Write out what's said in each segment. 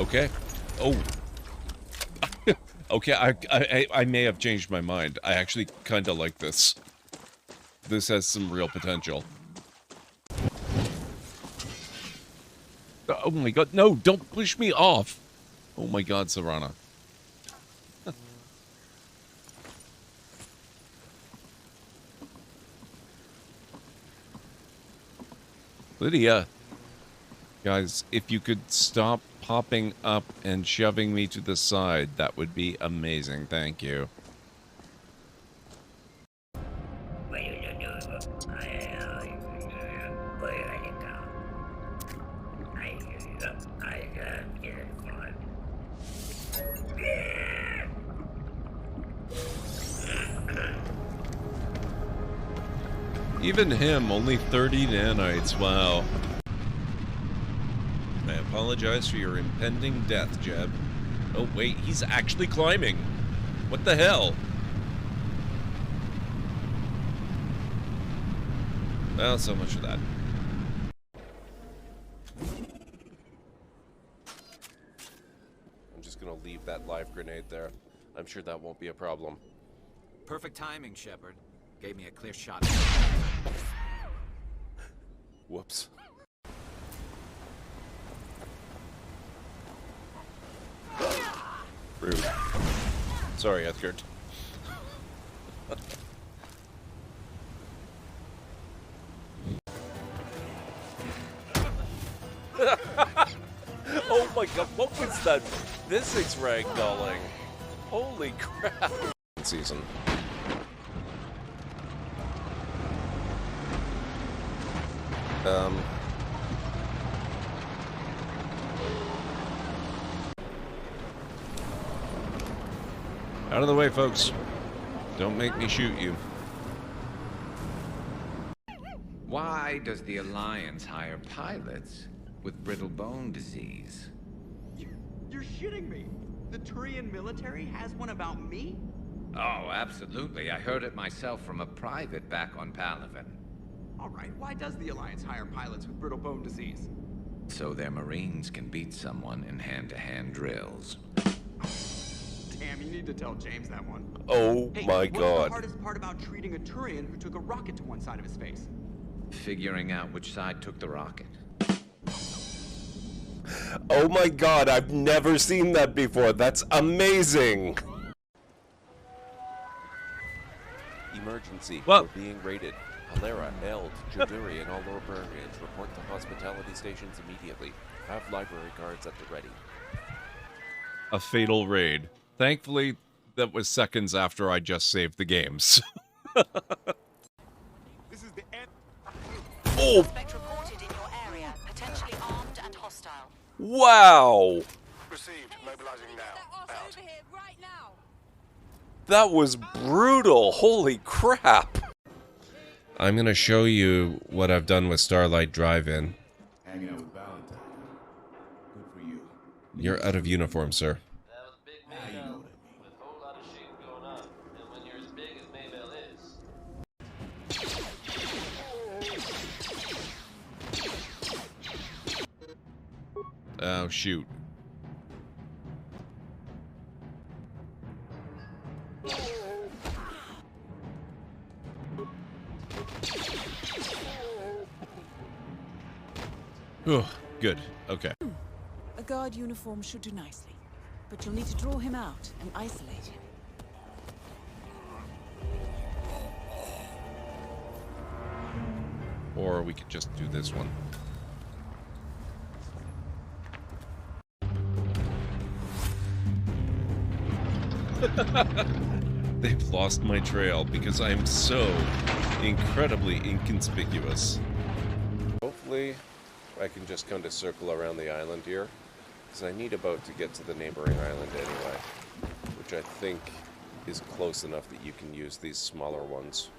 Okay. Oh. Okay, I may have changed my mind. I actually kind of like this. This has some real potential. Oh my god, no, don't push me off! Oh my god, Serana. Lydia. Guys, if you could stop popping up and shoving me to the side, that would be amazing. Thank you. Even him, only 30 nanites, wow. I apologize for your impending death, Jeb. Oh wait, he's actually climbing! What the hell? Well, so much for that. I'm just gonna leave that live grenade there. I'm sure that won't be a problem. Perfect timing, Shepard. Gave me a clear shot. Whoops. Rude. Sorry, Edgard. Oh my god, what was that physics ragdolling? Holy crap. Season. Out of the way, folks. Don't make me shoot you. Why does the Alliance hire pilots with brittle bone disease? You're shitting me! The Turian military has one about me? Oh, absolutely. I heard it myself from a private back on Palaven. Alright, why does the Alliance hire pilots with brittle bone disease? So their Marines can beat someone in hand-to-hand drills. Damn, you need to tell James that one. Oh Hey, my what's god. the hardest part about treating a Turian who took a rocket to one side of his face? Figuring out which side took the rocket. Oh my god, I've never seen that before. That's amazing. Emergency. What? We're being raided. Halera, Eld, Jaduri, and all librarians report to hospitality stations immediately. Have library guards at the ready. A fatal raid. Thankfully, that was seconds after I just saved the games. This is the end. Oh! Suspect reported in your area, potentially armed and hostile. Wow! Received. Mobilizing now. Out. Over here right now. That was brutal! Holy crap! I'm gonna show you what I've done with Starlight Drive-In. Hanging out with Valentine. Good for you. You're out of uniform, sir. That was big Maybell, with a whole lot of shit going on. And when you're as big as Maybell is. Oh, shoot. Oh, good. Okay. A guard uniform should do nicely, but you'll need to draw him out and isolate him. Or we could just do this one. They've lost my trail because I'm so incredibly inconspicuous. Hopefully, I can just kind of circle around the island here, because I need a boat to get to the neighboring island anyway, which I think is close enough that you can use these smaller ones.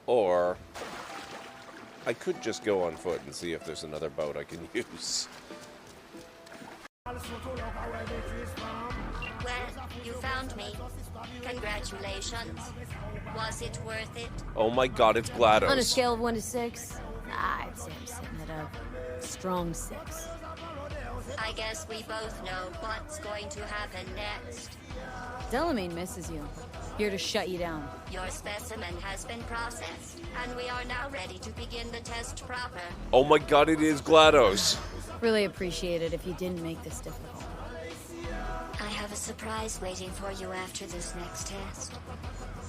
Or I could just go on foot and see if there's another boat I can use. Well, you found me. Congratulations. Was it worth it? Oh my god, it's GLaDOS. On a scale of 1 to 6, I'd say I'm sitting at a strong 6. I guess we both know what's going to happen next. Delamain misses you. Here to shut you down. Your specimen has been processed, and we are now ready to begin the test proper. Oh my god, it is GLaDOS. Really appreciate it if you didn't make this difficult. I have a surprise waiting for you after this next test.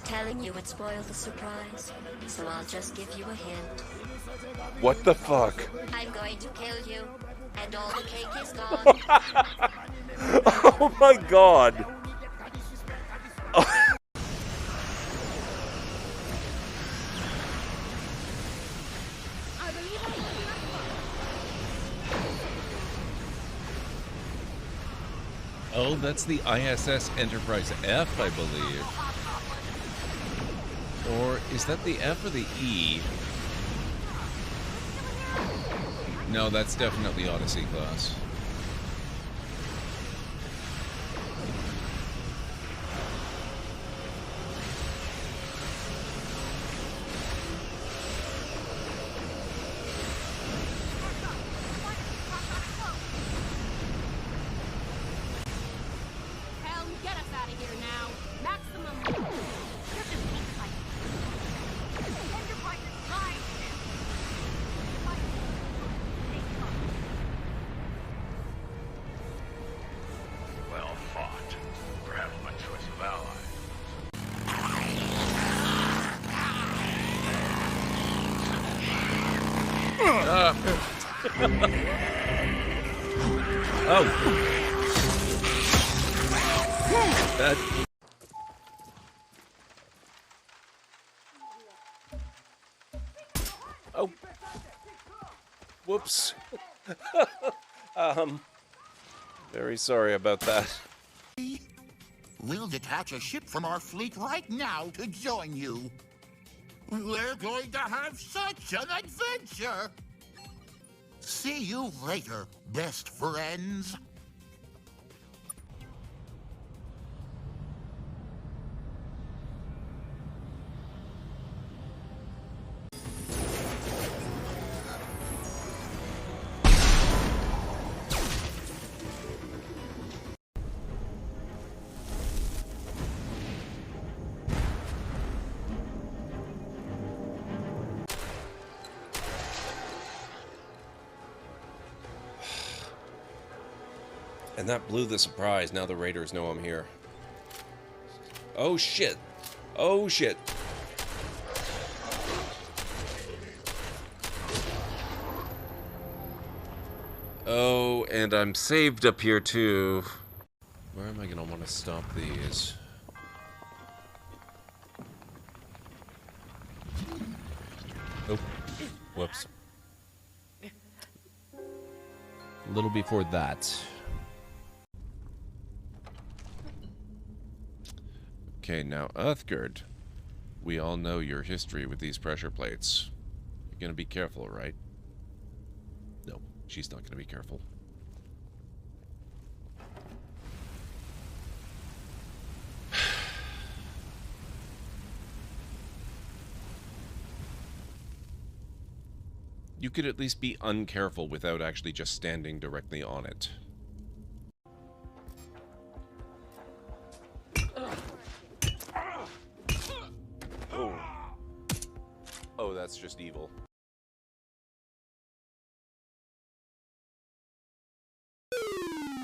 Telling you would spoil the surprise, so I'll just give you a hint. What the fuck? I'm going to kill you, and all the cake is gone. Oh my god. Oh, that's the ISS Enterprise F, I believe. Or is that the F or the E? No, that's definitely Odyssey class. Oh. That. Oh. Whoops. Very sorry about that. We'll detach a ship from our fleet right now to join you. We're going to have such an adventure! See you later, best friends. And that blew the surprise. Now the raiders know I'm here. Oh shit. Oh shit. Oh, and I'm saved up here too. Where am I gonna want to stop these? Oh, whoops. A little before that. Okay, now Uthgard. We all know your history with these pressure plates. You're gonna be careful, right? No, she's not gonna be careful. You could at least be uncareful without actually just standing directly on it. Oh, that's just evil.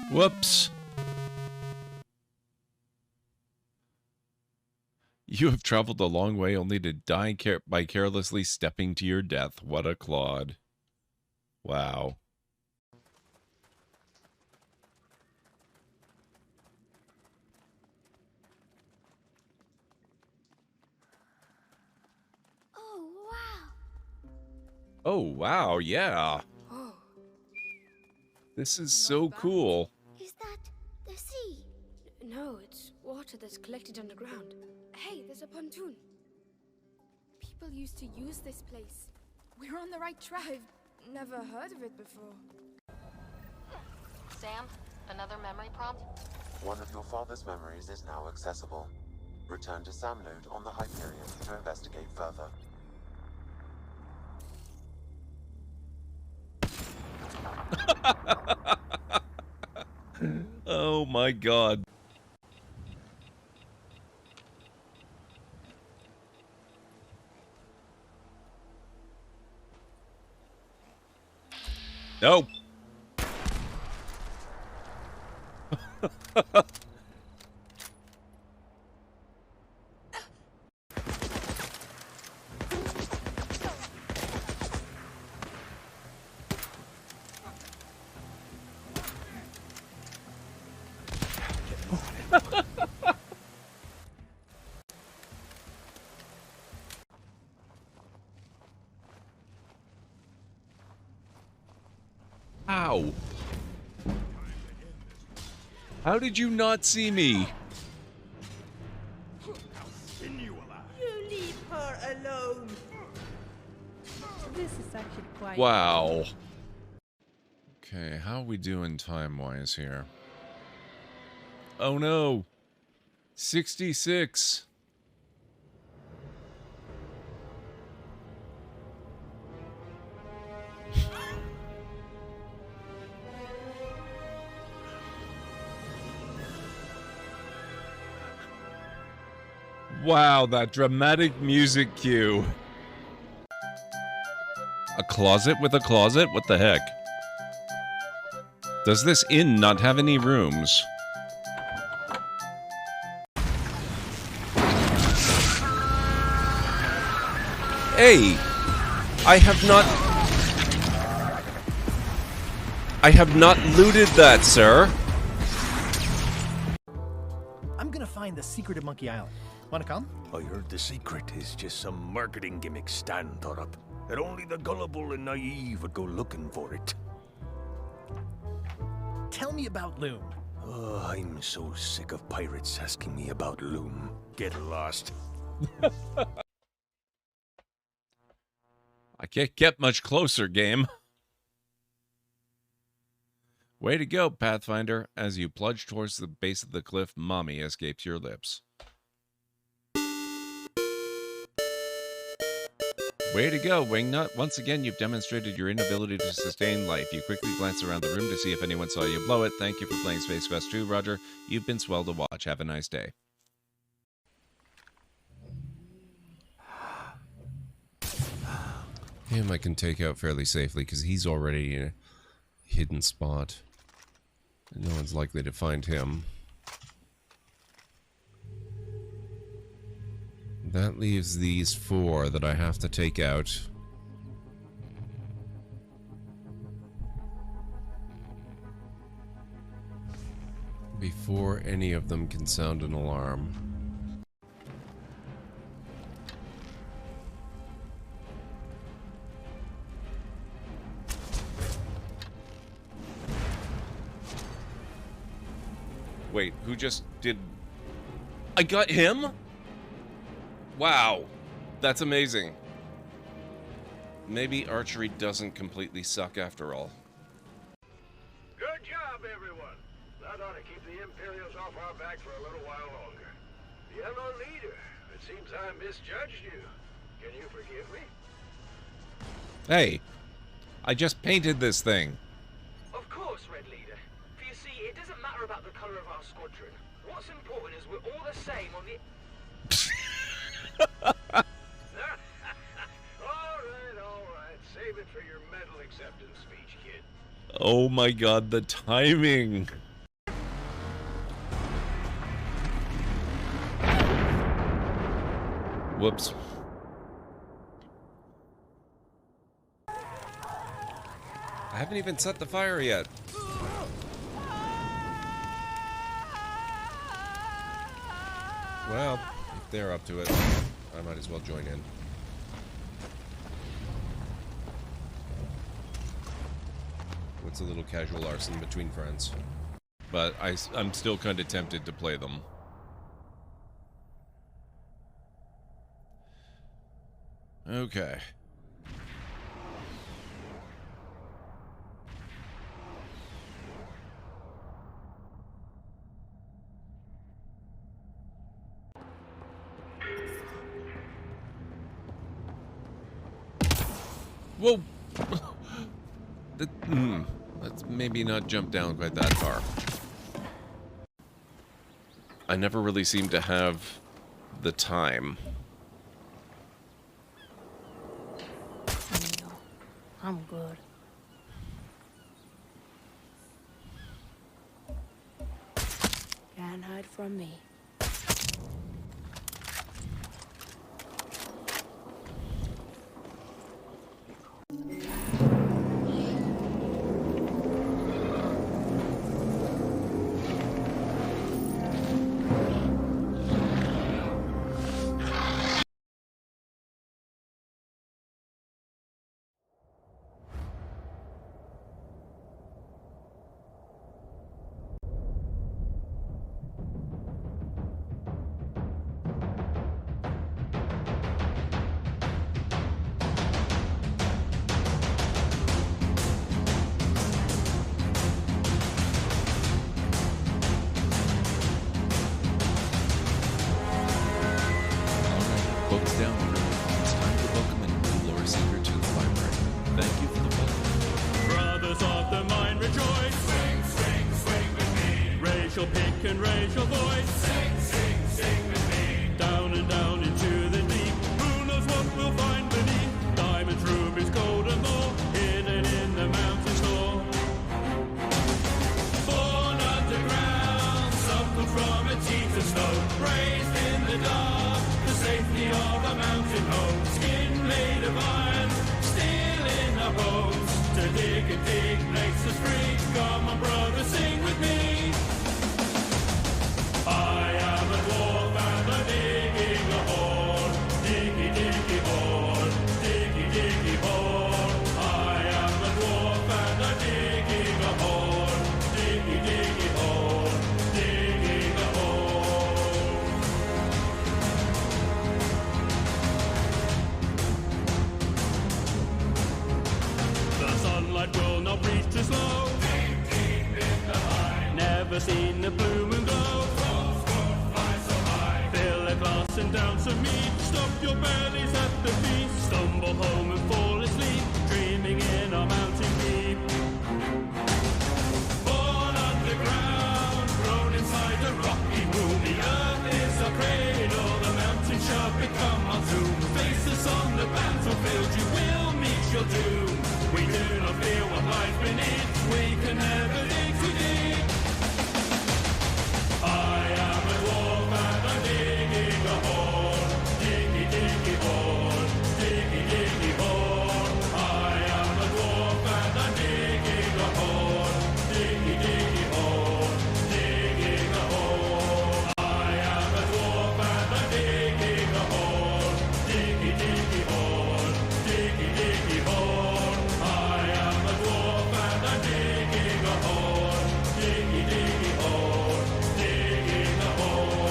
Whoops. You have traveled a long way only to die by carelessly stepping to your death. What a clod. Wow. Oh, wow, yeah. Oh. This is so cool. Is that the sea? No, it's water that's collected underground. Hey, there's a pontoon. People used to use this place. We're on the right track. I've never heard of it before. Sam, another memory prompt? One of your father's memories is now accessible. Return to Sam node on the Hyperion to investigate further. Oh my god. Nope. Ow. How did you not see me? You leave her alone. This is actually quite... Wow. Okay, how are we doing time-wise here? Oh no. 66. Wow, that dramatic music cue. A closet with a closet? What the heck? Does this inn not have any rooms? Hey! I have not looted that, sir. I'm gonna find the secret of Monkey Island. Wanna come? I heard the secret is just some marketing gimmick Stan thought up. That only the gullible and naive would go looking for it. Tell me about Loom. Oh, I'm so sick of pirates asking me about Loom. Get lost. I can't get much closer, game. Way to go, Pathfinder. As you plunge towards the base of the cliff, mommy escapes your lips. Way to go, Wingnut. Once again, you've demonstrated your inability to sustain life. You quickly glance around the room to see if anyone saw you blow it. Thank you for playing Space Quest 2, Roger. You've been swell to watch. Have a nice day. Him I can take out fairly safely because he's already in a hidden spot. No one's likely to find him. That leaves these 4 that I have to take out. Before any of them can sound an alarm. Wait, who just did... I got him? Wow, that's amazing. Maybe archery doesn't completely suck after all. Good job, everyone. That ought to keep the Imperials off our back for a little while longer. Yellow Leader, it seems I misjudged you. Can you forgive me? Hey, I just painted this thing. Of course, Red Leader. For you see, it doesn't matter about the color of our squadron. What's important is we're all the same on the... all right. Save it for your medal acceptance speech, kid. Oh my god, the timing. Whoops. I haven't even set the fire yet. Well, if they're up to it, I might as well join in. What's a little casual arson between friends? But I'm still kind of tempted to play them. Okay. Whoa! Let's maybe not jump down quite that far. I never really seem to have the time. I'm good. Can't hide from me. Books down, everyone. It's time to welcome a new lore seeker to the library. Thank you for the welcome. Brothers of the mind rejoice. Sing, sing, sing with me. Raise your pick and raise your voice. Sing, sing, sing with me. Down and down into the deep. Who knows what we'll find beneath? Diamonds, rubies, gold and more. Hidden in the mountain store. Born underground, suckled from a teeth of snow. Raised in the dark. Safety of a mountain home, skin made of iron, steel in our bones. To dig and dig makes us free. Come on, brother, sing with me. I am a dwarf and I'm digging a hole. Diggy, diggy hole, diggy, diggy hole. I am a dwarf and I'm digging a hole. Diggy, diggy hole, digging a hole. The sunlight will not reach too slow. Deep, deep in the line. Never seen the blue moon glow. Fly so high. Fill a glass and down some meat. Stop your bellies at the feast. Stumble home and fall asleep. Dreaming in our mountain deep. Born underground. Grown inside a rocky womb. The earth is our cradle. The mountain shall become our tomb. Face us on the battlefield. You will meet your doom. We do not fear what lies beneath. We can never dig too deep. I am a dwarf and I'm digging a hole. Diggy, diggy hole. Diggy, diggy hole. I am a dwarf and I'm digging a hole. Diggy, diggy hole. Digging a hole. I am a dwarf and I'm digging a hole. Diggy, diggy hole. Diggy, diggy hole. I am a dwarf and I'm digging a hole. Diggy, diggy hole. Digging a hole.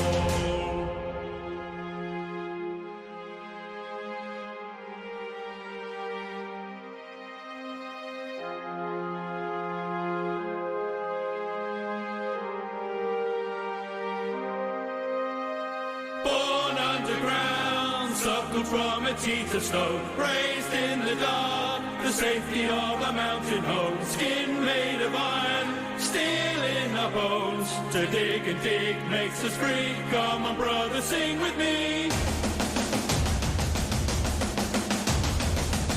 Born underground, suckled from a teeth of stone, raised in the dark, the safety of a mountain home, skin made of iron, steel in our bones. To dig and dig makes us free. Come on, brother, sing with me.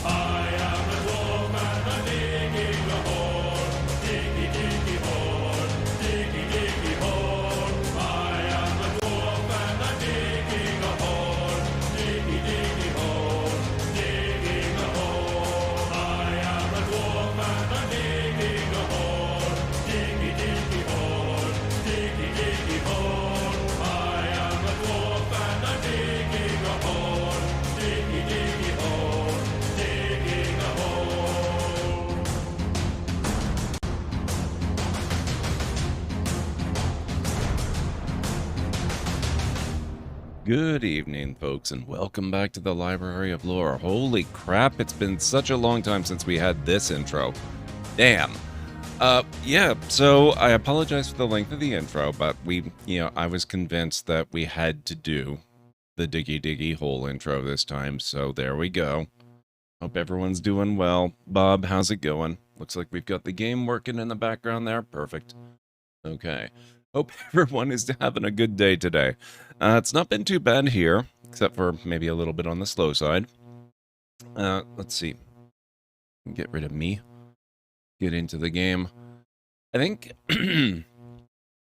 I am a dwarf and I'm digging a hole. Diggy, diggy hole. Diggy, diggy hole. I am a dwarf and I'm digging a hole. Diggy, diggy hole. Digging a hole. I am a dwarf and I'm digging a hole. Diggy, diggy hole. Diggy, diggy hole. I am a dwarf and I'm digging a hole. Diggy, diggy hole. Digging a hole. Good evening, folks, and welcome back to the Library of Lore. Holy crap, it's been such a long time since we had this intro. Damn. Yeah, so I apologize for the length of the intro, but I was convinced that we had to do the Diggy Diggy Hole intro this time, so there we go. Hope everyone's doing well. Bob, how's it going? Looks like we've got the game working in the background there. Perfect. Okay. Hope everyone is having a good day today. It's not been too bad here, except for maybe a little bit on the slow side. Let's see. Get rid of me. Get into the game. I think in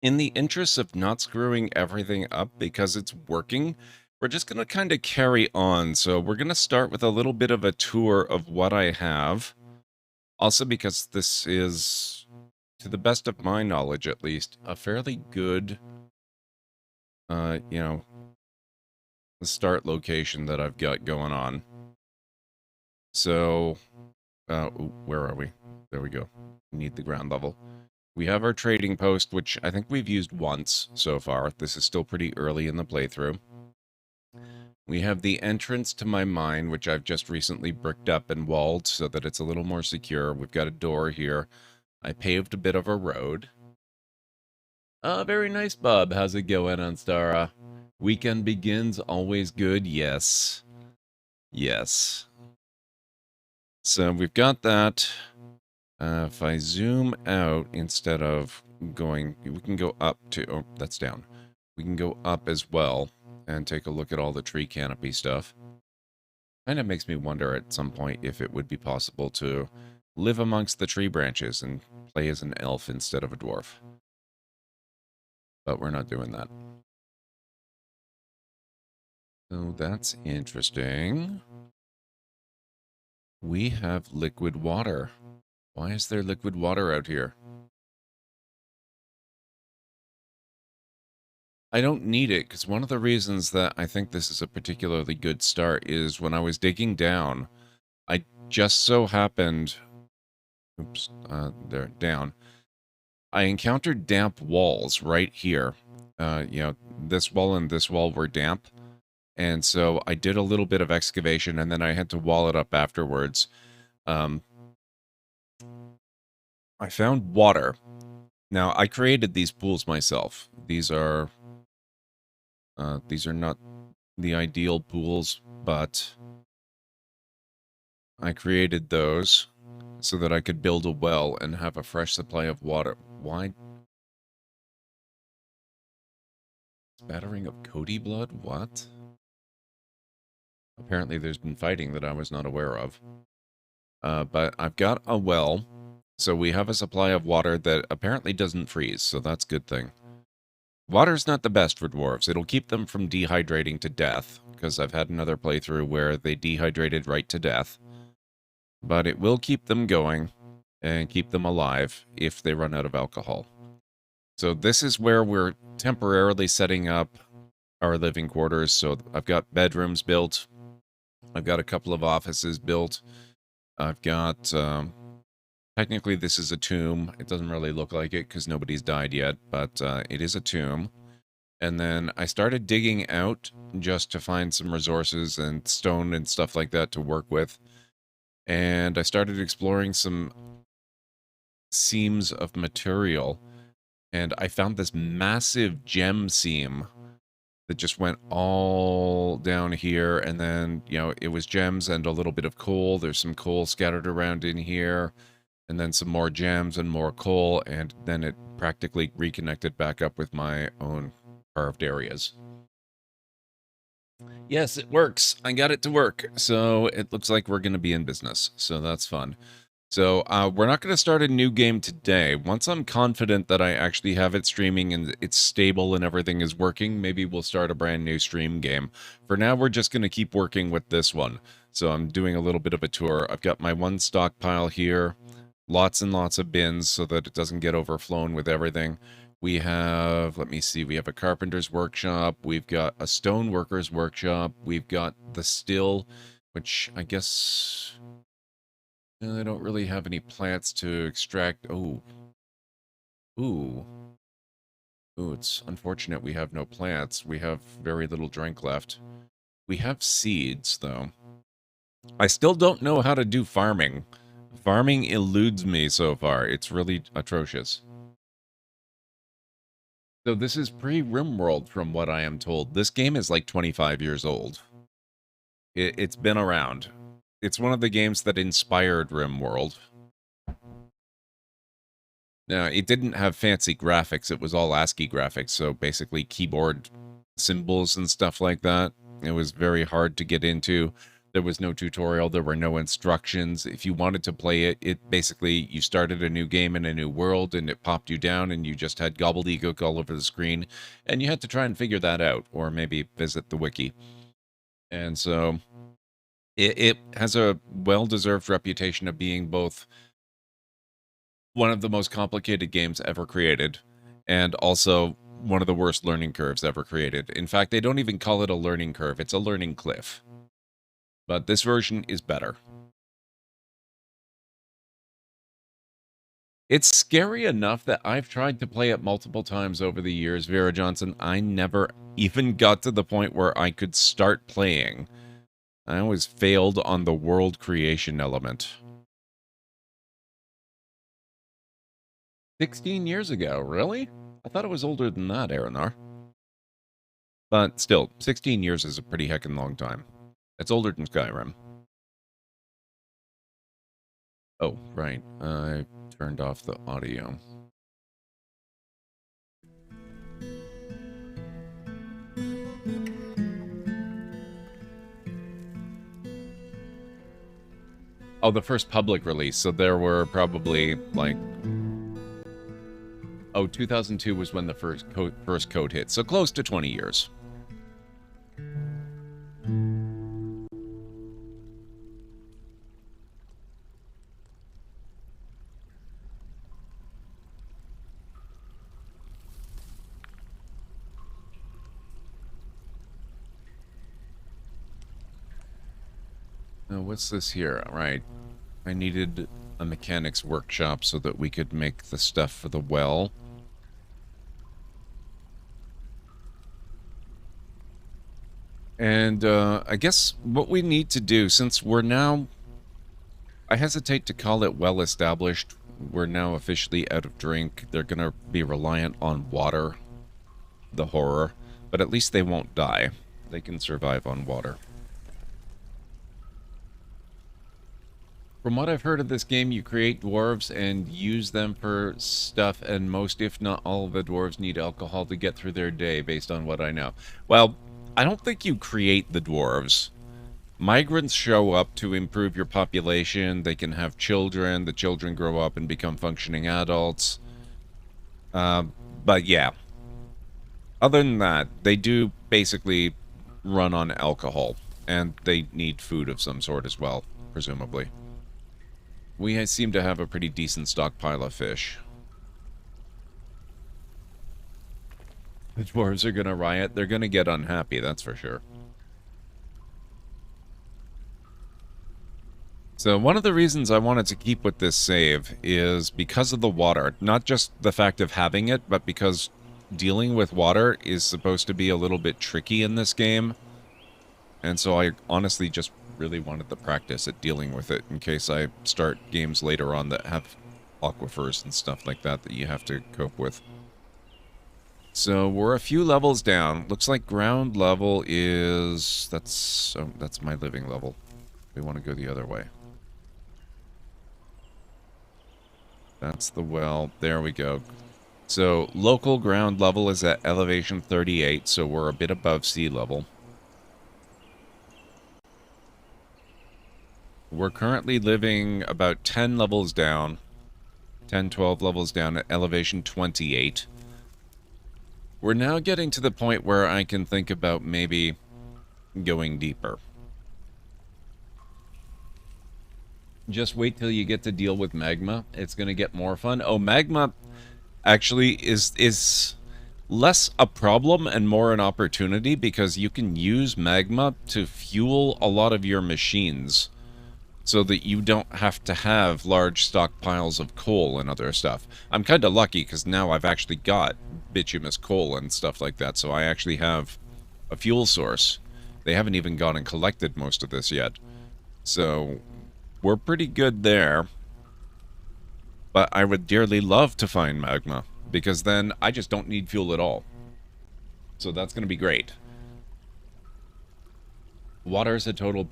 the interest of not screwing everything up because it's working, we're just going to kind of carry on. So we're going to start with a little bit of a tour of what I have. Also because this is, to the best of my knowledge at least, a fairly good, you know, the start location that I've got going on. So, where are we? There we go. We need the ground level. We have our trading post, which I think we've used once so far. This is still pretty early in the playthrough. We have the entrance to my mine, which I've just recently bricked up and walled so that it's a little more secure. We've got a door here. I paved a bit of a road. Very nice, Bob. How's it going, Anstara? Weekend begins, always good, yes. Yes. So we've got that. If I zoom out instead of going, we can go up to, oh, that's down. We can go up as well and take a look at all the tree canopy stuff. Kind of makes me wonder at some point if it would be possible to live amongst the tree branches and play as an elf instead of a dwarf. But we're not doing that. So that's interesting. We have liquid water. Why is there liquid water out here? I don't need it, because one of the reasons that I think this is a particularly good start is when I was digging down, I just so happened... Oops, there, down. I encountered damp walls right here. You know, this wall and this wall were damp. And so I did a little bit of excavation, and then I had to wall it up afterwards. I found water. Now, I created these pools myself. These are not the ideal pools, but I created those so that I could build a well and have a fresh supply of water. Why? Spattering of Cody blood? What? Apparently there's been fighting that I was not aware of. But I've got a well, so we have a supply of water that apparently doesn't freeze, so that's a good thing. Water's not the best for dwarves. It'll keep them from dehydrating to death, because I've had another playthrough where they dehydrated right to death. But it will keep them going and keep them alive if they run out of alcohol. So this is where we're temporarily setting up our living quarters. So I've got bedrooms built. I've got a couple of offices built. I've got... technically, this is a tomb. It doesn't really look like it because nobody's died yet, but it is a tomb. And then I started digging out just to find some resources and stone and stuff like that to work with. And I started exploring some seams of material. And I found this massive gem seam that just went all down here. And then, you know, it was gems and a little bit of coal. There's some coal scattered around in here. And then some more gems and more coal, and then it practically reconnected back up with my own carved areas. Yes, it works. I got it to work. So it looks like we're going to be in business. So that's fun. So we're not going to start a new game today. Once I'm confident that I actually have it streaming and it's stable and everything is working, maybe we'll start a brand new stream game. For now, we're just going to keep working with this one. So I'm doing a little bit of a tour. I've got my one stockpile here. Lots and lots of bins so that it doesn't get overflown with everything. We have, let me see, we have a carpenter's workshop. We've got a stoneworker's workshop. We've got the still, which I guess I don't really have any plants to extract. Oh. Ooh. Ooh, it's unfortunate we have no plants. We have very little drink left. We have seeds, though. I still don't know how to do farming. Farming eludes me so far. It's really atrocious. So this is pre-RimWorld from what I am told. This game is like 25 years old. It's been around. It's one of the games that inspired RimWorld. Now, it didn't have fancy graphics. It was all ASCII graphics, so basically keyboard symbols and stuff like that. It was very hard to get into. There was no tutorial. There were no instructions. If you wanted to play it, it basically, you started a new game in a new world, and it popped you down, and you just had gobbledygook all over the screen, and you had to try and figure that out, or maybe visit the wiki. And so it has a well-deserved reputation of being both one of the most complicated games ever created, and also one of the worst learning curves ever created. In fact, they don't even call it a learning curve, it's a learning cliff. But this version is better. It's scary enough that I've tried to play it multiple times over the years, Vera Johnson. I never even got to the point where I could start playing. I always failed on the world creation element. 16 years ago, really? I thought it was older than that, Aranar. But still, 16 years is a pretty heckin' long time. It's older than Skyrim. Oh, right. I turned off the audio. Oh, the first public release. So there were probably, like... Oh, 2002 was when the first code hit. So close to 20 years. Now, what's this here? Right. I needed a mechanics workshop so that we could make the stuff for the well. And I guess what we need to do, since we're now... I hesitate to call it well-established. We're now officially out of drink. They're going to be reliant on water. The horror. But at least they won't die. They can survive on water. From what I've heard of this game, you create dwarves and use them for stuff, and most, if not all, of the dwarves need alcohol to get through their day, based on what I know. Well, I don't think you create the dwarves. Migrants show up to improve your population. They can have children. The children grow up and become functioning adults. But yeah. Other than that, they do basically run on alcohol. And they need food of some sort as well, presumably. We seem to have a pretty decent stockpile of fish. The dwarves are gonna riot. They're gonna get unhappy, that's for sure. So one of the reasons I wanted to keep with this save is because of the water. Not just the fact of having it, but because dealing with water is supposed to be a little bit tricky in this game. And so I honestly just really wanted the practice at dealing with it in case I start games later on that have aquifers and stuff like that that you have to cope with. So we're a few levels down. Looks like ground level is... That's my living level. We want to go the other way. That's the well. There we go. So local ground level is at elevation 38, so we're a bit above sea level. We're currently living about 10 levels down. 10, 12 levels down at elevation 28. We're now getting to the point where I can think about maybe going deeper. Just wait till you get to deal with magma. It's going to get more fun. Oh, magma actually is less a problem and more an opportunity because you can use magma to fuel a lot of your machines so that you don't have to have large stockpiles of coal and other stuff. I'm kind of lucky because now I've actually got bituminous coal and stuff like that, so I actually have a fuel source. They haven't even gone and collected most of this yet. So we're pretty good there. But I would dearly love to find magma, because then I just don't need fuel at all. So that's going to be great. Water is a total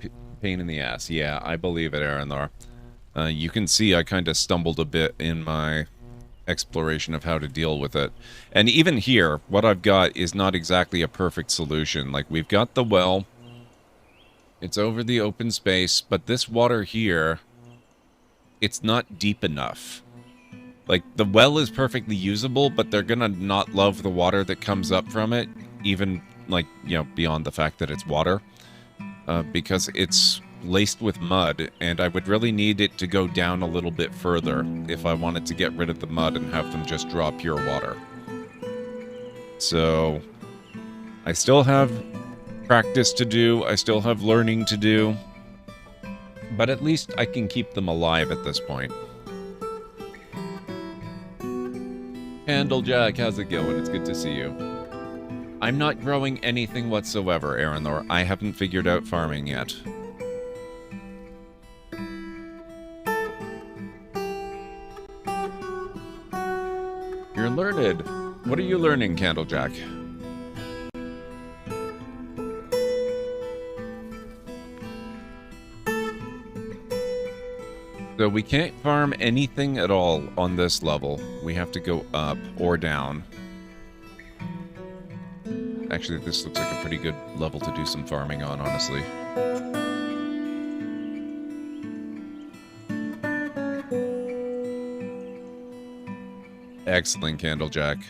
pain in the ass. Yeah, I believe it, Aranthar. You can see I kind of stumbled a bit in my exploration of how to deal with it. And even here, what I've got is not exactly a perfect solution. Like, we've got the well. It's over the open space, but this water here, it's not deep enough. Like, the well is perfectly usable, but they're gonna not love the water that comes up from it, even, like, you know, beyond the fact that it's water. Because it's laced with mud, and I would really need it to go down a little bit further if I wanted to get rid of the mud and have them just draw pure water. So, I still have practice to do, I still have learning to do, but at least I can keep them alive at this point. Candlejack, how's it going? It's good to see you. I'm not growing anything whatsoever, Aranthar. I haven't figured out farming yet. You're learned. What are you learning, Candlejack? So we can't farm anything at all on this level. We have to go up or down. Actually, this looks like a pretty good level to do some farming on, honestly. Excellent, Candlejack.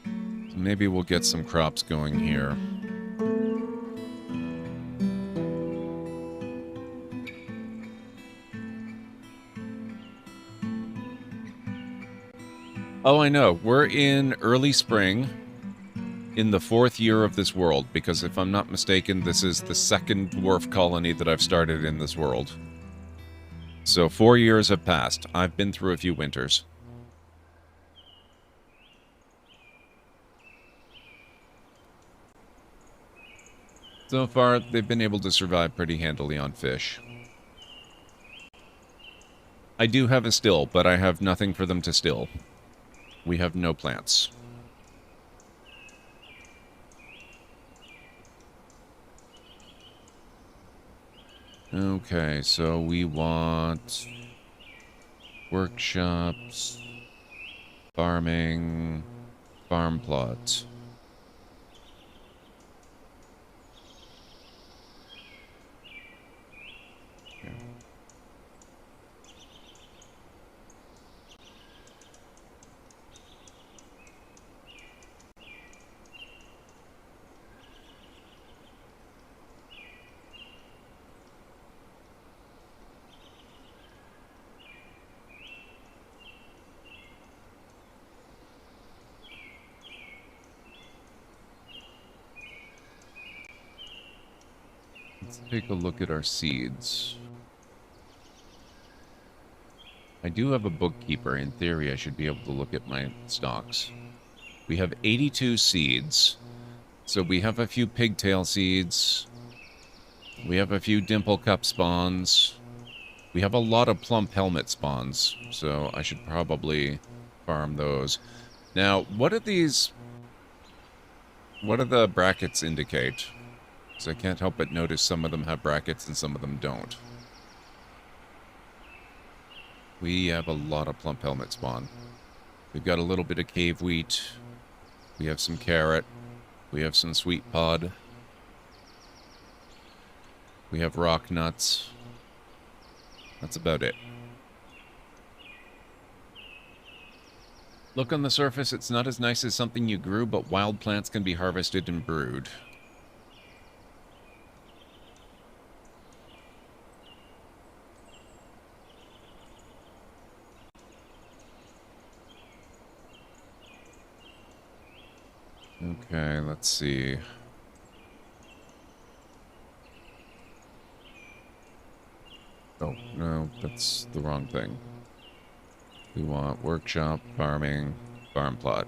So maybe we'll get some crops going here. Oh, I know. We're in early spring in the 4th year of this world, because if I'm not mistaken, this is the 2nd dwarf colony that I've started in this world. So 4 years have passed. I've been through a few winters. So far, they've been able to survive pretty handily on fish. I do have a still, but I have nothing for them to still. We have no plants. Okay, so we want workshops, farming, farm plots. Let's take a look at our seeds. I do have a bookkeeper. In theory, I should be able to look at my stocks. We have 82 seeds. So we have a few pigtail seeds. We have a few dimple cup spawns. We have a lot of plump helmet spawns. So I should probably farm those. Now, what do the brackets indicate? So I can't help but notice some of them have brackets and some of them don't. We have a lot of plump helmet spawn. We've got a little bit of cave wheat. We have some carrot. We have some sweet pod. We have rock nuts. That's about it. Look on the surface, it's not as nice as something you grew, but wild plants can be harvested and brewed. Okay, let's see. Oh, no, that's the wrong thing. We want workshop, farming, farm plot.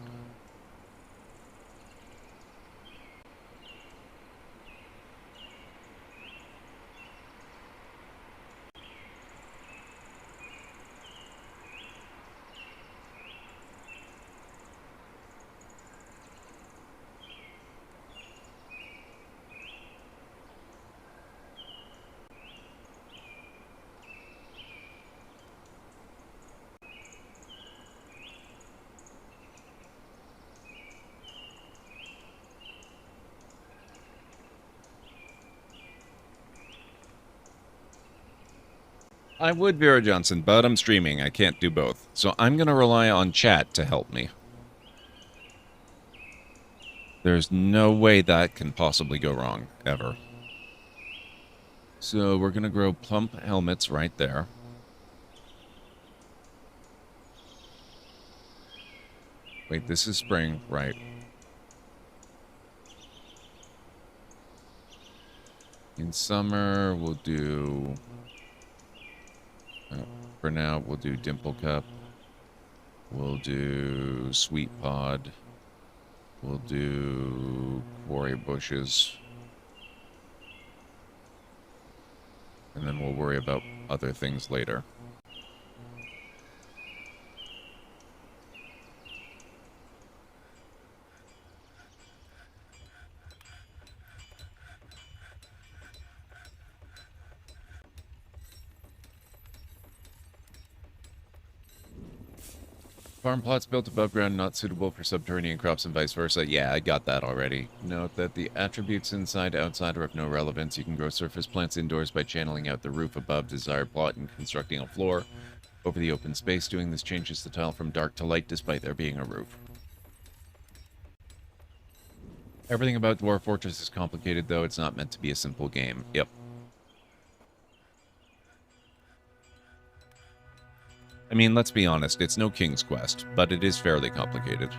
I would, Vera Johnson, but I'm streaming. I can't do both. So I'm going to rely on chat to help me. There's no way that can possibly go wrong, ever. So we're going to grow plump helmets right there. Wait, this is spring, right? In summer, we'll do... for now, we'll do Dimple Cup. We'll do Sweet Pod. We'll do Quarry Bushes. And then we'll worry about other things later. Farm plots built above ground not suitable for subterranean crops and vice versa. Yeah, I got that already. Note that the attributes inside, outside are of no relevance. You can grow surface plants indoors by channeling out the roof above desired plot and constructing a floor over the open space. Doing this changes the tile from dark to light despite there being a roof. Everything about Dwarf Fortress is complicated, though. It's not meant to be a simple game. Yep. I mean, let's be honest, it's no King's Quest, but it is fairly complicated.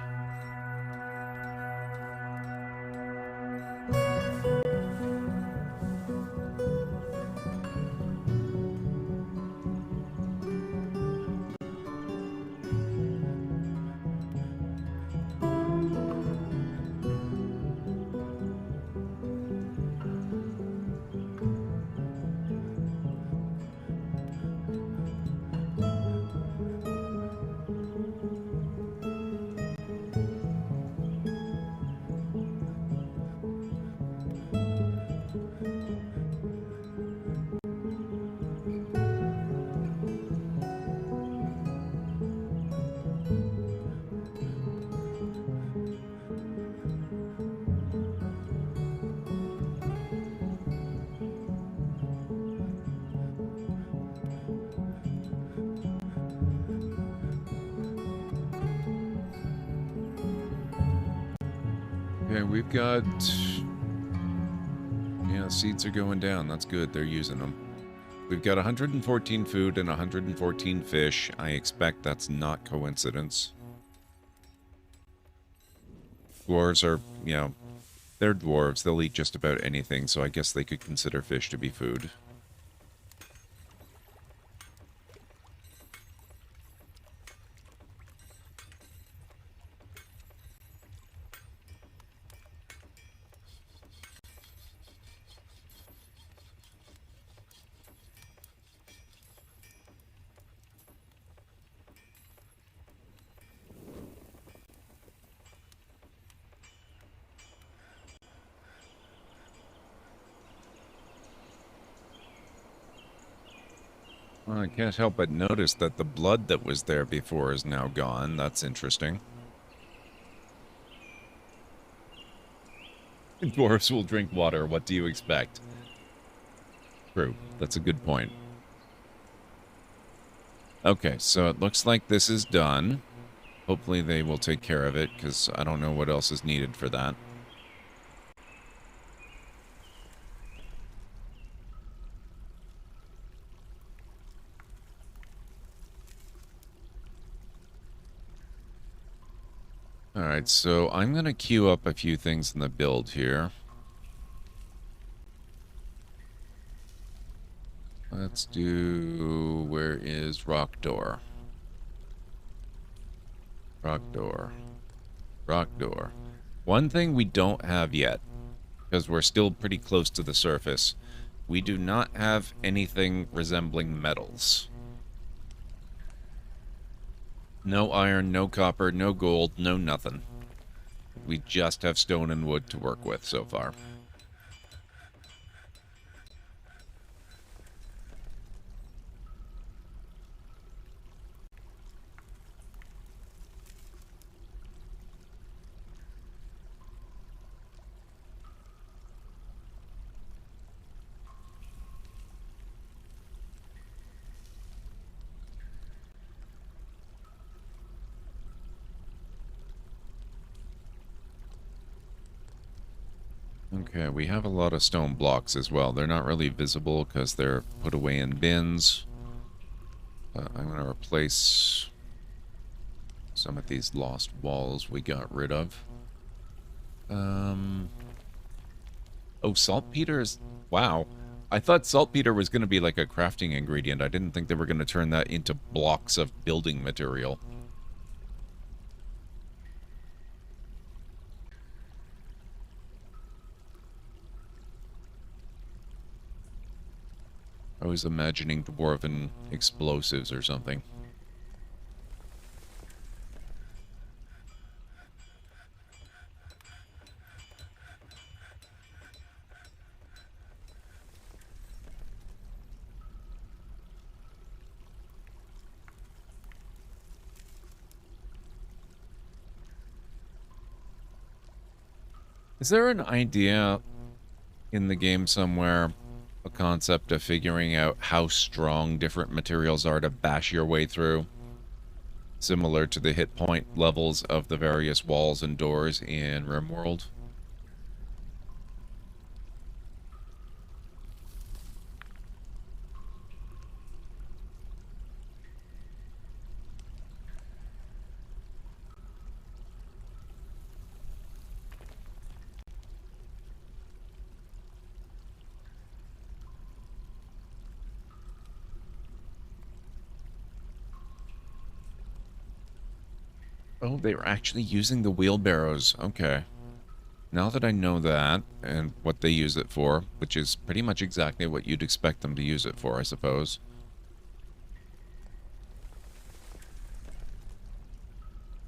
Okay, we've got... yeah, seeds are going down. That's good. They're using them. We've got 114 food and 114 fish. I expect that's not coincidence. Dwarves are, you know, they're dwarves. They'll eat just about anything, so I guess they could consider fish to be food. Well, I can't help but notice that the blood that was there before is now gone. That's interesting. Dwarves will drink water. What do you expect? True. That's a good point. Okay, so it looks like this is done. Hopefully they will take care of it, because I don't know what else is needed for that. Alright, so I'm going to queue up a few things in the build here. Let's do... where is Rock Door? Rock Door. Rock Door. One thing we don't have yet, because we're still pretty close to the surface, we do not have anything resembling metals. No iron, no copper, no gold, no nothing. We just have stone and wood to work with so far. Okay, we have a lot of stone blocks as well. They're not really visible because they're put away in bins. I'm going to replace some of these lost walls we got rid of. Oh, saltpeter is... Wow. I thought saltpeter was going to be like a crafting ingredient. I didn't think they were going to turn that into blocks of building material. I was imagining dwarven explosives or something. Is there an idea in the game somewhere, a concept of figuring out how strong different materials are to bash your way through? Similar to the hit point levels of the various walls and doors in RimWorld? Oh, they were actually using the wheelbarrows. Okay. Now that I know that, and what they use it for, which is pretty much exactly what you'd expect them to use it for, I suppose.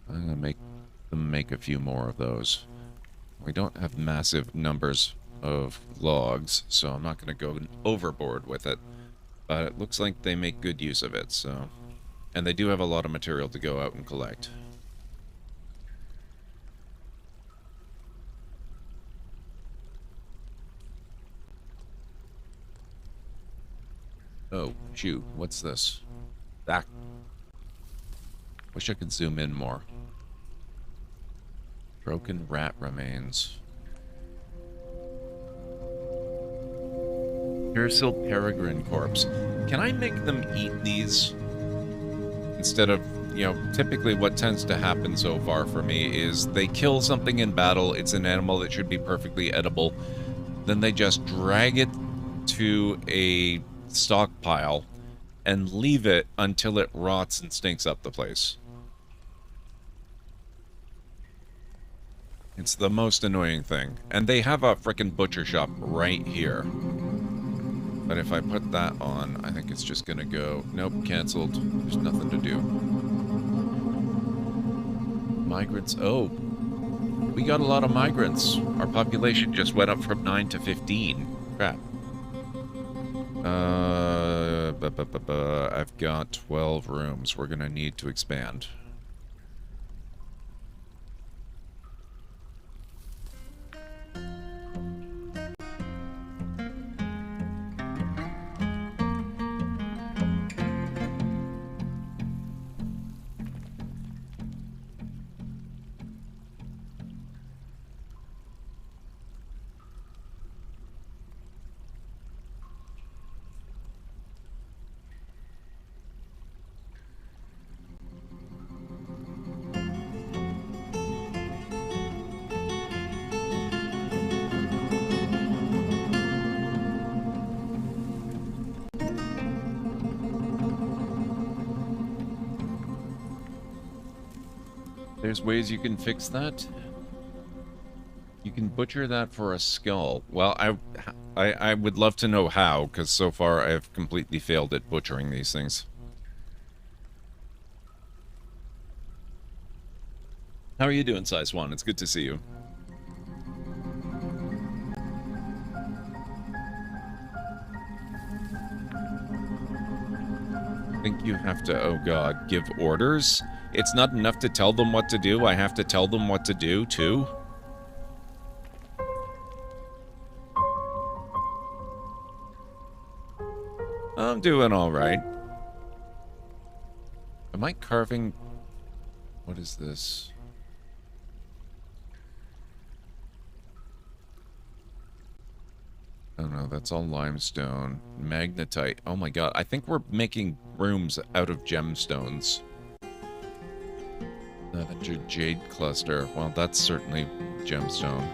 I'm gonna make them make a few more of those. We don't have massive numbers of logs, so I'm not gonna go overboard with it. But it looks like they make good use of it, so... And they do have a lot of material to go out and collect. Oh, shoot. What's this? That. Wish I could zoom in more. Broken rat remains. Ursil peregrine corpse. Can I make them eat these? Instead of, you know, typically what tends to happen so far for me is they kill something in battle, it's an animal that should be perfectly edible, then they just drag it to a stockpile and leave it until it rots and stinks up the place. It's the most annoying thing. And they have a frickin' butcher shop right here. But if I put that on, I think it's just gonna go, nope, cancelled. There's nothing to do. Migrants, oh. We got a lot of migrants. Our population just went up from 9 to 15. Crap. I've got 12 rooms. We're gonna need to expand. There's ways you can fix that. You can butcher that for a skull. Well, I would love to know how, because so far I've completely failed at butchering these things. How are you doing, Size One? It's good to see you. I think you have to, oh god, give orders? It's not enough to tell them what to do, I have to tell them what to do, too? I'm doing alright. Am I carving... What is this? Oh no, that's all limestone. Magnetite. Oh my god, I think we're making rooms out of gemstones. The jade cluster. Well, that's certainly gemstone.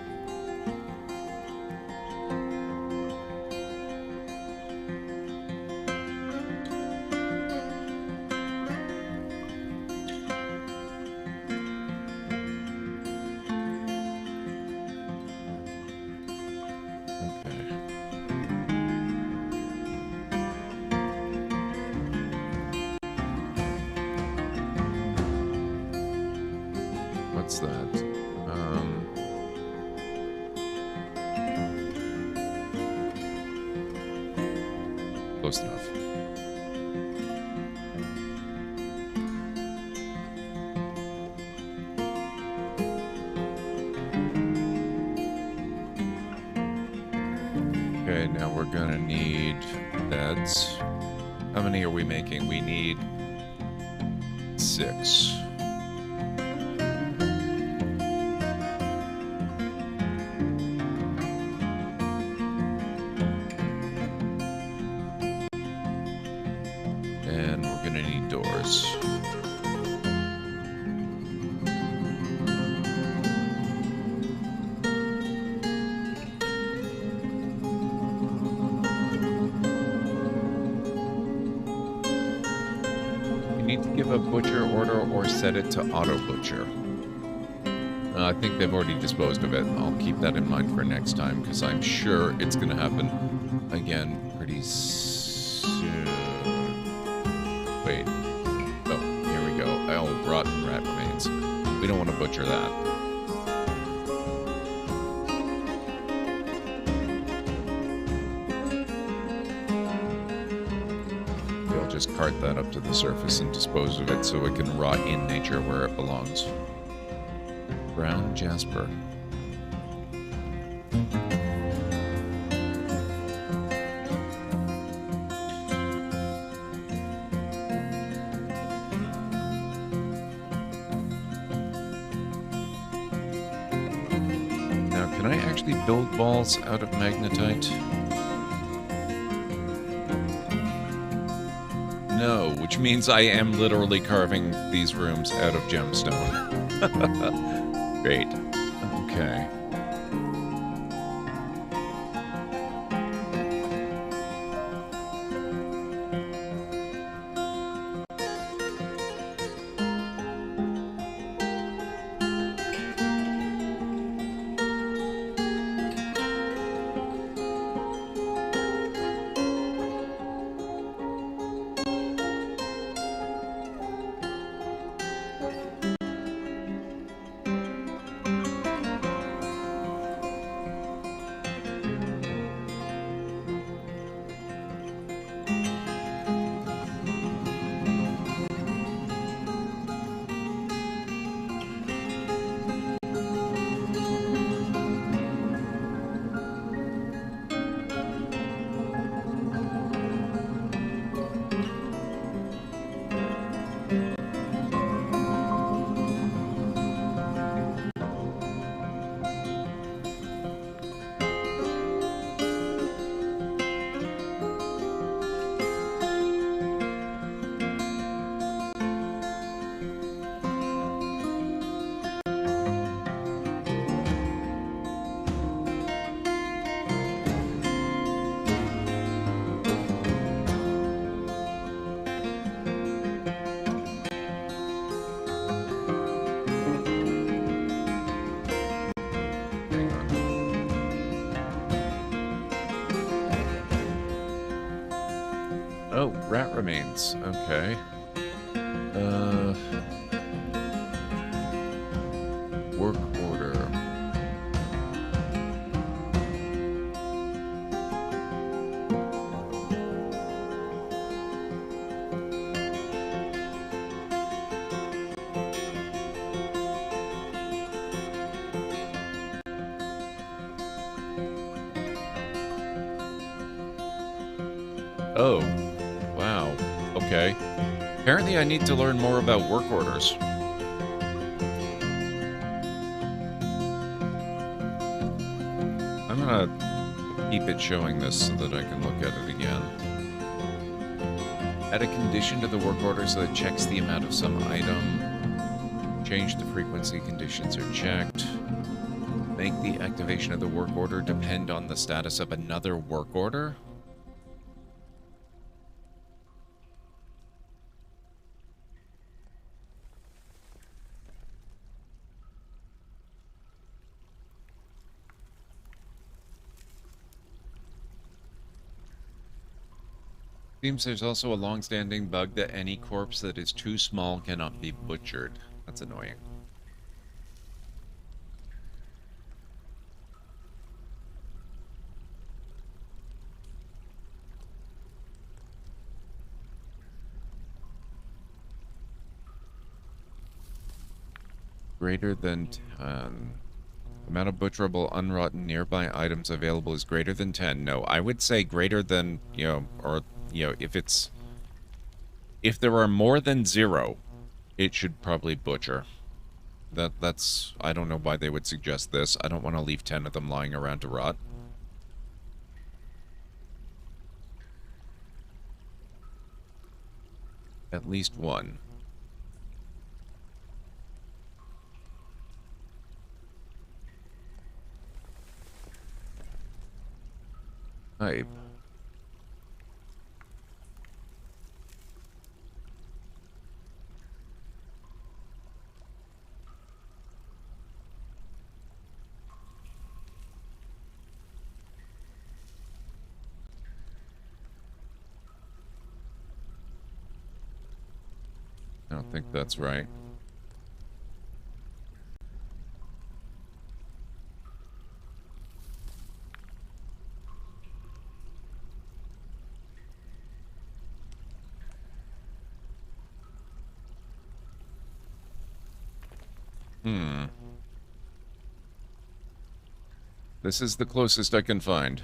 What's that? Close enough. Okay, now we're gonna need beds. How many are we making? We need 6. And we're gonna need doors. Give a butcher order or set it to auto butcher. I think they've already disposed of it. I'll keep that in mind for next time because I'm sure it's going to happen again pretty soon. Wait. Oh, here we go. Oh, rotten rat remains. We don't want to butcher that. Just cart that up to the surface and dispose of it so it can rot in nature where it belongs. Brown jasper. Now, can I actually build walls out of magnetite? No, which means I am literally carving these rooms out of gemstone. Great. Okay. Oh, rat remains. Okay. Work order. Oh, wow. Okay. Apparently I need to learn more about work orders. I'm gonna keep it showing this so that I can look at it again. Add a condition to the work order so that it checks the amount of some item. Change the frequency conditions are checked. Make the activation of the work order depend on the status of another work order. Seems there's also a long-standing bug that any corpse that is too small cannot be butchered. That's annoying. Greater than 10. Amount of butcherable, unrotten nearby items available is greater than 10. No, I would say greater than, or, if there are more than 0, it should probably butcher. That's, I don't know why they would suggest this. I don't want to leave 10 of them lying around to rot. At least one. Type. I don't think that's right. This is the closest I can find.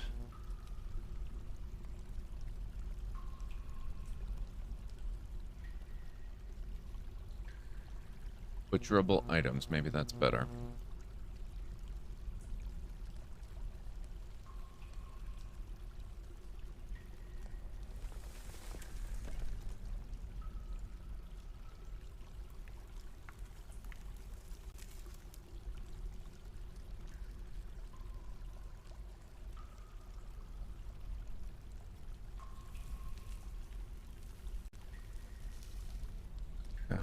Butcherable items, maybe that's better.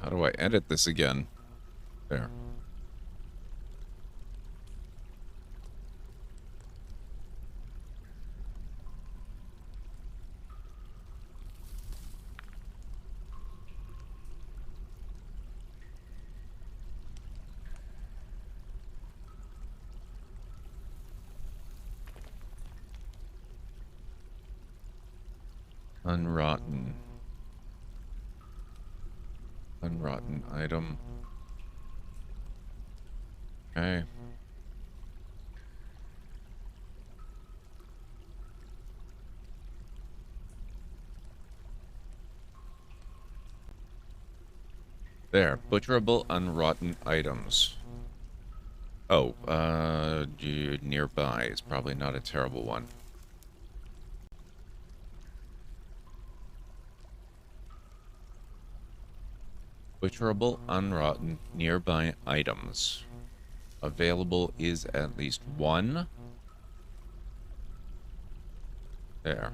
How do I edit this again? There. Unrotten. Unrotten item. Okay. There. Butcherable unrotten items. Oh, nearby is probably not a terrible one. Butcherable unrotten nearby items. Available is at least one. There.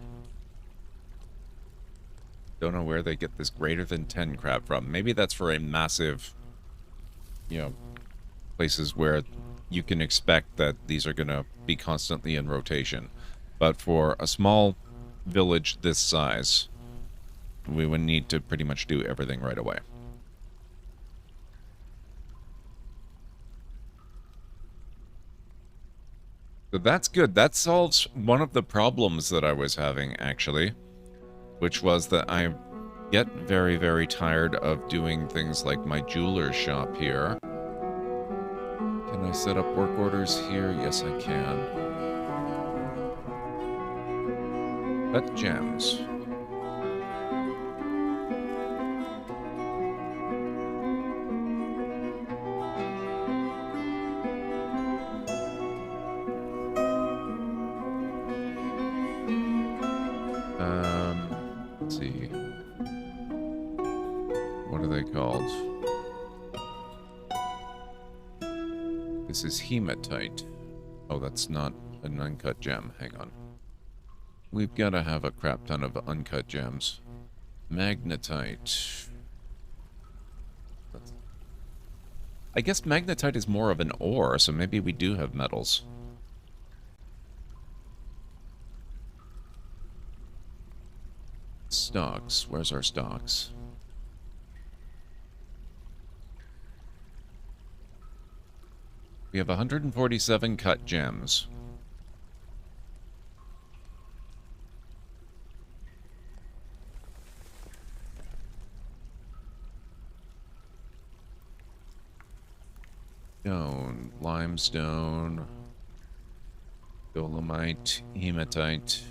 Don't know where they get this greater than 10 crap from. Maybe that's for a massive, places where you can expect that these are going to be constantly in rotation. But for a small village this size, we would need to pretty much do everything right away. So that's good. That solves one of the problems that I was having, actually, which was that I get very, very tired of doing things like my jeweler's shop here. Can I set up work orders here? Yes, I can. Cut gems. Let's see. What are they called? This is hematite. Oh, that's not an uncut gem. Hang on. We've got to have a crap ton of uncut gems. Magnetite. I guess magnetite is more of an ore, so maybe we do have metals. Stocks. Where's our stocks? We have 147 cut gems. Stone, limestone, dolomite, hematite,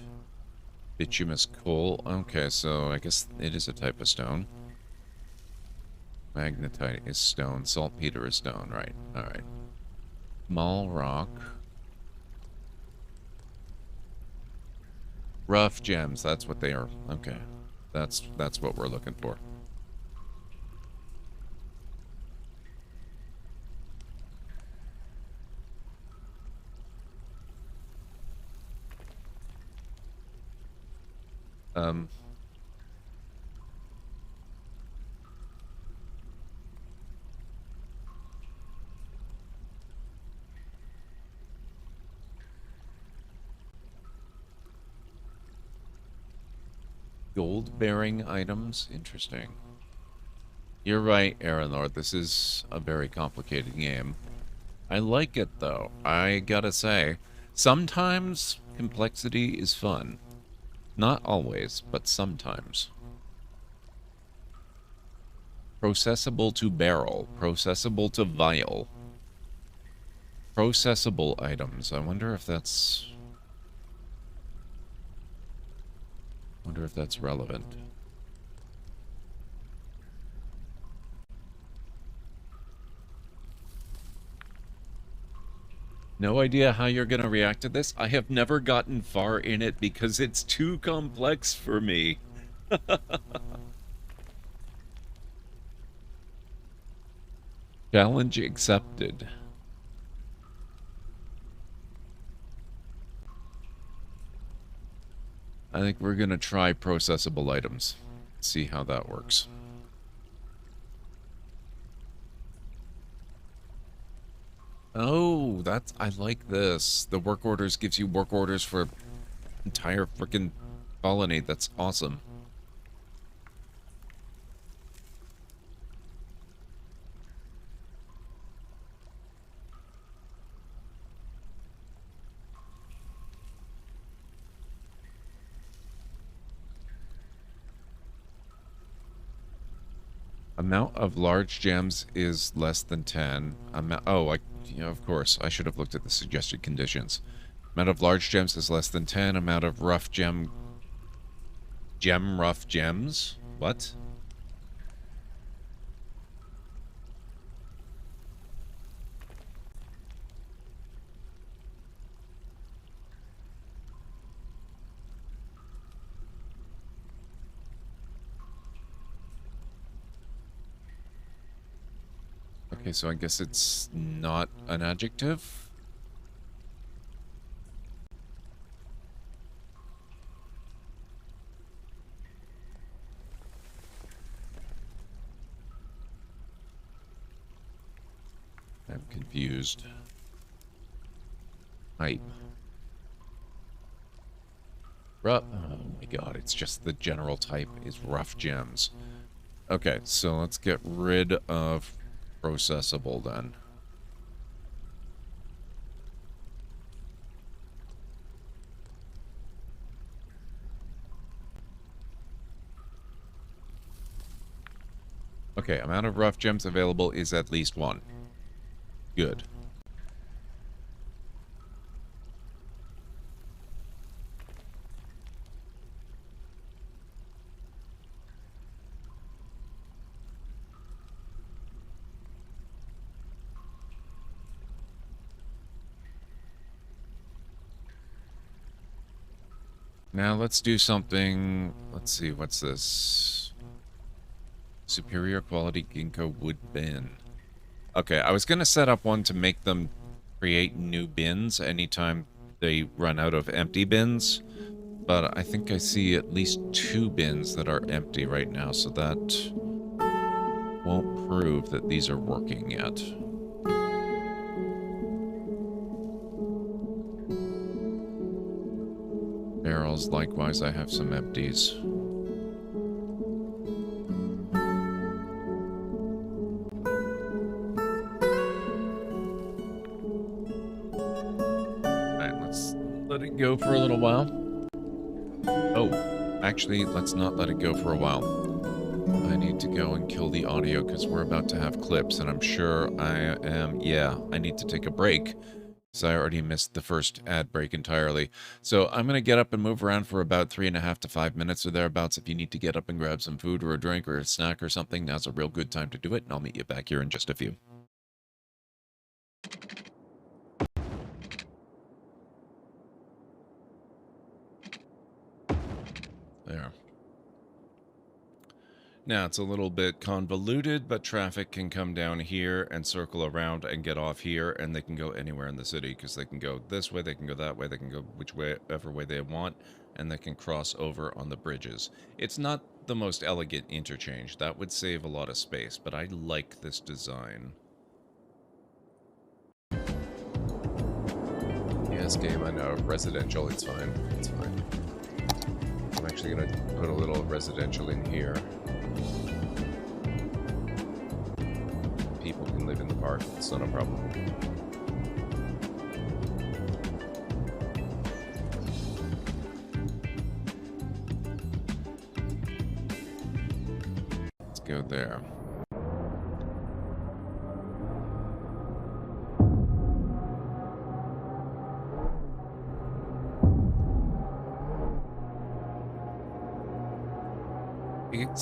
bituminous coal. Okay, so I guess it is a type of stone. Magnetite is stone. Saltpeter is stone, right? Alright. Small rock. Rough gems, that's what they are. Okay. That's what we're looking for. Gold-bearing items? Interesting. You're right, Aranor. This is a very complicated game. I like it, though. I gotta say, sometimes complexity is fun. Not always, but sometimes. Processable to barrel. Processable to vial. Processable items. I wonder if that's... relevant. No idea how you're gonna react to this. I have never gotten far in it because it's too complex for me. Challenge accepted. I think we're gonna try processable items. See how that works. Oh, I like this. The work orders gives you work orders for entire freaking colony. That's awesome. Amount of large gems is less than 10. Of course, I should have looked at the suggested conditions. Amount of large gems is less than 10. Amount of rough rough gems? What? Okay, so I guess it's not an adjective? I'm confused. Type. Oh my god, it's just the general type is rough gems. Okay, so let's get rid of processable then. Okay, amount of rough gems available is at least 1. Good. Now let's do something. Let's see, what's this? Superior quality ginkgo wood bin. Okay, I was going to set up one to make them create new bins anytime they run out of empty bins. But I think I see at least 2 bins that are empty right now, so that won't prove that these are working yet. Barrels, likewise, I have some empties. Alright, let's let it go for a little while. Oh, actually, let's not let it go for a while. I need to go and kill the audio because we're about to have clips, and I'm sure I am... Yeah, I need to take a break. So I already missed the first ad break entirely. So I'm going to get up and move around for about 3.5 to 5 minutes or thereabouts. If you need to get up and grab some food or a drink or a snack or something, now's a real good time to do it, and I'll meet you back here in just a few. There. Now, it's a little bit convoluted, but traffic can come down here and circle around and get off here, and they can go anywhere in the city, because they can go this way, they can go that way, they can go whichever way they want, and they can cross over on the bridges. It's not the most elegant interchange. That would save a lot of space, but I like this design. Yes, game, I know. Residential, it's fine. It's fine. I'm actually going to put a little residential in here. People can live in the park. It's not a problem. Let's go there.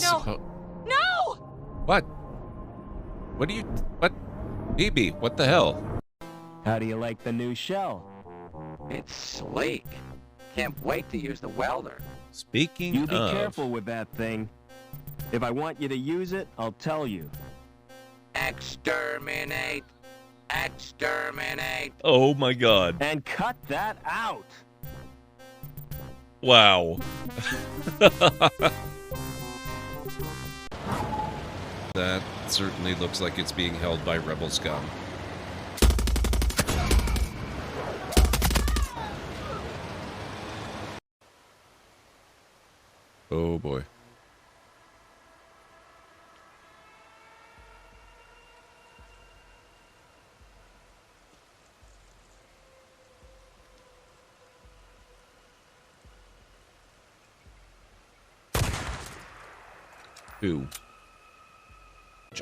No! No! What? What do you... What? BB, what the hell? How do you like the new shell? It's sleek. Can't wait to use the welder. Speaking You be of... careful with that thing. If I want you to use it, I'll tell you. Exterminate! Exterminate! Oh my god. And cut that out! Wow. That certainly looks like it's being held by rebel scum. Oh boy. Who?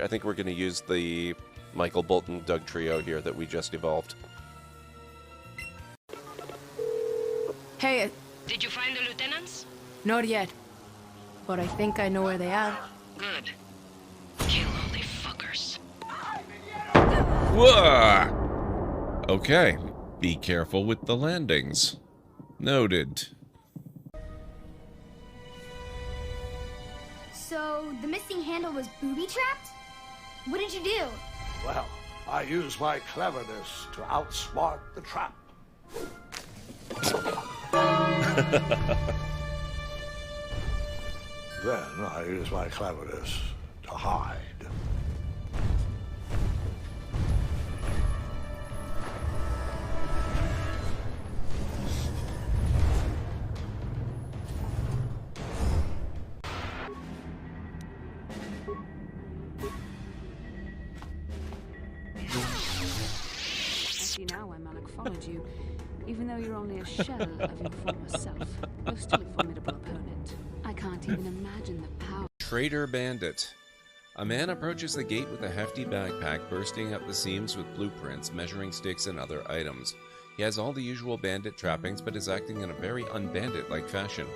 I think we're going to use the Michael Bolton Doug trio here that we just evolved. Hey, Did you find the lieutenants? not yet. But I think I know where they are. Good. Kill all the fuckers. Whoa! Okay. Be careful with the landings. Noted. So, the missing handle was booby-trapped? What did you do? Well, I used my cleverness to outsmart the trap. Then I used my cleverness to hide. See, now I followed you. Even though you're only a shell of your former self, you're still a formidable opponent. I can't even imagine the power. Trader Bandit. A man approaches the gate with a hefty backpack bursting at the seams with blueprints, measuring sticks, and other items. He has all the usual bandit trappings, but is acting in a very un-bandit-like fashion.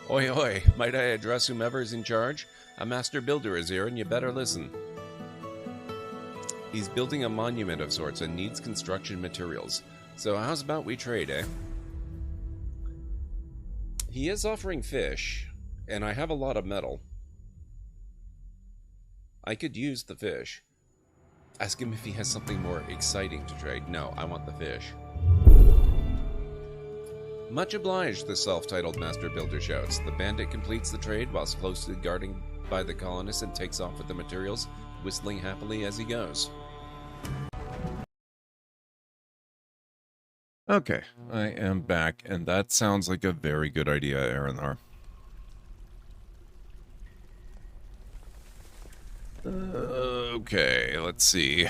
Oi oi, might I address whomever is in charge? A master builder is here, and you better listen. He's building a monument of sorts and needs construction materials. So how's about we trade, eh? He is offering fish, and I have a lot of metal. I could use the fish. Ask him if he has something more exciting to trade. No, I want the fish. Much obliged, the self-titled master builder shouts. The bandit completes the trade whilst closely guarding by the colonists and takes off with the materials, whistling happily as he goes. Okay, I am back, and that sounds like a very good idea, Aranar. Okay, let's see.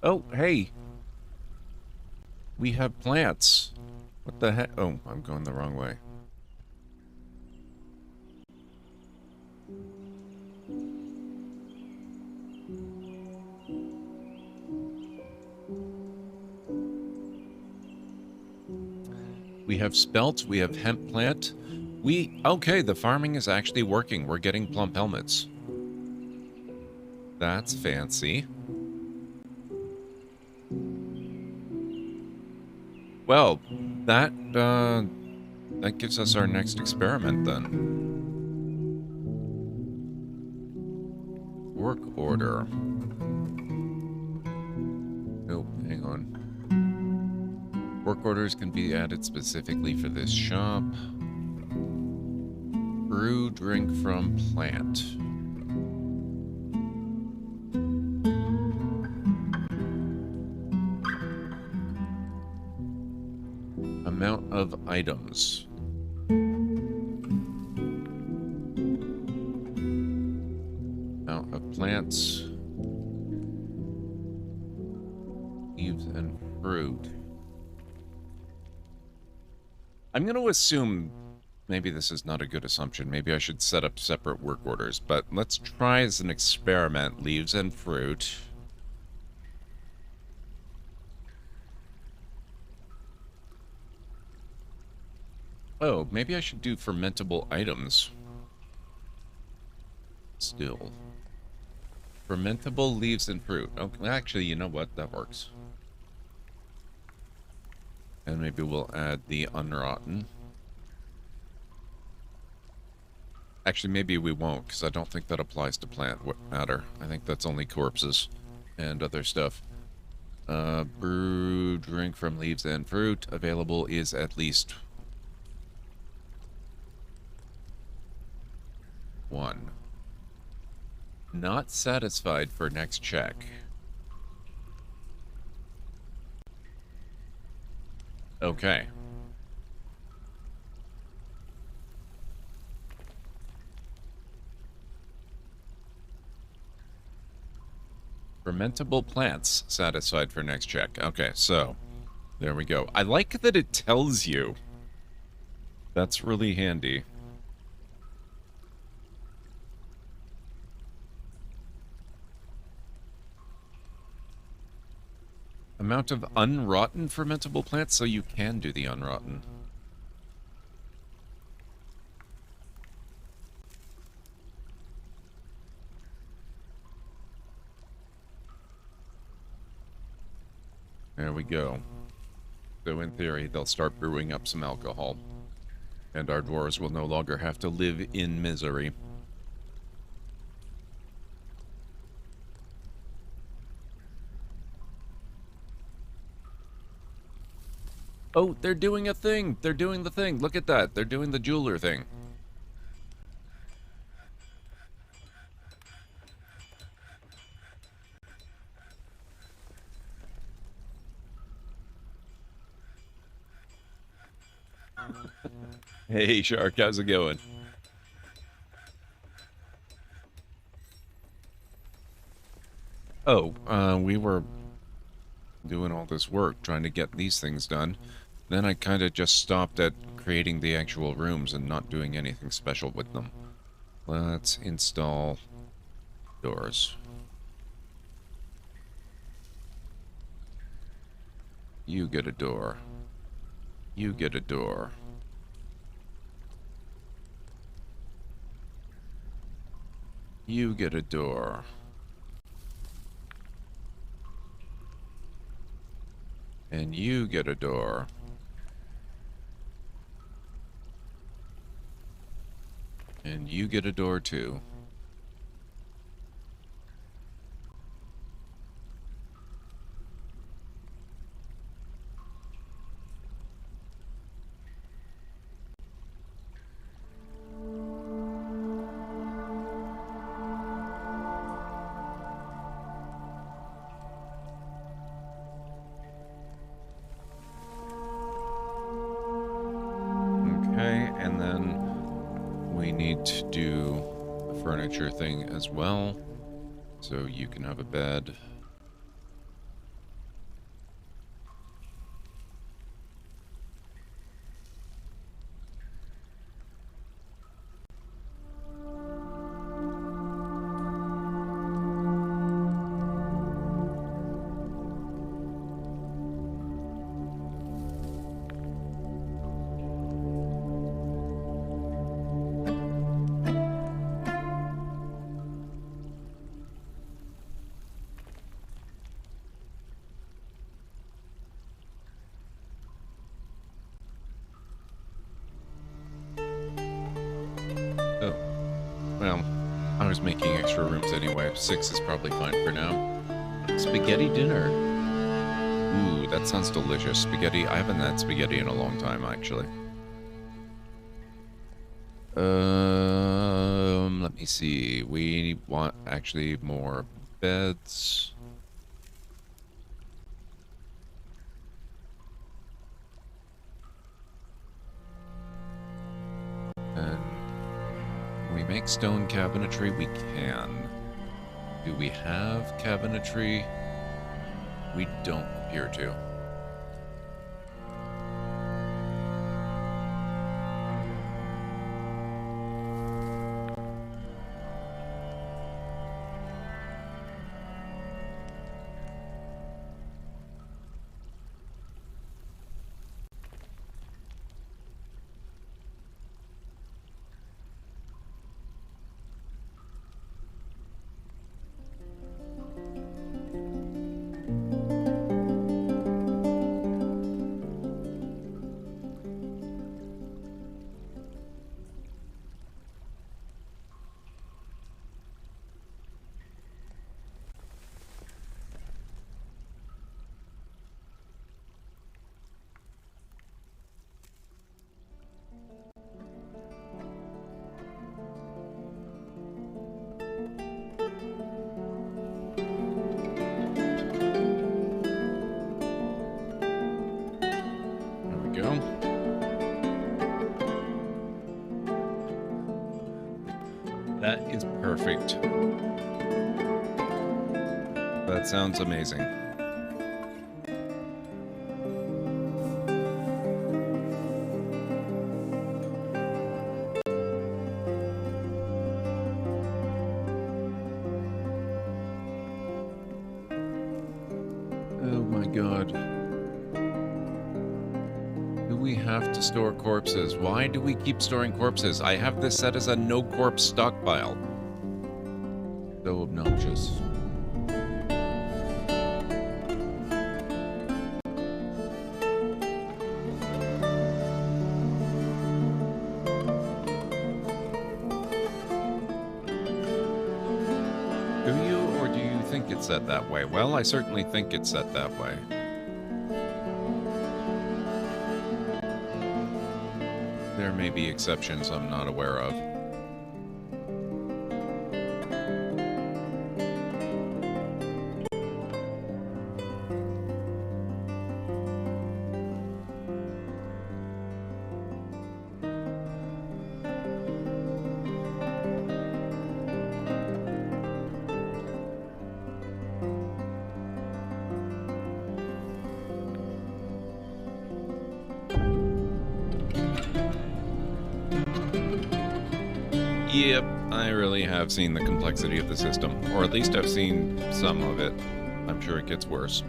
Oh, hey. We have plants. What the heck? Oh, I'm going the wrong way. We have spelt, we have hemp plant. Okay, the farming is actually working. We're getting plump helmets. That's fancy. Well, that gives us our next experiment then. Work order. Oh, hang on. Work orders can be added specifically for this shop. Brew drink from plant. Amount of items. Amount of plants. Leaves and fruit. I'm going to assume, maybe this is not a good assumption, maybe I should set up separate work orders, but let's try as an experiment leaves and fruit. Oh, maybe I should do fermentable items. Still. Fermentable leaves and fruit. Oh, actually, you know what? That works. And maybe we'll add the unrotten. Actually, maybe we won't, because I don't think that applies to plant matter. I think that's only corpses and other stuff. Brew drink from leaves and fruit. Available is at least 1. Not satisfied for next check. Okay. Fermentable plants satisfied for next check. Okay, so there we go. I like that it tells you. That's really handy. Amount of unrotten fermentable plants, so you can do the unrotten. There we go. So in theory, they'll start brewing up some alcohol. And our dwarves will no longer have to live in misery. Oh, they're doing a thing! They're doing the thing! Look at that! They're doing the jeweler thing. Hey, Shark, how's it going? Oh, we were doing all this work, trying to get these things done. Then I kind of just stopped at creating the actual rooms and not doing anything special with them. Let's install doors. You get a door. You get a door. You get a door. And you get a door. And you get a door too. Okay, and then we need to do the furniture thing as well. So you can have a bed. Well, I was making extra rooms anyway. 6 is probably fine for now. Spaghetti dinner. Ooh, that sounds delicious. Spaghetti. I haven't had spaghetti in a long time, actually. Let me see. We want actually more beds. And we make stone cabinetry? We can. Do we have cabinetry? We don't appear to. That is perfect. That sounds amazing. Oh my god. We have to store corpses. Why do we keep storing corpses? I have this set as a no corpse stockpile. So obnoxious. Do you, or do you think it's set that way? Well, I certainly think it's set that way. There may be exceptions I'm not aware of. Yep, I really have seen the complexity of the system, or at least I've seen some of it. I'm sure it gets worse.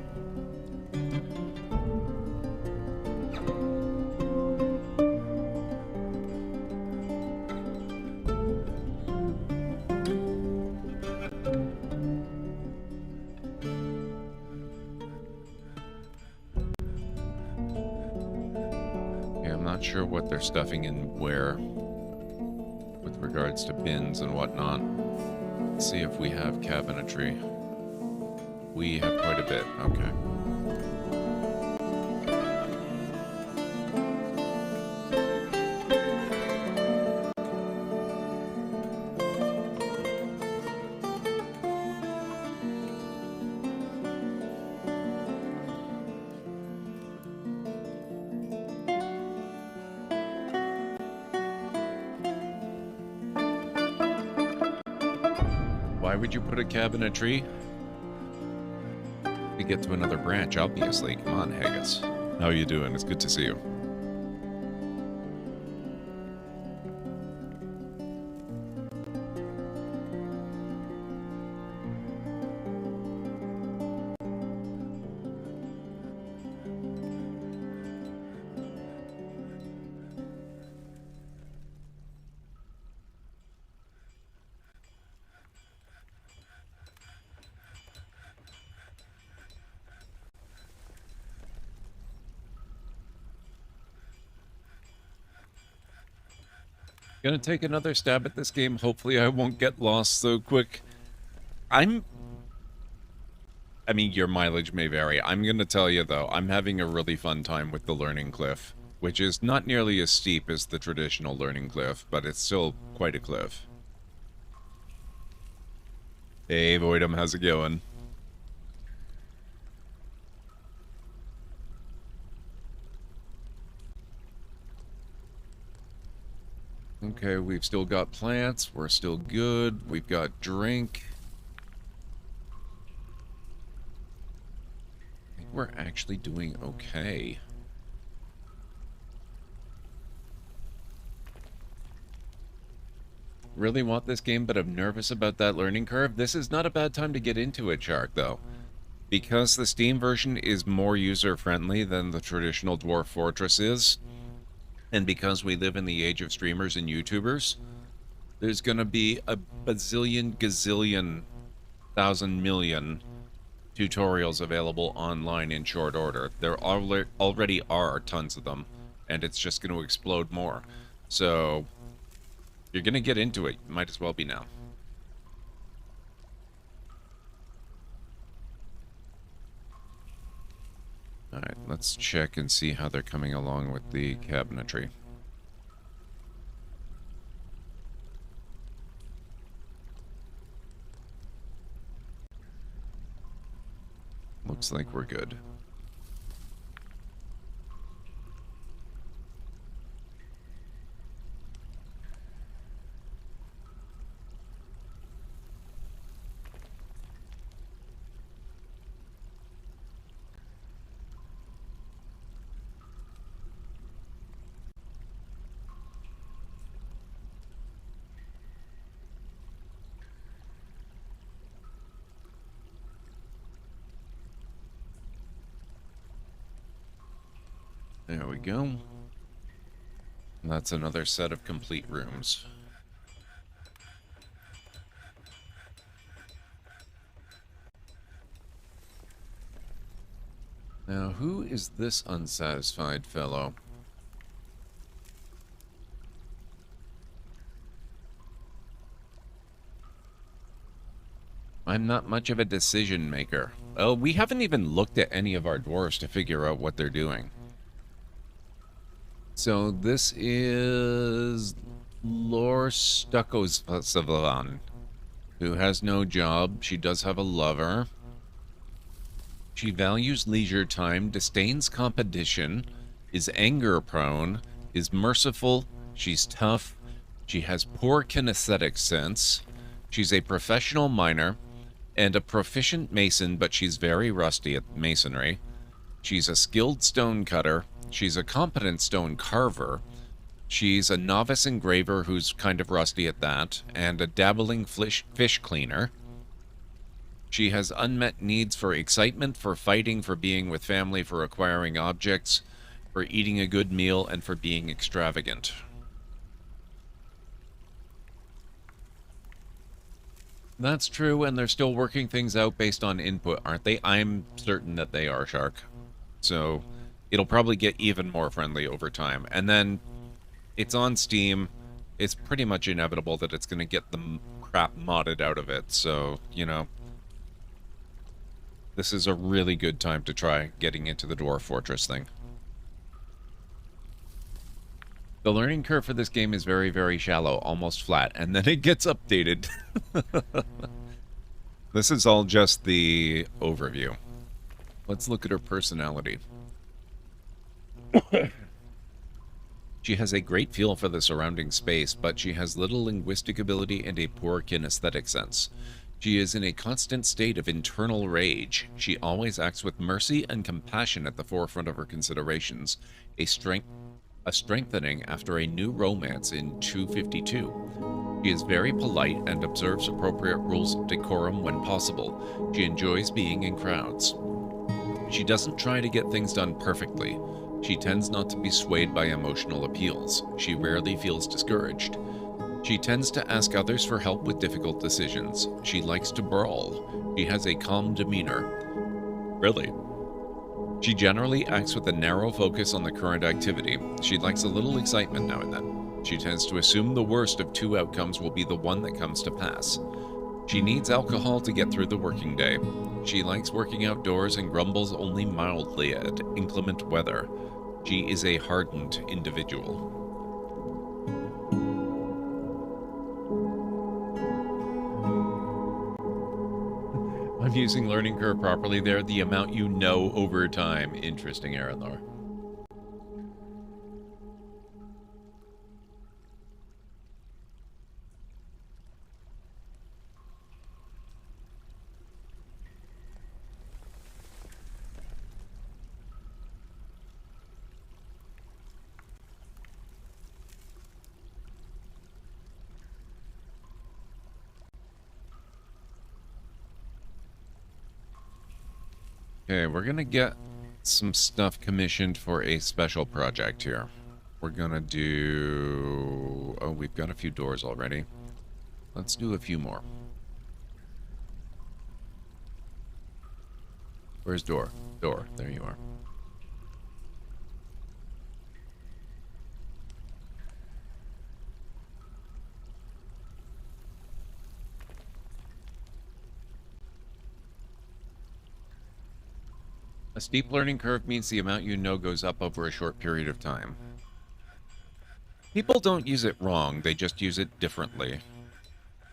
sure what they're stuffing in where with regards to bins and whatnot. Let's see if we have cabinetry. We have quite a bit. Okay. Why would you put a cabinetry? To get to another branch, obviously. Come on, Haggis. How you doing? It's good to see you. Gonna take another stab at this game. Hopefully I won't get lost so quick. I mean, your mileage may vary. I'm gonna tell you, though, I'm having a really fun time with the learning cliff, which is not nearly as steep as the traditional learning cliff, but it's still quite a cliff. Hey, Voidum, how's it going? Okay, we've still got plants. We're still good. We've got drink. I think we're actually doing okay. Really want this game, but I'm nervous about that learning curve. This is not a bad time to get into it, Shark, though. Because the Steam version is more user-friendly than the traditional Dwarf Fortress is. And because we live in the age of streamers and YouTubers, there's gonna be a bazillion, gazillion, thousand million tutorials available online in short order. There already are tons of them, and it's just gonna explode more. So, you're gonna get into it. Might as well be now. Alright, let's check and see how they're coming along with the cabinetry. Looks like we're good. There we go. That's another set of complete rooms. Now, who is this unsatisfied fellow? I'm not much of a decision maker. Oh, we haven't even looked at any of our dwarves to figure out what they're doing. So this is Lor Stuckosavan, who has no job. She does have a lover. She values leisure time, disdains competition, is anger prone, is merciful, she's tough, she has poor kinesthetic sense, she's a professional miner, and a proficient mason, but she's very rusty at masonry. She's a skilled stone cutter. She's a competent stone carver. She's a novice engraver who's kind of rusty at that, and a dabbling fish cleaner. She has unmet needs for excitement, for fighting, for being with family, for acquiring objects, for eating a good meal, and for being extravagant. That's true, and they're still working things out based on input, aren't they? I'm certain that they are, Shark. So, it'll probably get even more friendly over time. And then it's on Steam. It's pretty much inevitable that it's going to get the crap modded out of it. So, you know, this is a really good time to try getting into the Dwarf Fortress thing. The learning curve for this game is very, very shallow, almost flat, and then it gets updated. This is all just the overview. Let's look at her personality. She has a great feel for the surrounding space, but she has little linguistic ability and a poor kinesthetic sense. She is in a constant state of internal rage. She always acts with mercy and compassion at the forefront of her considerations, a strengthening after a new romance in 252. She is very polite and observes appropriate rules of decorum when possible. She enjoys being in crowds. She doesn't try to get things done perfectly. She tends not to be swayed by emotional appeals. She rarely feels discouraged. She tends to ask others for help with difficult decisions. She likes to brawl. She has a calm demeanor. Really? She generally acts with a narrow focus on the current activity. She likes a little excitement now and then. She tends to assume the worst of two outcomes will be the one that comes to pass. She needs alcohol to get through the working day. She likes working outdoors and grumbles only mildly at inclement weather. She is a hardened individual. I'm using learning curve properly there. The amount you know over time. Interesting, Aranor. Okay, we're gonna get some stuff commissioned for a special project here. We're gonna do... Oh, we've got a few doors already. Let's do a few more. Where's door? Door. There you are. A steep learning curve means the amount you know goes up over a short period of time. People don't use it wrong, they just use it differently.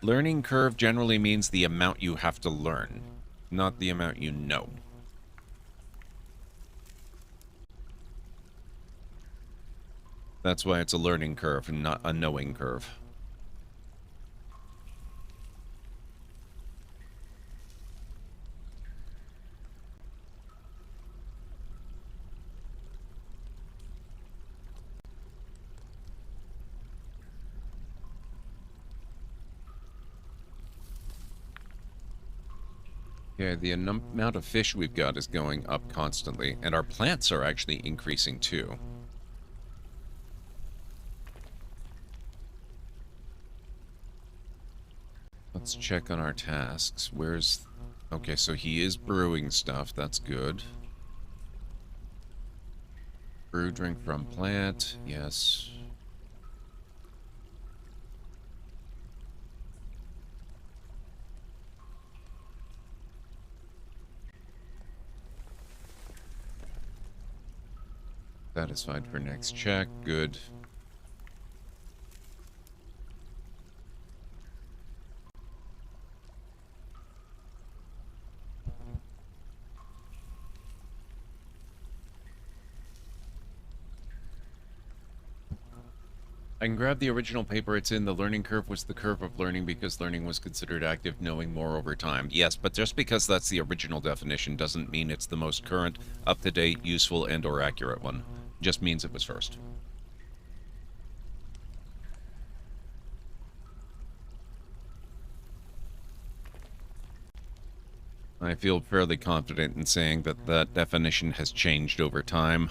Learning curve generally means the amount you have to learn, not the amount you know. That's why it's a learning curve and not a knowing curve. Okay, the amount of fish we've got is going up constantly, and our plants are actually increasing too. Let's check on our tasks. Where's... Okay, so he is brewing stuff. That's good. Brew drink from plant. Yes. Satisfied for next check. Good. I can grab the original paper it's in. The learning curve was the curve of learning because learning was considered active, knowing more over time. Yes, but just because that's the original definition doesn't mean it's the most current, up-to-date, useful, and or accurate one. It just means it was first. I feel fairly confident in saying that that definition has changed over time,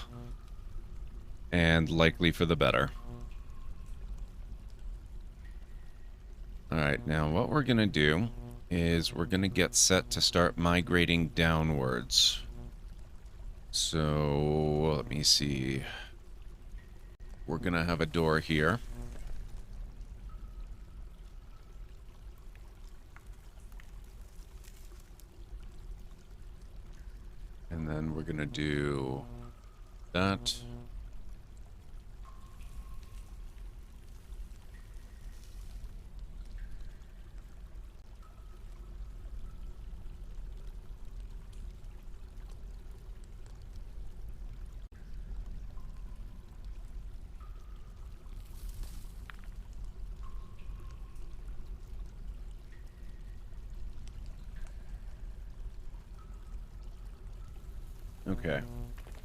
and likely for the better. Alright, now what we're going to do is we're going to get set to start migrating downwards. So, let me see. We're gonna have a door here. And then we're gonna do that. Okay.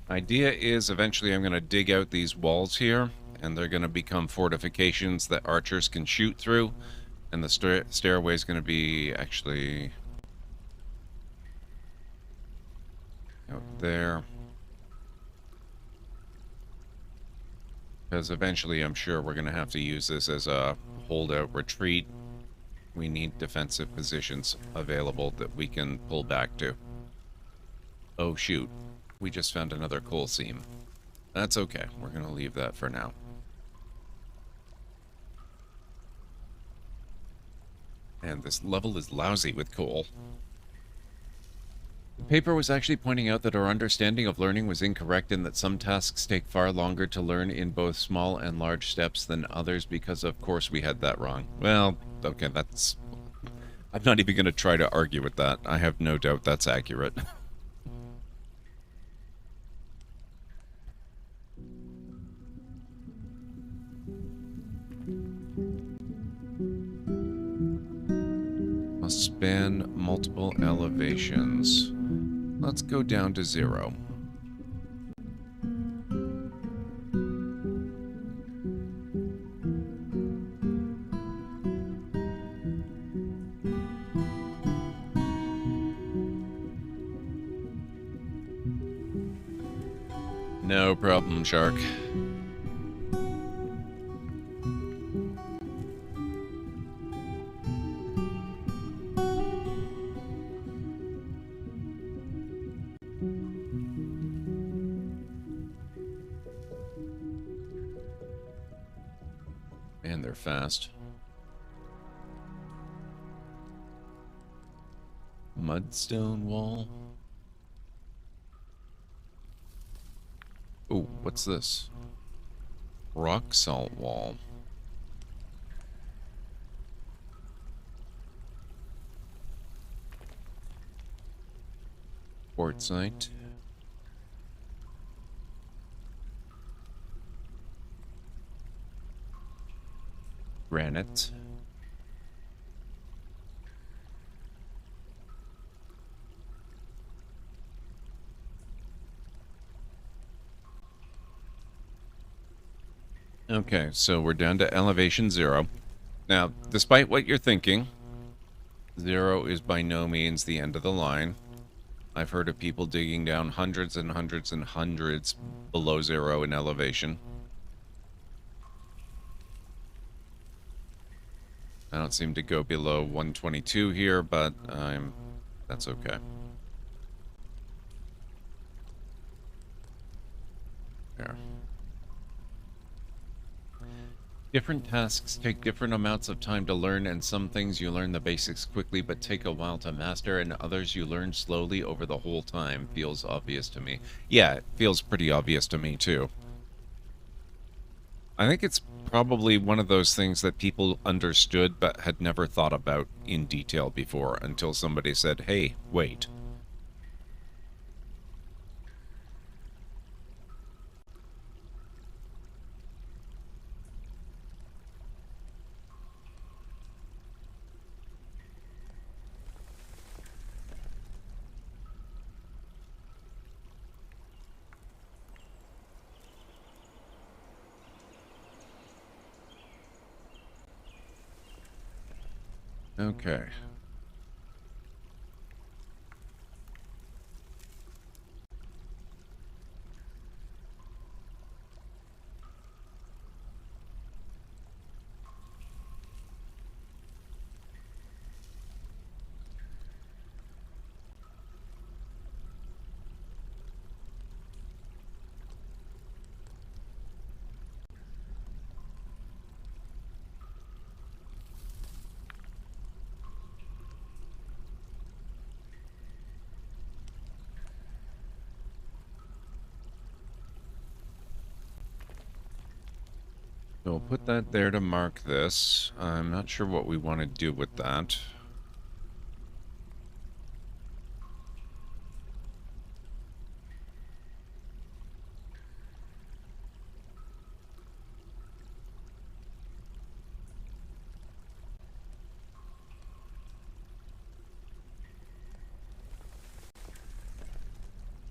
Idea is eventually I'm going to dig out these walls here, and they're going to become fortifications that archers can shoot through, and the stairway is going to be actually out there. Because eventually I'm sure we're going to have to use this as a holdout retreat. We need defensive positions available that we can pull back to. Oh shoot. We just found another coal seam. That's okay. We're going to leave that for now. And this level is lousy with coal. The paper was actually pointing out that our understanding of learning was incorrect and that some tasks take far longer to learn in both small and large steps than others because, of course, we had that wrong. Well, okay, that's... I'm not even going to try to argue with that. I have no doubt that's accurate. Must span multiple elevations. Let's go down to 0. No problem, Shark. And they're fast. Mudstone wall. Oh, what's this? Rock salt wall. Quartzite. Granite. Okay, so we're down to elevation 0. Now, despite what you're thinking, 0 is by no means the end of the line. I've heard of people digging down hundreds and hundreds and hundreds below 0 in elevation. I don't seem to go below 122 here, but that's okay. There. Different tasks take different amounts of time to learn, and some things you learn the basics quickly but take a while to master, and others you learn slowly over the whole time. Feels obvious to me. Yeah, it feels pretty obvious to me, too. I think it's probably one of those things that people understood but had never thought about in detail before until somebody said, hey, wait. Okay. So we'll put that there to mark this. I'm not sure what we want to do with that.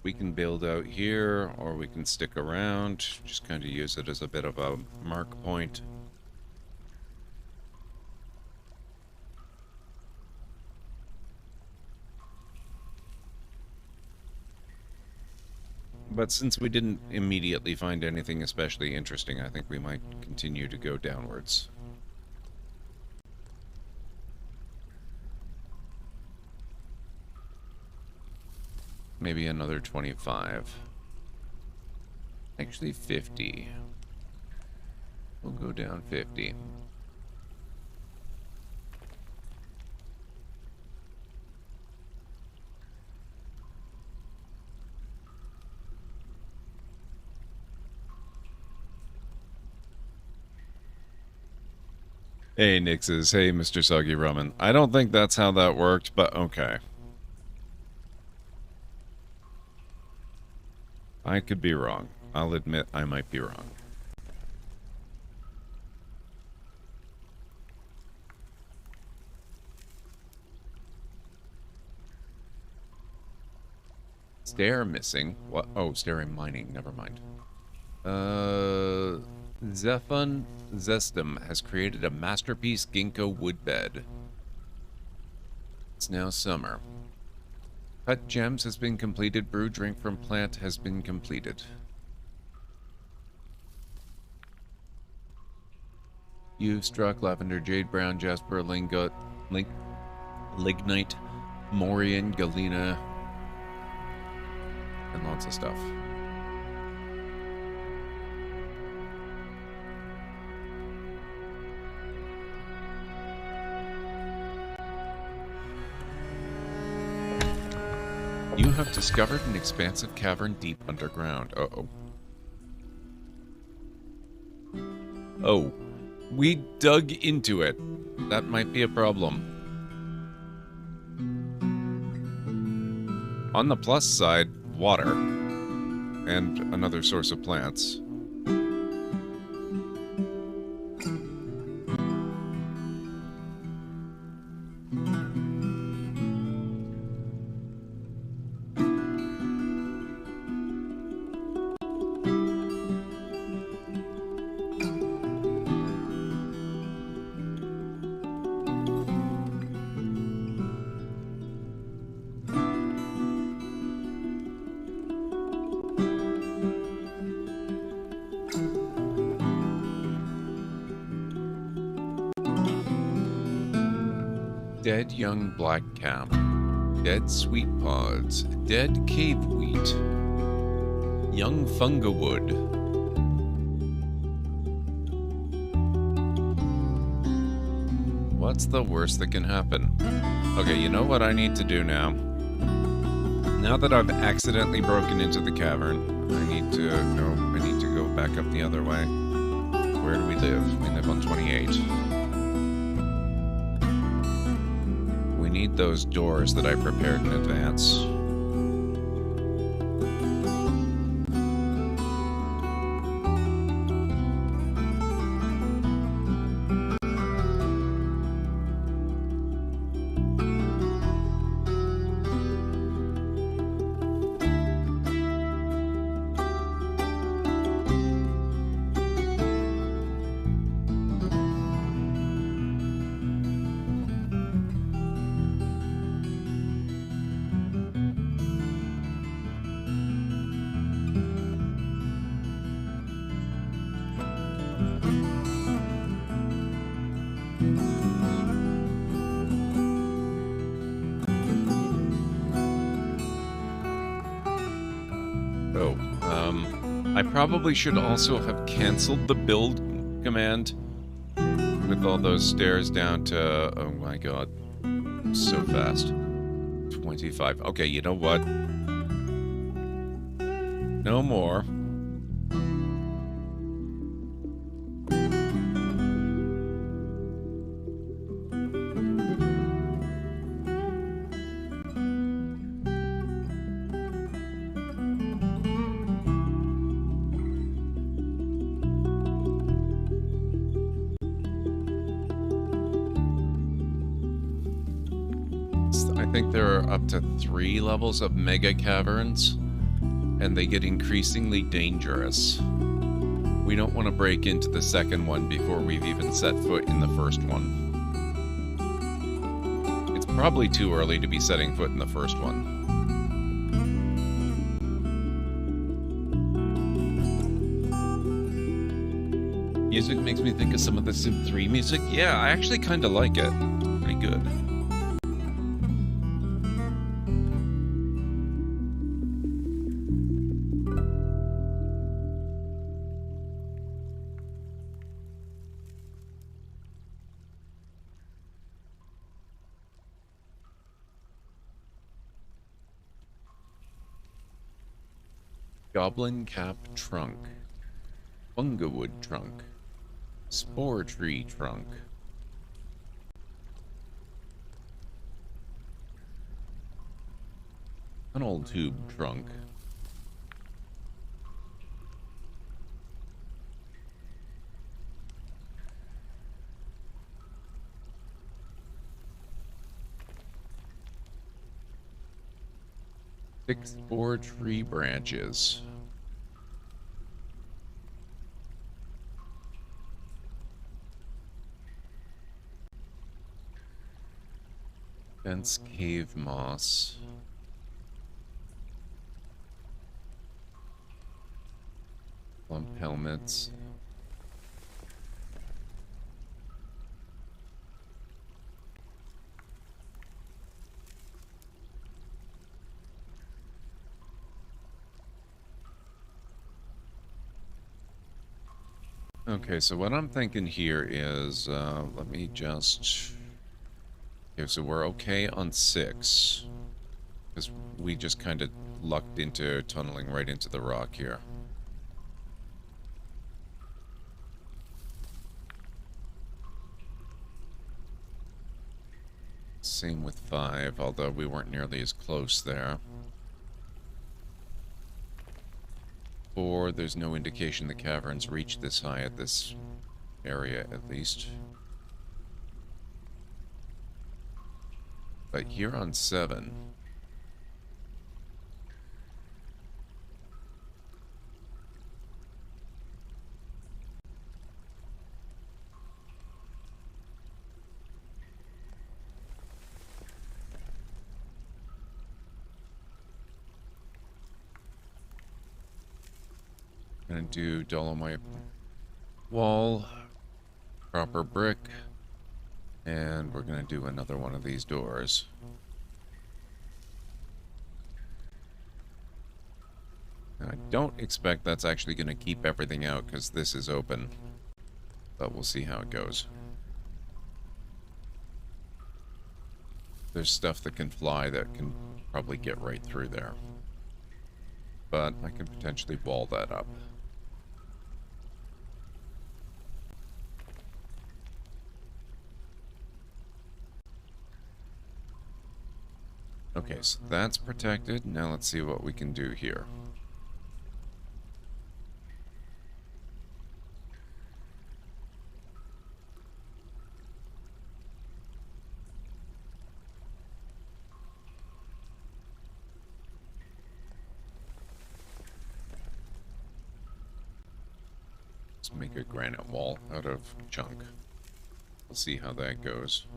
We can build out here, or we can stick around, just kind of use it as a bit of a mark point. But since we didn't immediately find anything especially interesting, I think we might continue to go downwards. Maybe another 25. Actually 50. We'll go down 50. Hey, Nixes. Hey, Mr. Soggy Ramen. I don't think that's how that worked, but okay. I could be wrong. I'll admit I might be wrong. Stair missing. What? Oh, stair in mining. Never mind. Zephon Zestum has created a masterpiece ginkgo woodbed. It's now summer. Cut gems has been completed. Brew drink from plant has been completed. You've struck lavender, jade, brown, jasper, lignite, morian, galena, and lots of stuff. You have discovered an expansive cavern deep underground. Uh-oh. Oh. We dug into it. That might be a problem. On the plus side, water. And another source of plants. Dead young black camp. Dead sweet pods. Dead cave wheat. Young fungawood. What's the worst that can happen? Okay, you know what I need to do now? Now that I've accidentally broken into the cavern, I need to go back up the other way. Where do we live? We live on 28. We need those doors that I prepared in advance. I probably should also have canceled the build command with all those stairs down to, oh my god, so fast. 25. Okay, you know what? No more. I think there are up to 3 levels of mega caverns, and they get increasingly dangerous. We don't want to break into the second one before we've even set foot in the first one. It's probably too early to be setting foot in the first one. Music makes me think of some of the Sim 3 music. Yeah, I actually kind of like it. Pretty good. Goblin cap trunk. Fungawood trunk. Spore tree trunk. Tunnel tube trunk. Thick spore tree branches. Dense cave moss. Lump helmets. Okay, so what I'm thinking here is, let me just... Okay, so we're okay on 6. Because we just kind of lucked into tunneling right into the rock here. Same with 5, although we weren't nearly as close there. 4, there's no indication the caverns reach this high at this area, at least. But here on 7... Gonna do dolomite wall, proper brick, and we're gonna do another one of these doors. Now, I don't expect that's actually gonna keep everything out because this is open, but we'll see how it goes. There's stuff that can fly that can probably get right through there, but I can potentially wall that up. Okay, so that's protected. Now let's see what we can do here. Let's make a granite wall out of chunk. We'll see how that goes.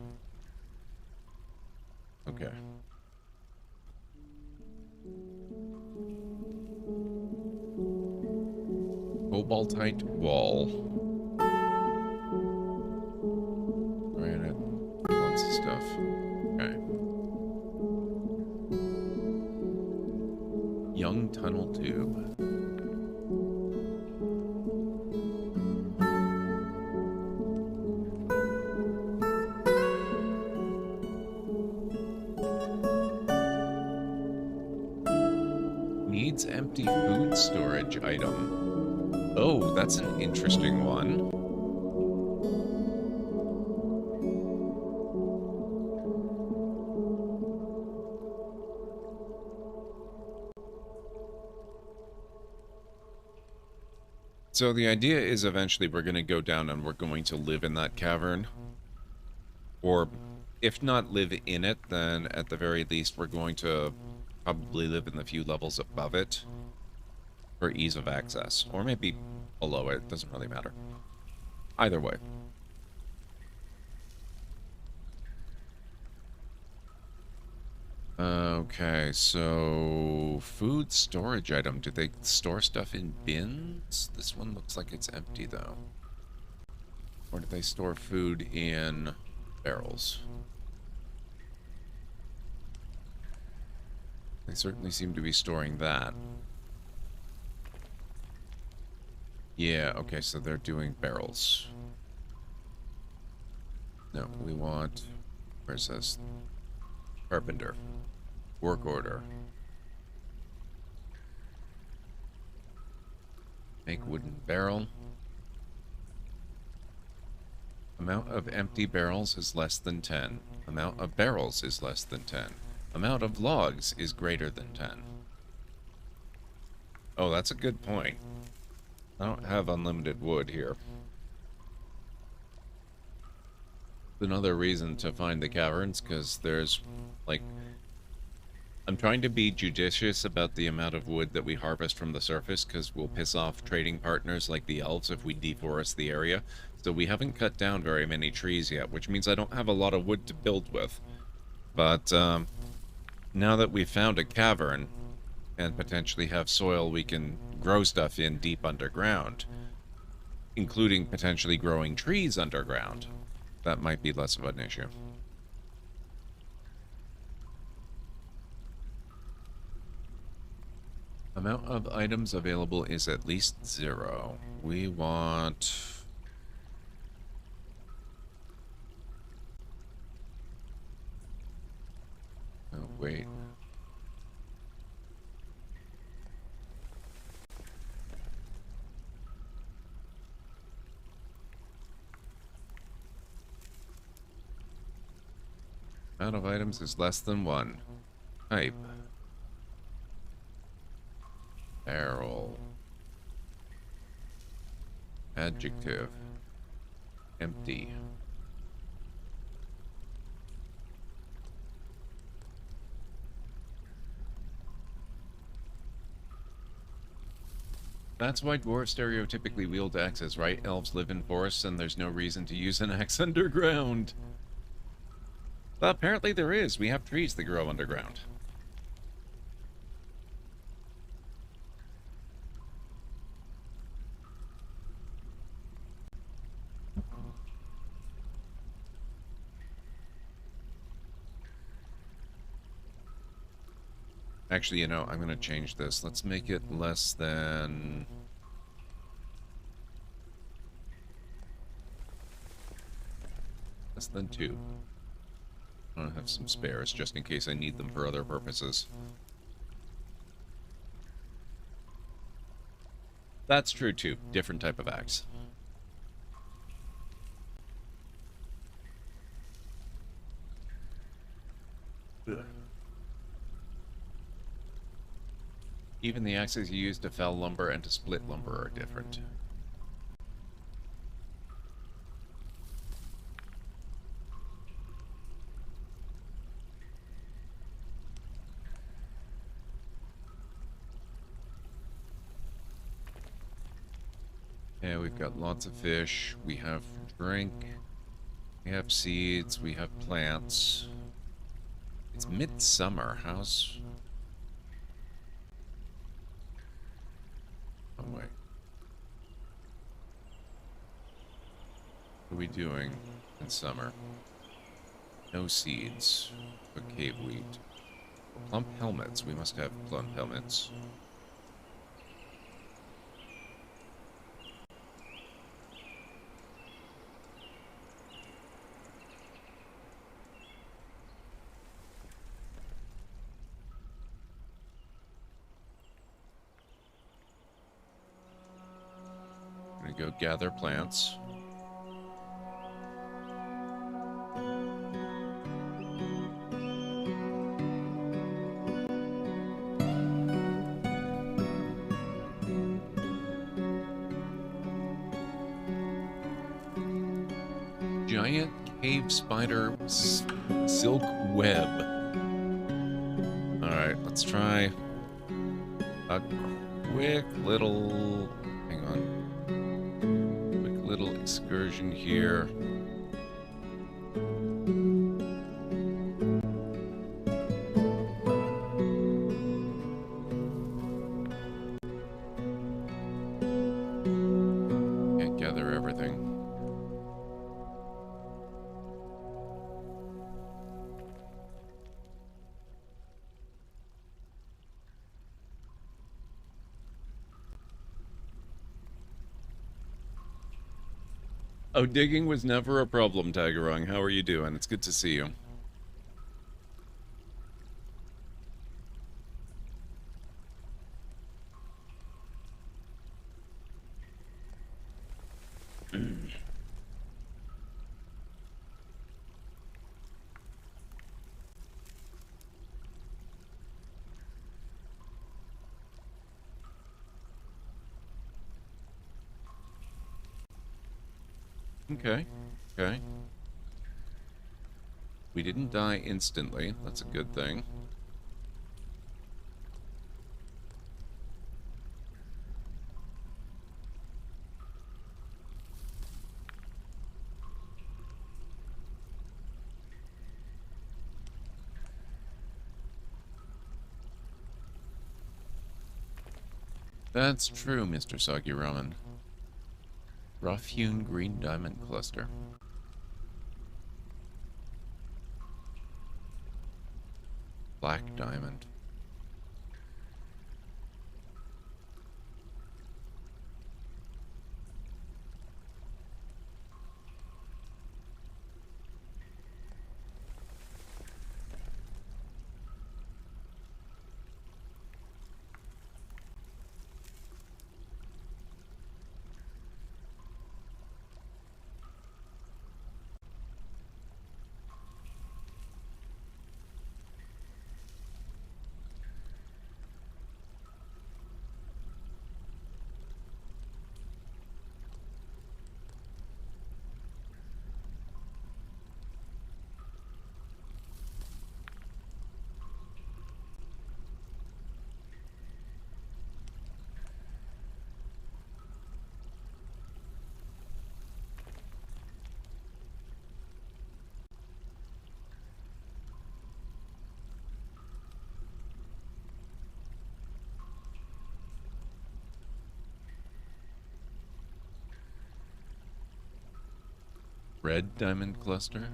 Okay. Cobaltite wall. Granite. Lots of stuff. Okay. Young tunnel tube. Needs empty food storage item. Oh, that's an interesting one. So the idea is eventually we're going to go down and we're going to live in that cavern. Or if not live in it, then at the very least we're going to probably live in the few levels above it for ease of access. Or maybe below it, doesn't really matter. Either way. Okay, so food storage item. Do they store stuff in bins? This one looks like it's empty though. Or do they store food in barrels? They certainly seem to be storing that. Yeah, okay, so they're doing barrels. No, we want... Where's this? Carpenter. Work order. Make wooden barrel. Amount of empty barrels is less than 10. Amount of barrels is less than 10. Amount of logs is greater than 10. Oh, that's a good point. I don't have unlimited wood here. Another reason to find the caverns, because there's, like... I'm trying to be judicious about the amount of wood that we harvest from the surface, because we'll piss off trading partners like the elves if we deforest the area. So we haven't cut down very many trees yet, which means I don't have a lot of wood to build with. But, now that we've found a cavern, and potentially have soil we can grow stuff in deep underground, including potentially growing trees underground, that might be less of an issue. Amount of items available is at least 0. We want... Oh, wait. Amount of items is less than 1. Type. Barrel. Adjective. Empty. That's why dwarves stereotypically wield axes, right? Elves live in forests and there's no reason to use an axe underground. Well, apparently there is. We have trees that grow underground. Actually, you know, I'm going to change this. Let's make it less than... less than 2. I want to have some spares just in case I need them for other purposes. That's true too. Different type of axe. Ugh. Even the axes you use to fell lumber and to split lumber are different. Yeah, we've got lots of fish, we have drink, we have seeds, we have plants. It's midsummer, how's... oh wait. What are we doing in summer? No seeds, but cave wheat. Plump helmets, we must have plump helmets. Go gather plants. Giant cave spider silk web. Alright, let's try a quick little... hang on. Quick little excursion here. Can't gather everything. Oh, digging was never a problem, Tagarong. How are you doing? It's good to see you. Okay, okay. We didn't die instantly. That's a good thing. That's true, Mr. Soggy Ramen. Rough-hewn green diamond cluster. Black diamond. Red diamond cluster?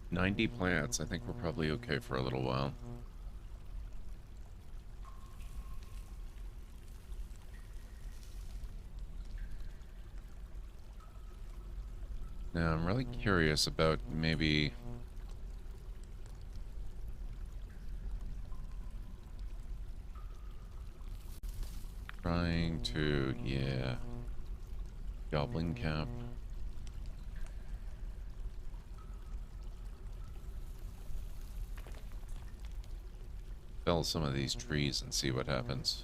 "90 plants. I think we're probably okay for a little while. Now, I'm really curious about maybe... trying to, yeah... Goblin cap. Fell some of these trees and see what happens.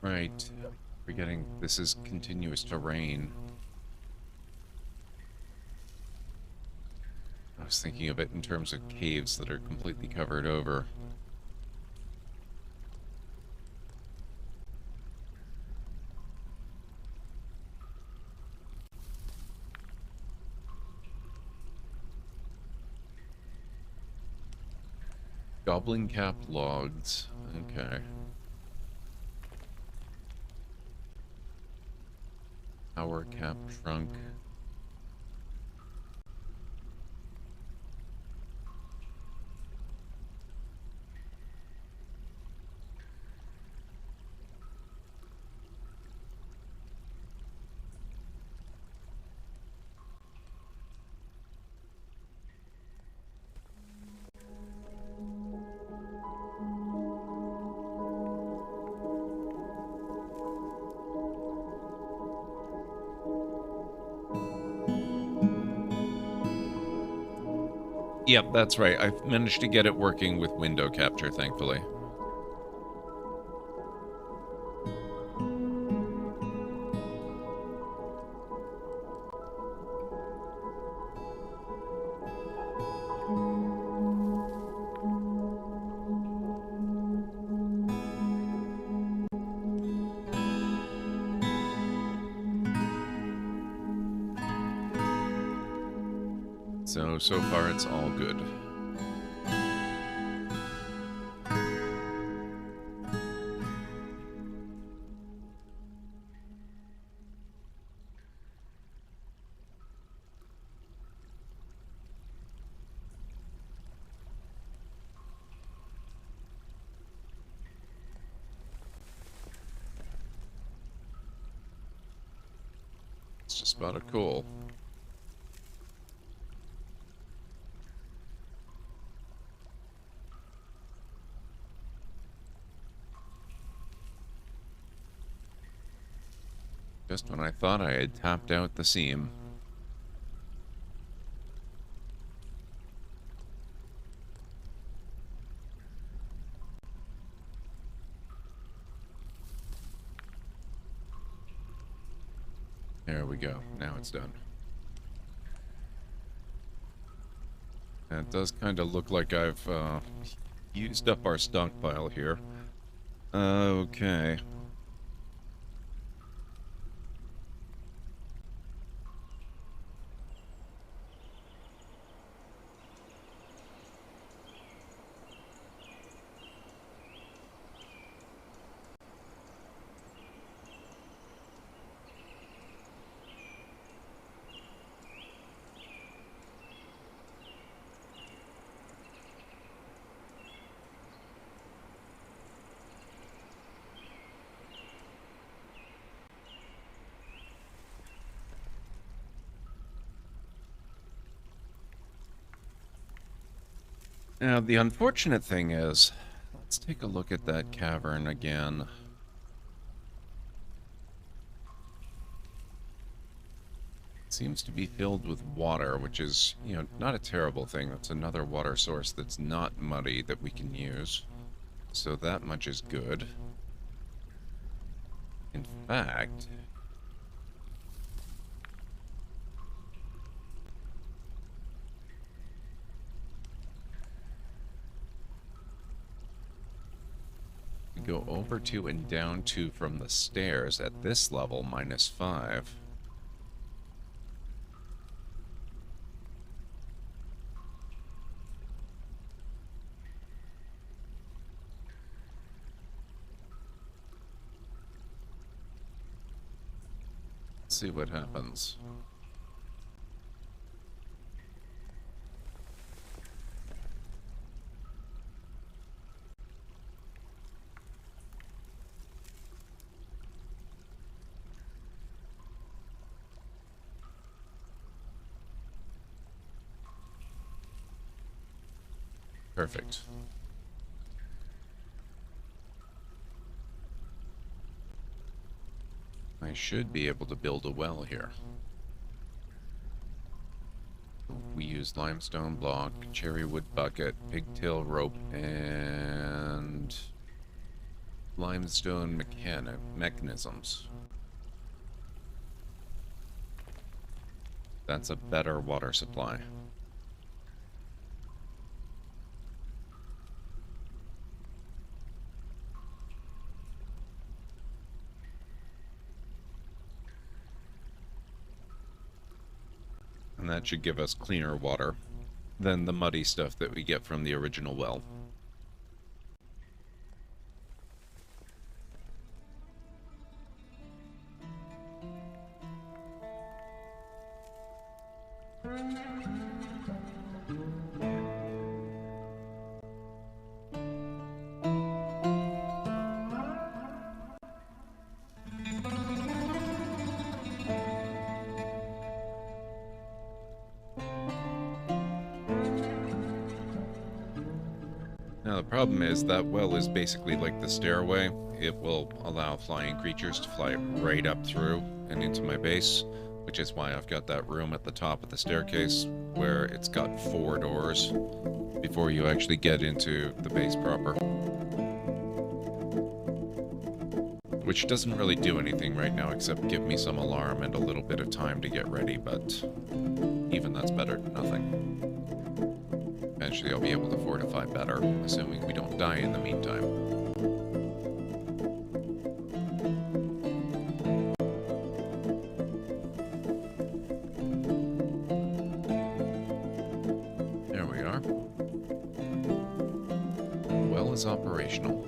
Right. Forgetting this is continuous terrain. I was thinking of it in terms of caves that are completely covered over. Goblin cap logs. Okay. Power cap trunk. Yep, that's right. I've managed to get it working with window capture, thankfully. So far it's all good. It's just about a coal. Just when I thought I had tapped out the seam. There we go. Now it's done. And it does kind of look like I've used up our stockpile here. Okay. Now, the unfortunate thing is, let's take a look at that cavern again. It seems to be filled with water, which is, you know, not a terrible thing. That's another water source that's not muddy that we can use. So that much is good. In fact... go over to and down to from the stairs at this level, -5. Let's see what happens. Perfect. I should be able to build a well here. We used limestone block, cherry wood bucket, pigtail rope, and limestone mechanisms. That's a better water supply. And that should give us cleaner water than the muddy stuff that we get from the original well. Now the problem is that well is basically like the stairway. It will allow flying creatures to fly right up through and into my base. which is why I've got that room at the top of the staircase where it's got 4 doors before you actually get into the base proper. Which doesn't really do anything right now except give me some alarm and a little bit of time to get ready, but even that's better than nothing. Eventually I'll be able to fortify better, assuming we don't die in the meantime. There we are. The well is operational.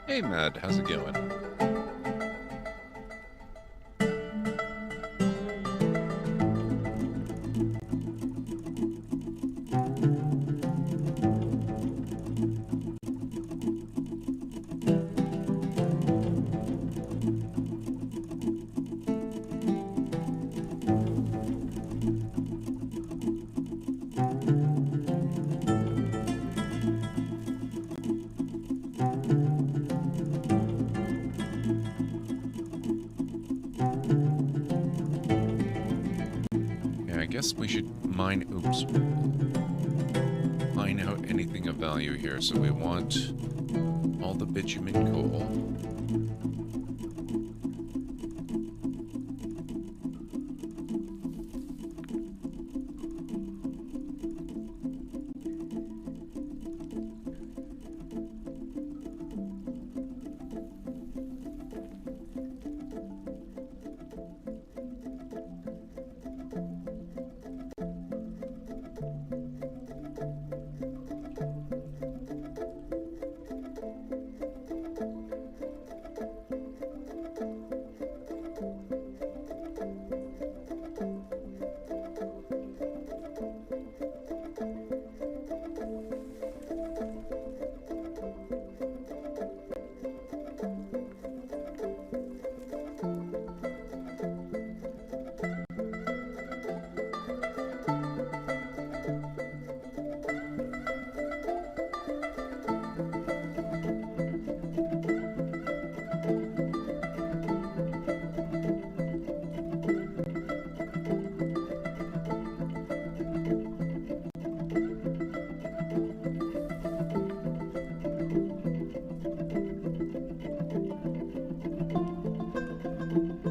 Hey, Mad, how's it going? We should mine out anything of value here. So we want all the bitumen coal.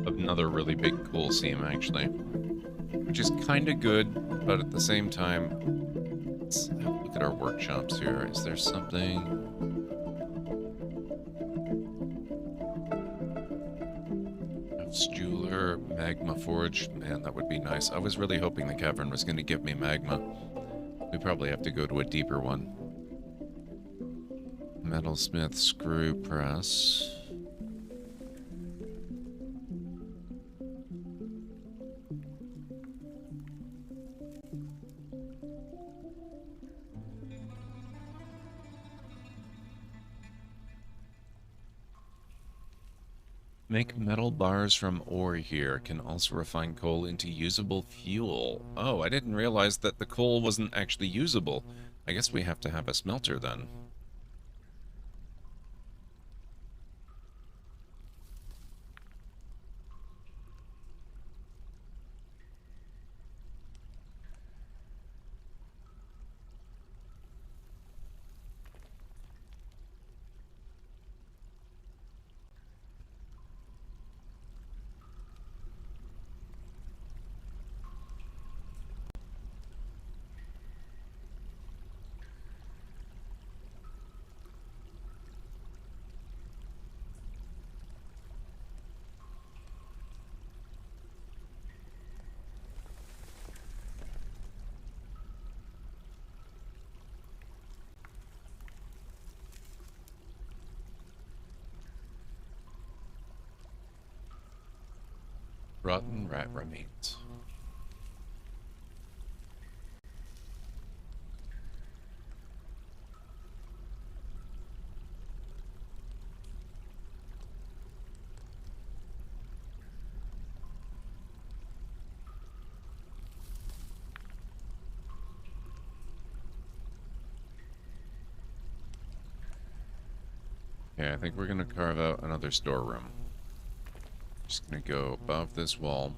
Another really big coal seam, actually, which is kind of good, but at the same time, let's have a look at our workshops here. Is there something? Jeweler, magma forge, man, that would be nice. I was really hoping the cavern was going to give me magma. We probably have to go to a deeper one. Metalsmith, screw press. Make metal bars from ore here. Can also refine coal into usable fuel. Oh, I didn't realize that the coal wasn't actually usable. I guess we have to have a smelter then. Rotten rat remains. Okay, I think we're gonna carve out another storeroom. Just gonna go above this wall.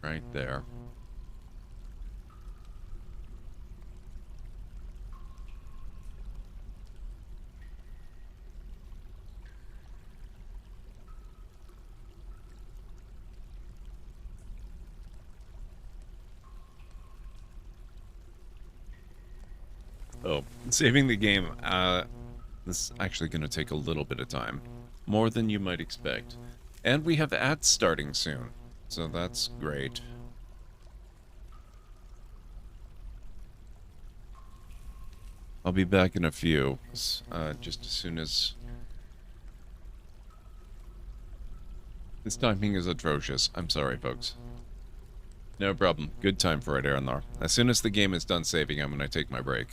Right there. Oh, saving the game. This is actually going to take a little bit of time. More than you might expect. And we have ads starting soon. So that's great. I'll be back in a few. Just as soon as... This timing is atrocious. I'm sorry, folks. No problem. Good time for it, Aranlar. As soon as the game is done saving, I'm going to take my break.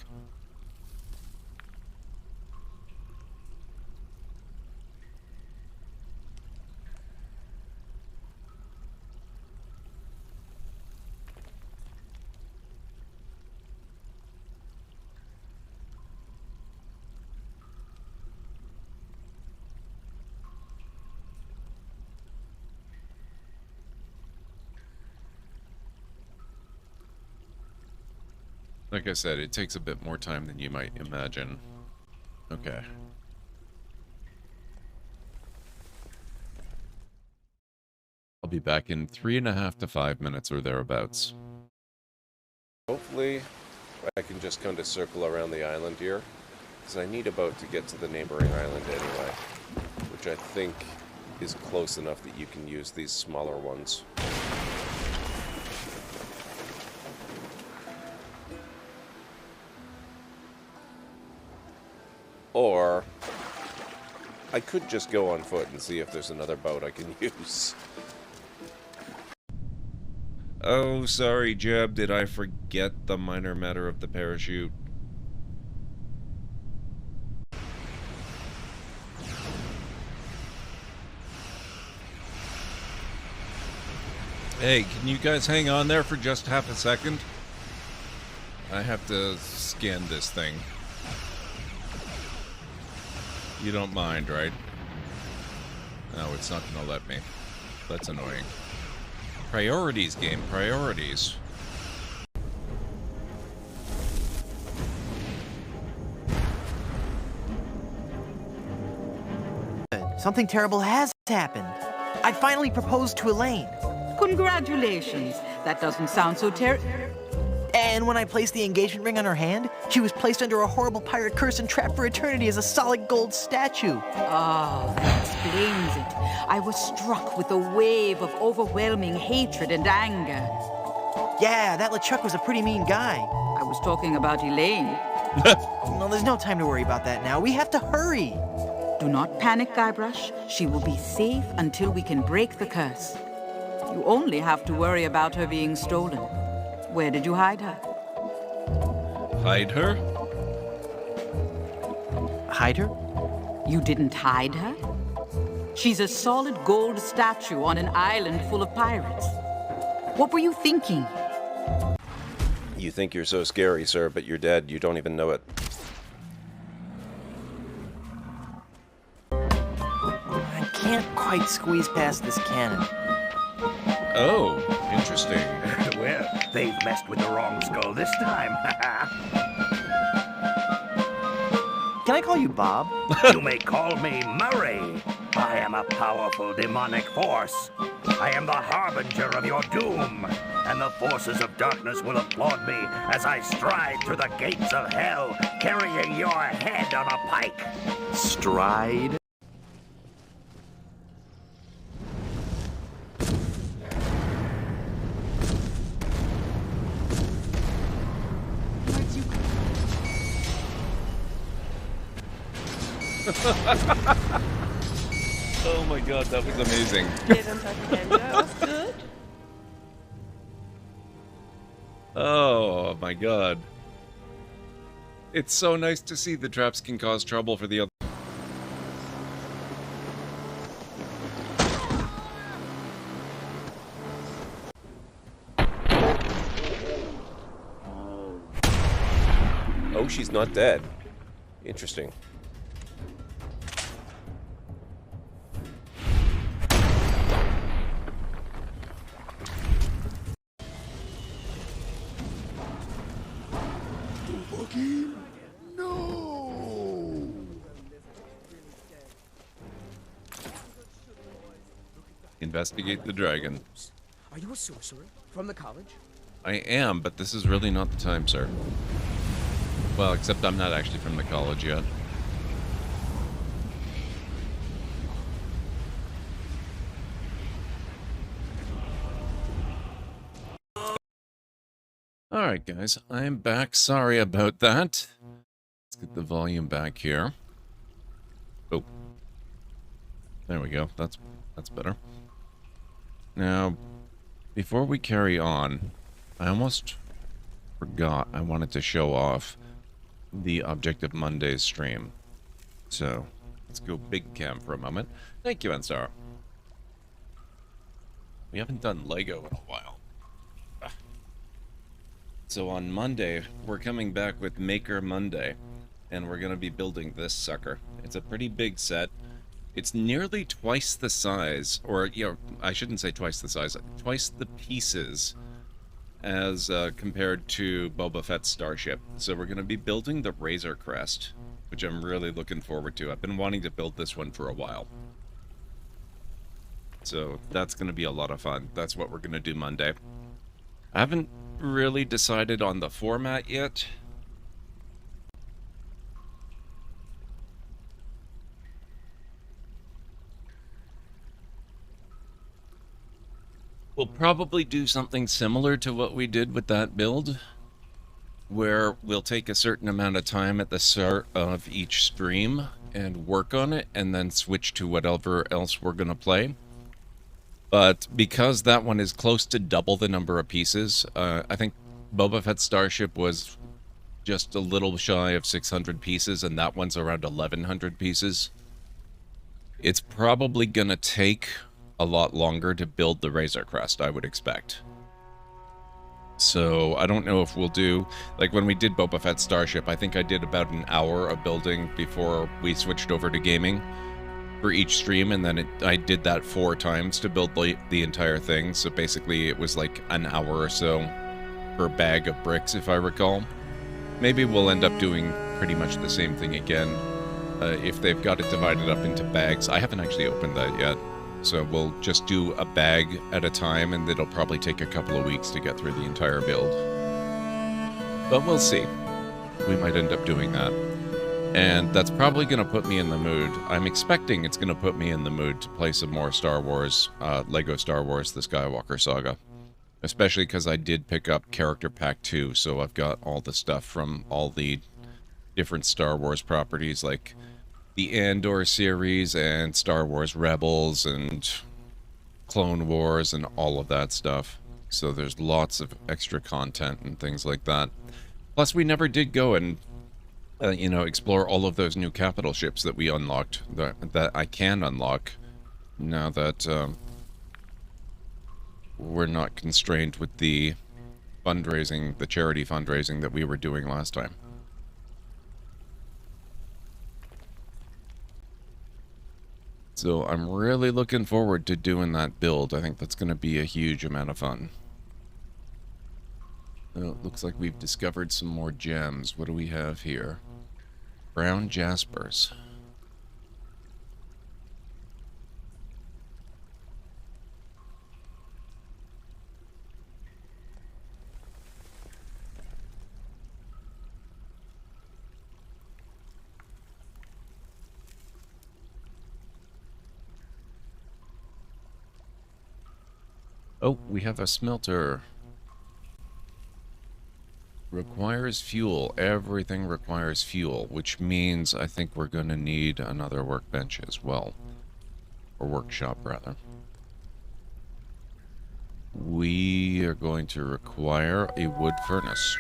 Like I said, it takes a bit more time than you might imagine. Okay. I'll be back in 3.5 to 5 minutes or thereabouts. Hopefully, I can just kind of circle around the island here, because I need a boat to get to the neighboring island anyway, which I think is close enough that you can use these smaller ones. Or I could just go on foot and see if there's another boat I can use. Oh, sorry, Jeb. Did I forget the minor matter of the parachute? Hey, can you guys hang on there for just half a second? I have to scan this thing. You don't mind, right? No, it's not gonna let me. That's annoying. Priorities, game. Priorities. Something terrible has happened. I finally proposed to Elaine. Congratulations. That doesn't sound so And when I placed the engagement ring on her hand, she was placed under a horrible pirate curse and trapped for eternity as a solid gold statue. Ah, that explains it. I was struck with a wave of overwhelming hatred and anger. Yeah, that LeChuck was a pretty mean guy. I was talking about Elaine. No, there's no time to worry about that now. We have to hurry. Do not panic, Guybrush. She will be safe until we can break the curse. You only have to worry about her being stolen. Where did you hide her? Hide her? Hide her? You didn't hide her? She's a solid gold statue on an island full of pirates. What were you thinking? You think you're so scary, sir, but you're dead. You don't even know it. I can't quite squeeze past this cannon. Oh, interesting. Well, they've messed with the wrong skull this time. Can I call you Bob? You may call me Murray. I am a powerful demonic force. I am the harbinger of your doom, and the forces of darkness will applaud me as I stride through the gates of hell, carrying your head on a pike. Stride? Oh my god, that was amazing. Didn't that was good? Oh my god. It's so nice to see the traps can cause trouble for the other. Oh, she's not dead. Interesting. No! Investigate the dragon. Are you a sorcerer from the college? I am, but this is really not the time, sir. Well, except I'm not actually from the college yet. Alright, guys, I'm back. Sorry about that. Let's get the volume back here. Oh. There we go. That's better. Now, before we carry on, I almost forgot I wanted to show off the Objective Mondays stream. So, let's go big cam for a moment. Thank you, Ansar. We haven't done Lego in a while. So on Monday, we're coming back with Maker Monday, and we're going to be building this sucker. It's a pretty big set. It's nearly twice the size, or, you know, I shouldn't say twice the size, twice the pieces as compared to Boba Fett's starship. So we're going to be building the Razor Crest, which I'm really looking forward to. I've been wanting to build this one for a while. So that's going to be a lot of fun. That's what we're going to do Monday. I haven't really decided on the format yet. We'll probably do something similar to what we did with that build, where we'll take a certain amount of time at the start of each stream and work on it, and then switch to whatever else we're going to play. But because that one is close to double the number of pieces, I think Boba Fett's starship was just a little shy of 600 pieces, and that one's around 1,100 pieces. It's probably going to take a lot longer to build the Razor Crest, I would expect. So I don't know if we'll do, like when we did Boba Fett's starship, I think I did about an hour of building before we switched over to gaming for each stream, and then I did that 4 times to build the entire thing. So basically it was like an hour or so per bag of bricks, if I recall. Maybe we'll end up doing pretty much the same thing again if they've got it divided up into bags. I haven't actually opened that yet, so we'll just do a bag at a time, and it'll probably take a couple of weeks to get through the entire build. But we'll see. We might end up doing that. And that's probably going to put me in the mood. I'm expecting it's going to put me in the mood to play some more Star Wars, Lego Star Wars, The Skywalker Saga. Especially because I did pick up Character Pack 2, so I've got all the stuff from all the different Star Wars properties, like the Andor series and Star Wars Rebels and Clone Wars and all of that stuff. So there's lots of extra content and things like that. Plus, we never did go and you know, explore all of those new capital ships that we unlocked, that I can unlock, now that we're not constrained with the fundraising, the charity fundraising that we were doing last time. So I'm really looking forward to doing that build. I think that's going to be a huge amount of fun. Oh, it looks like we've discovered some more gems. What do we have here? Brown jaspers. Oh, we have a smelter. Requires fuel. Everything requires fuel, which means I think we're going to need another workbench as well. Or workshop, rather. We are going to require a wood furnace.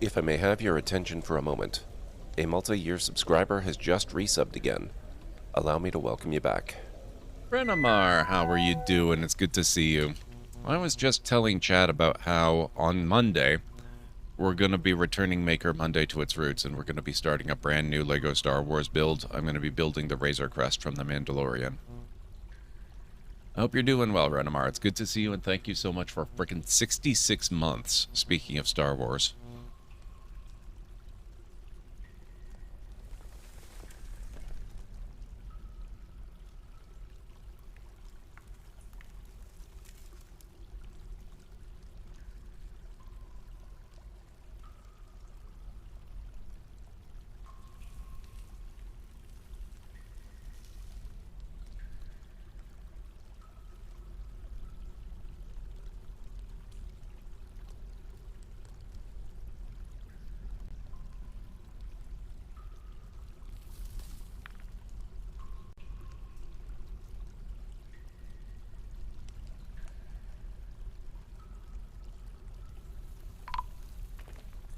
If I may have your attention for a moment, a multi-year subscriber has just resubbed again. Allow me to welcome you back. Renamar, how are you doing? It's good to see you. I was just telling Chad about how on Monday, we're going to be returning Maker Monday to its roots, and we're going to be starting a brand new LEGO Star Wars build. I'm going to be building the Razor Crest from The Mandalorian. I hope you're doing well, Renamar. It's good to see you, and thank you so much for frickin' 66 months, speaking of Star Wars.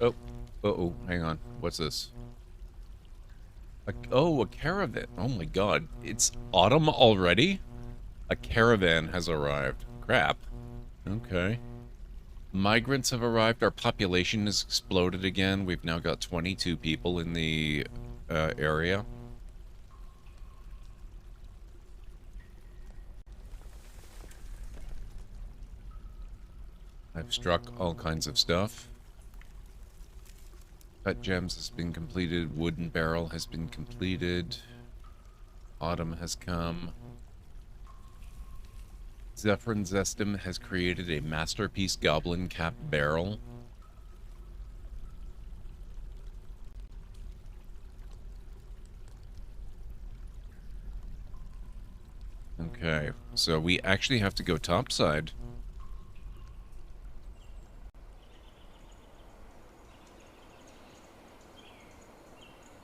Oh, uh-oh, hang on. What's this? Oh, a caravan. Oh my god. It's autumn already? A caravan has arrived. Crap. Okay. Migrants have arrived. Our population has exploded again. We've now got 22 people in the area. I've struck all kinds of stuff. Cut gems has been completed. Wooden barrel has been completed. Autumn has come. Zephyrin Zestim has created a masterpiece goblin cap barrel. Okay, so we actually have to go topside.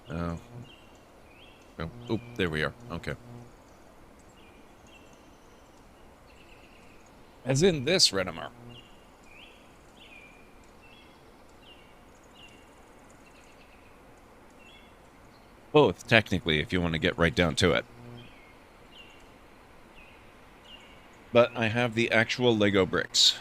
Oh. Oh, there we are. Okay. As in this, Renamar. Both, technically, if you want to get right down to it. But I have the actual Lego bricks.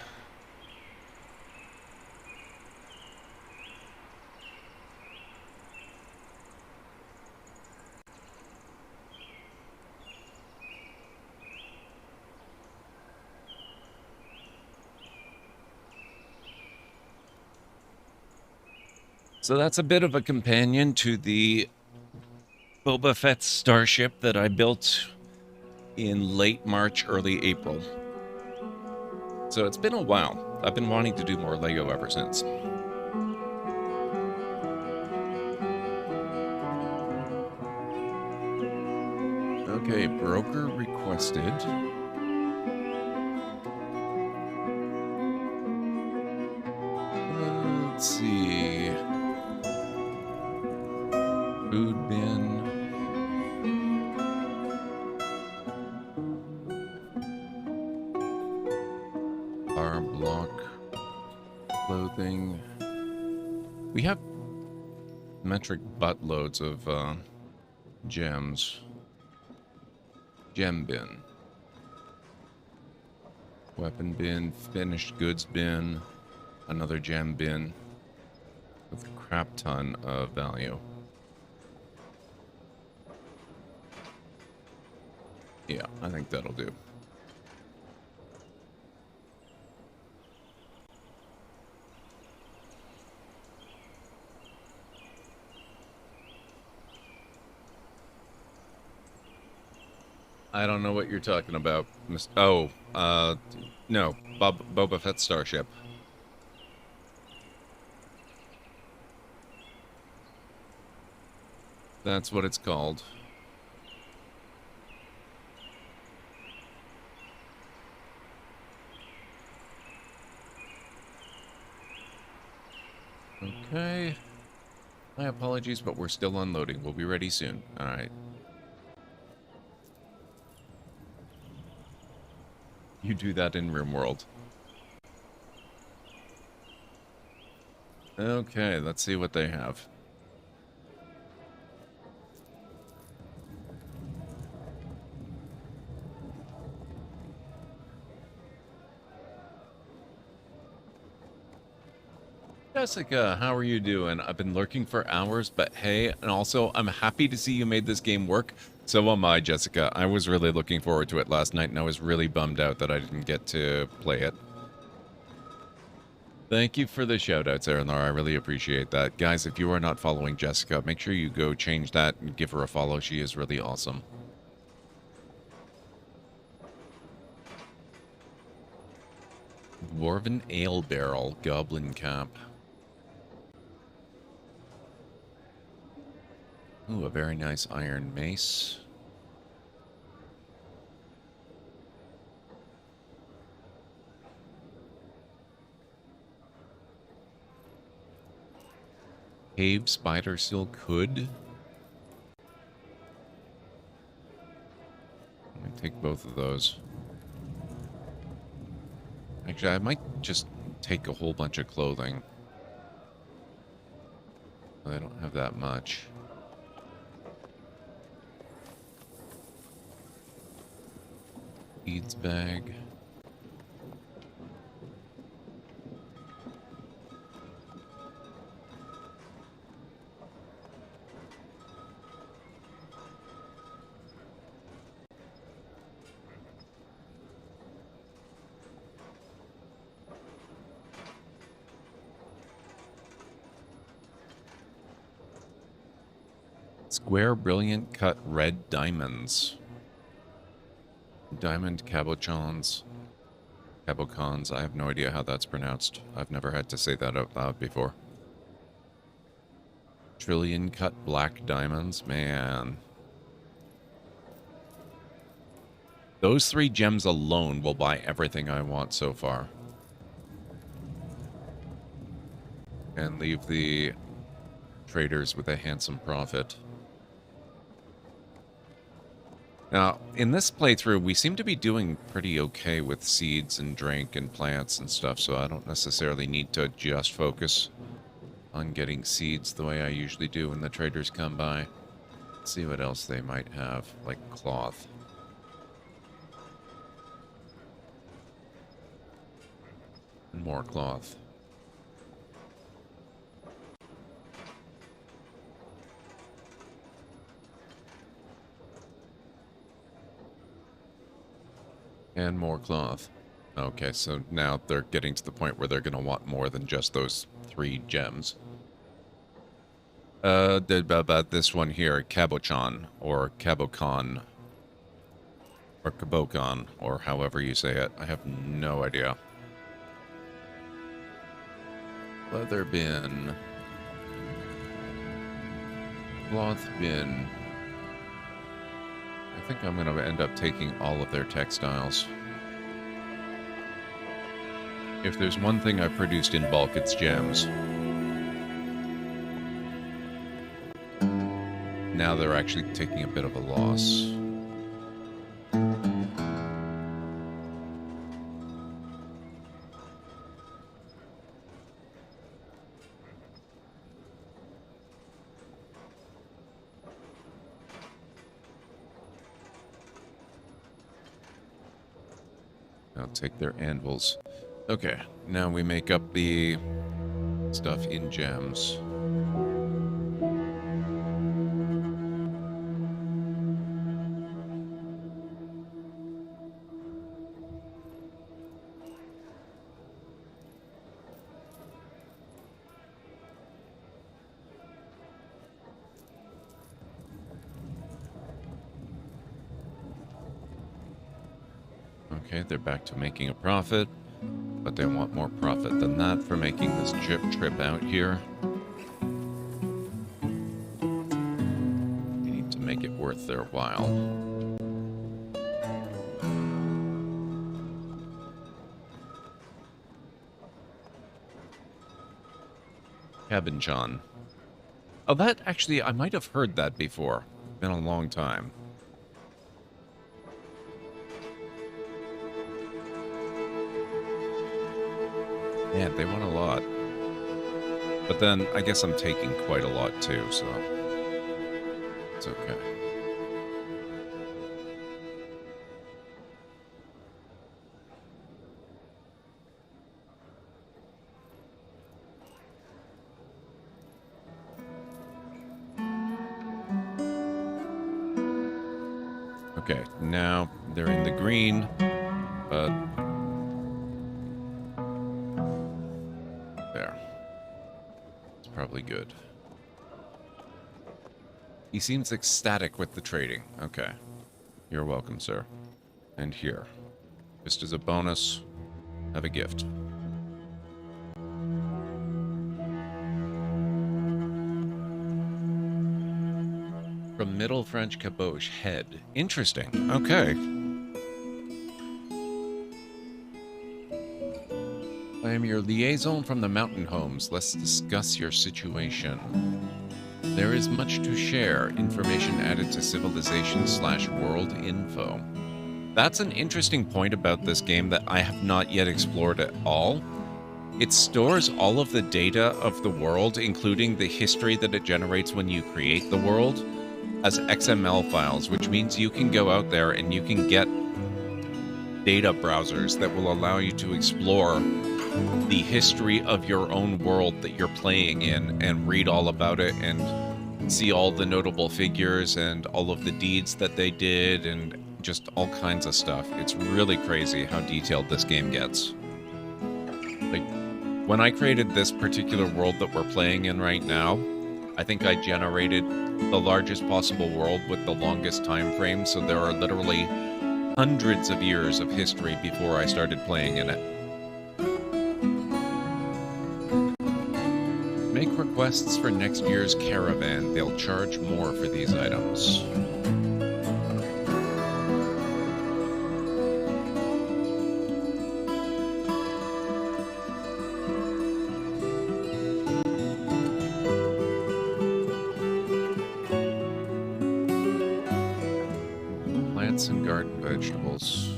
So that's a bit of a companion to the Boba Fett starship that I built in late March, early April. So it's been a while. I've been wanting to do more Lego ever since. Okay, broker requested. Let's see. Food bin. Bar block. Clothing. We have metric buttloads of gems. Gem bin. Weapon bin. Finished goods bin. Another gem bin. With a crap ton of value. Yeah, I think that'll do. I don't know what you're talking about. Oh, no. Boba Fett starship. That's what it's called. Okay. My apologies, but we're still unloading. We'll be ready soon. Alright. You do that in RimWorld. Okay, let's see what they have. Jessica, how are you doing? I've been lurking for hours, but hey, and also I'm happy to see you made this game work. So am I, Jessica. I was really looking forward to it last night, and I was really bummed out that I didn't get to play it. Thank you for the shoutouts, Erenlar. I really appreciate that. Guys, if you are not following Jessica, make sure you go change that and give her a follow. She is really awesome. Dwarven Ale Barrel, Goblin Cap. Ooh, a very nice iron mace. Cave Spider Silk Hood. Let me take both of those. Actually, I might just take a whole bunch of clothing. I don't have that much. Beads bag. Square brilliant cut red diamonds. Diamond cabochons. Cabocons. I have no idea how that's pronounced. I've never had to say that out loud before. Trillion cut black diamonds. Man. Those 3 gems alone will buy everything I want so far. And leave the traders with a handsome profit. Now, in this playthrough, we seem to be doing pretty okay with seeds and drink and plants and stuff, so I don't necessarily need to just focus on getting seeds the way I usually do when the traders come by. Let's see what else they might have, like cloth. And more cloth. And more cloth. Okay, so now they're getting to the point where they're going to want more than just those 3 gems. About this one here, Cabochon, or Cabocon, or Cabocon, or however you say it. I have no idea. Leather bin. Cloth bin. I think I'm going to end up taking all of their textiles. If there's one thing I've produced in bulk, it's gems. Now they're actually taking a bit of a loss. I'll take their anvils. Okay, now we make up the stuff in gems. Okay, they're back to making a profit, but they want more profit than that for making this trip out here. They need to make it worth their while. Cabinchon. Oh, that actually, I might have heard that before. Been a long time. Man, they want a lot. But then, I guess I'm taking quite a lot too, so... it's okay. Okay, now they're in the green, but... there. It's probably good. He seems ecstatic with the trading. Okay. You're welcome, sir. And here. Just as a bonus, have a gift. From Middle French caboche, head. Interesting. Okay. I am your liaison from the mountain homes. Let's discuss your situation. There is much to share. Information added to civilization/world info. That's an interesting point about this game that I have not yet explored at all. It stores all of the data of the world, including the history that it generates when you create the world, as XML files, which means you can go out there and you can get data browsers that will allow you to explore the history of your own world that you're playing in and read all about it and see all the notable figures and all of the deeds that they did and just all kinds of stuff. It's really crazy how detailed this game gets. Like, when I created this particular world that we're playing in right now, I think I generated the largest possible world with the longest time frame, so there are literally hundreds of years of history before I started playing in it. Make requests for next year's caravan. They'll charge more for these items. Plants and garden vegetables.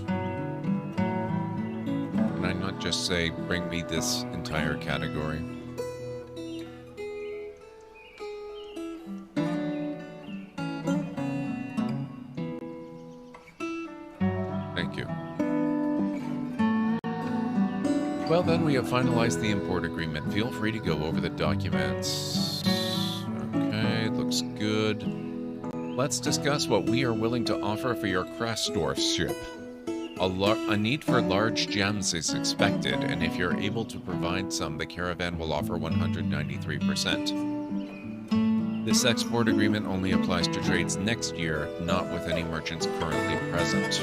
Can I not just say, bring me this entire category? Well, then we have finalized the import agreement. Feel free to go over the documents. Okay, looks good. Let's discuss what we are willing to offer for your Dwarf ship. A need for large gems is expected, and if you're able to provide some, the caravan will offer 193%. This export agreement only applies to trades next year, not with any merchants currently present.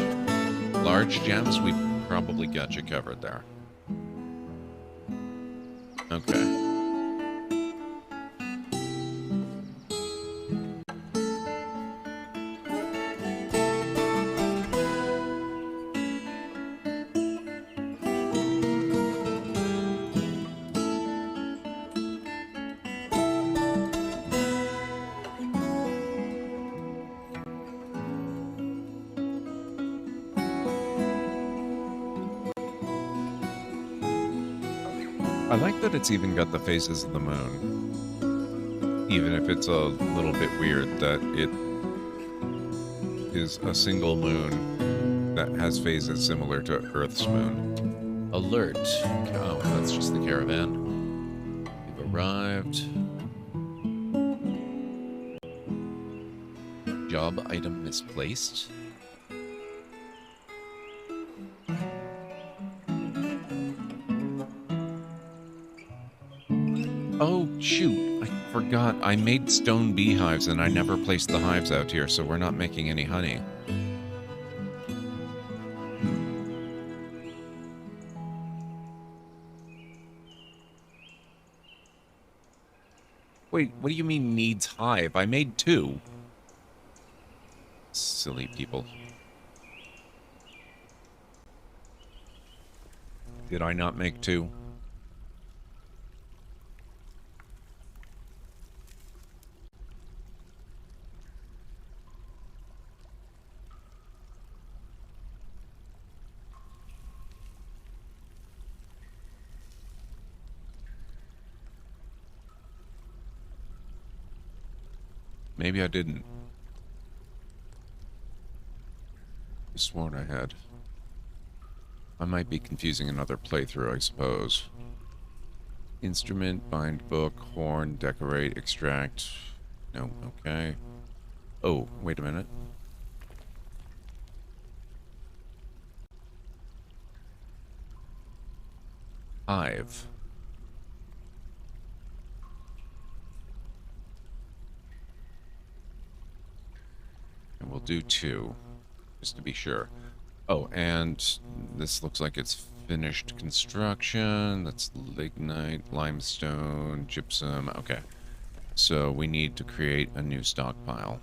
Large gems, we probably got you covered there. Okay. I like that it's even got the phases of the moon. Even if it's a little bit weird that it is a single moon that has phases similar to Earth's moon. Alert. Oh, that's just the caravan. We've arrived. Job item misplaced. Oh, shoot. I forgot. I made stone beehives and I never placed the hives out here, so we're not making any honey. Wait, what do you mean needs hive? I made 2. Silly people. Did I not make 2? Maybe I didn't. I sworn I had. I might be confusing another playthrough, I suppose. Instrument, bind book, horn, decorate, extract. No, okay. Oh, wait a minute. Hive. And we'll do 2, just to be sure. Oh, and this looks like it's finished construction. That's lignite, limestone, gypsum. Okay. So we need to create a new stockpile.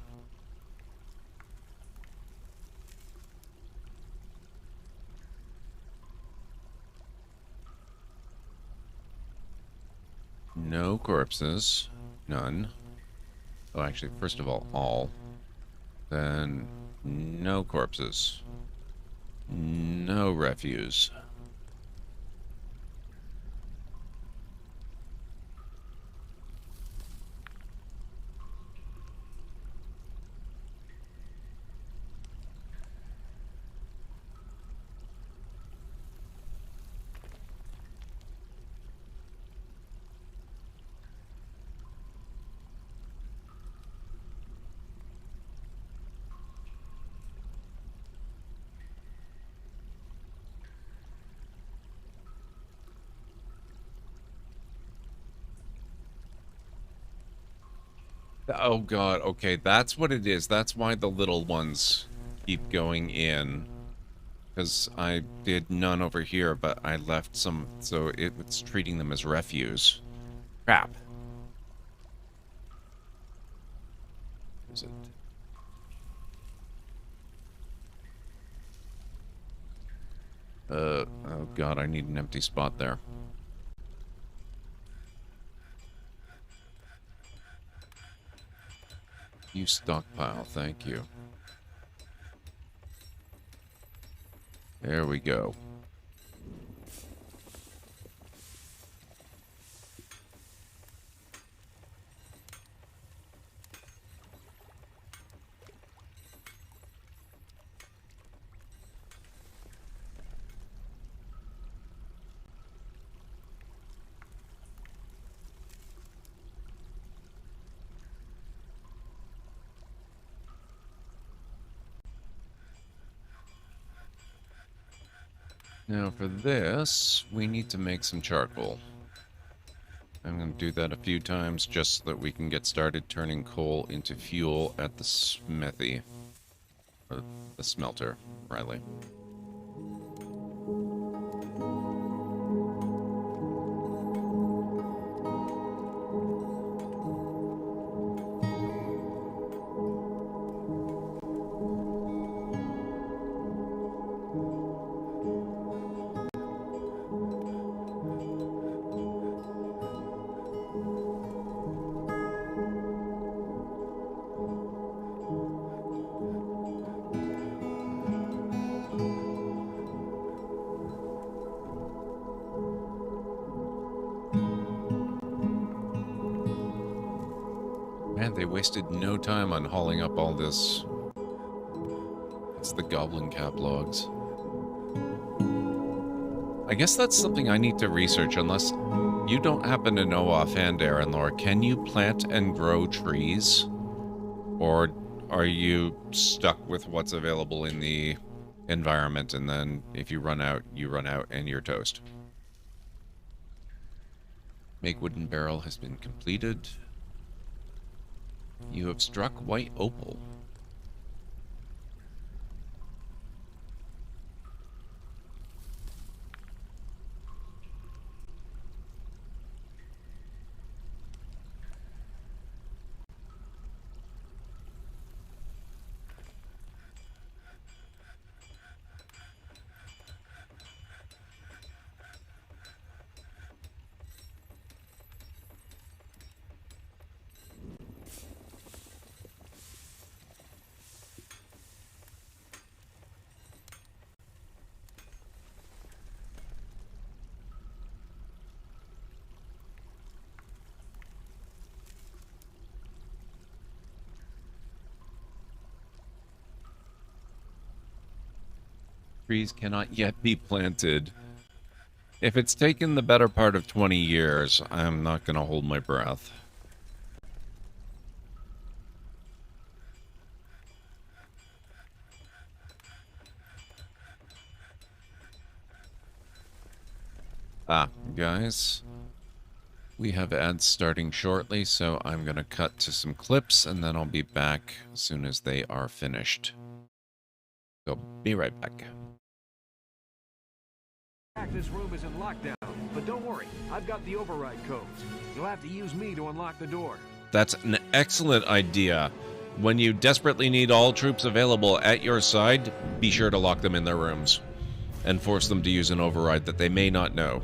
No corpses. None. Oh, actually, first of all. Then, no corpses. No refuse. Oh god, okay, that's what it is. That's why the little ones keep going in. Because I did none over here, but I left some, so it's treating them as refuse. Crap. Is it? Oh god, I need an empty spot there. You stockpile, thank you. There we go. Now for this, we need to make some charcoal. I'm going to do that a few times just so that we can get started turning coal into fuel at the smithy. Or the smelter, Riley. Man, they wasted no time on hauling up all this. It's the goblin cap logs. I guess that's something I need to research, unless you don't happen to know offhand, Aaron Lore. Can you plant and grow trees? Or are you stuck with what's available in the environment, and then if you run out and you're toast? Make wooden barrel has been completed. You have struck white opal. trees cannot yet be planted. If it's taken the better part of 20 years, I'm not going to hold my breath. Guys, we have ads starting shortly, so I'm going to cut to some clips, and then I'll be back as soon as they are finished. So, be right back. This room is in lockdown, but don't worry, I've got the override codes. You'll have to use me to unlock the door. That's an excellent idea. When you desperately need all troops available at your side, be sure to lock them in their rooms and force them to use an override that they may not know.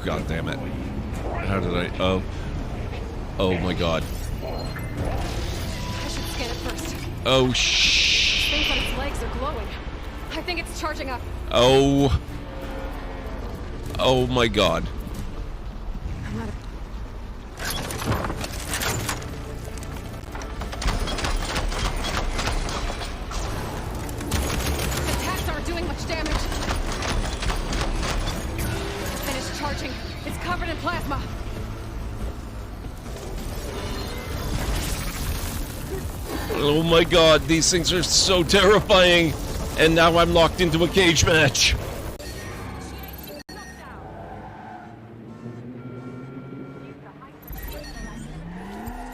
God damn it. How did I... Oh. Oh my god. I should scan it first. Oh, shh. Things on its legs are glowing. I think it's charging up. Oh. Oh my god. I'm not The attacks aren't doing much damage. Finished charging. It's covered in plasma. Oh my god, these things are so terrifying. And now I'm locked into a cage match.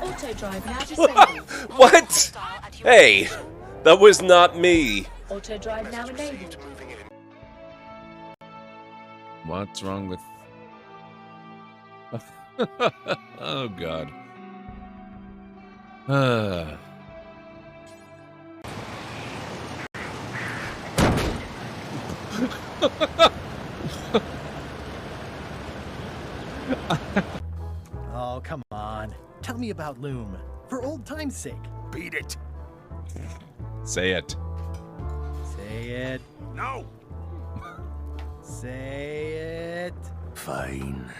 Auto drive now disabled. What? Hey, that was not me. Auto drive now enabled. What's wrong with... Oh god. Oh, come on. Tell me about Loom. For old time's sake. Beat it. Say it. Say it. No. Say it. Fine.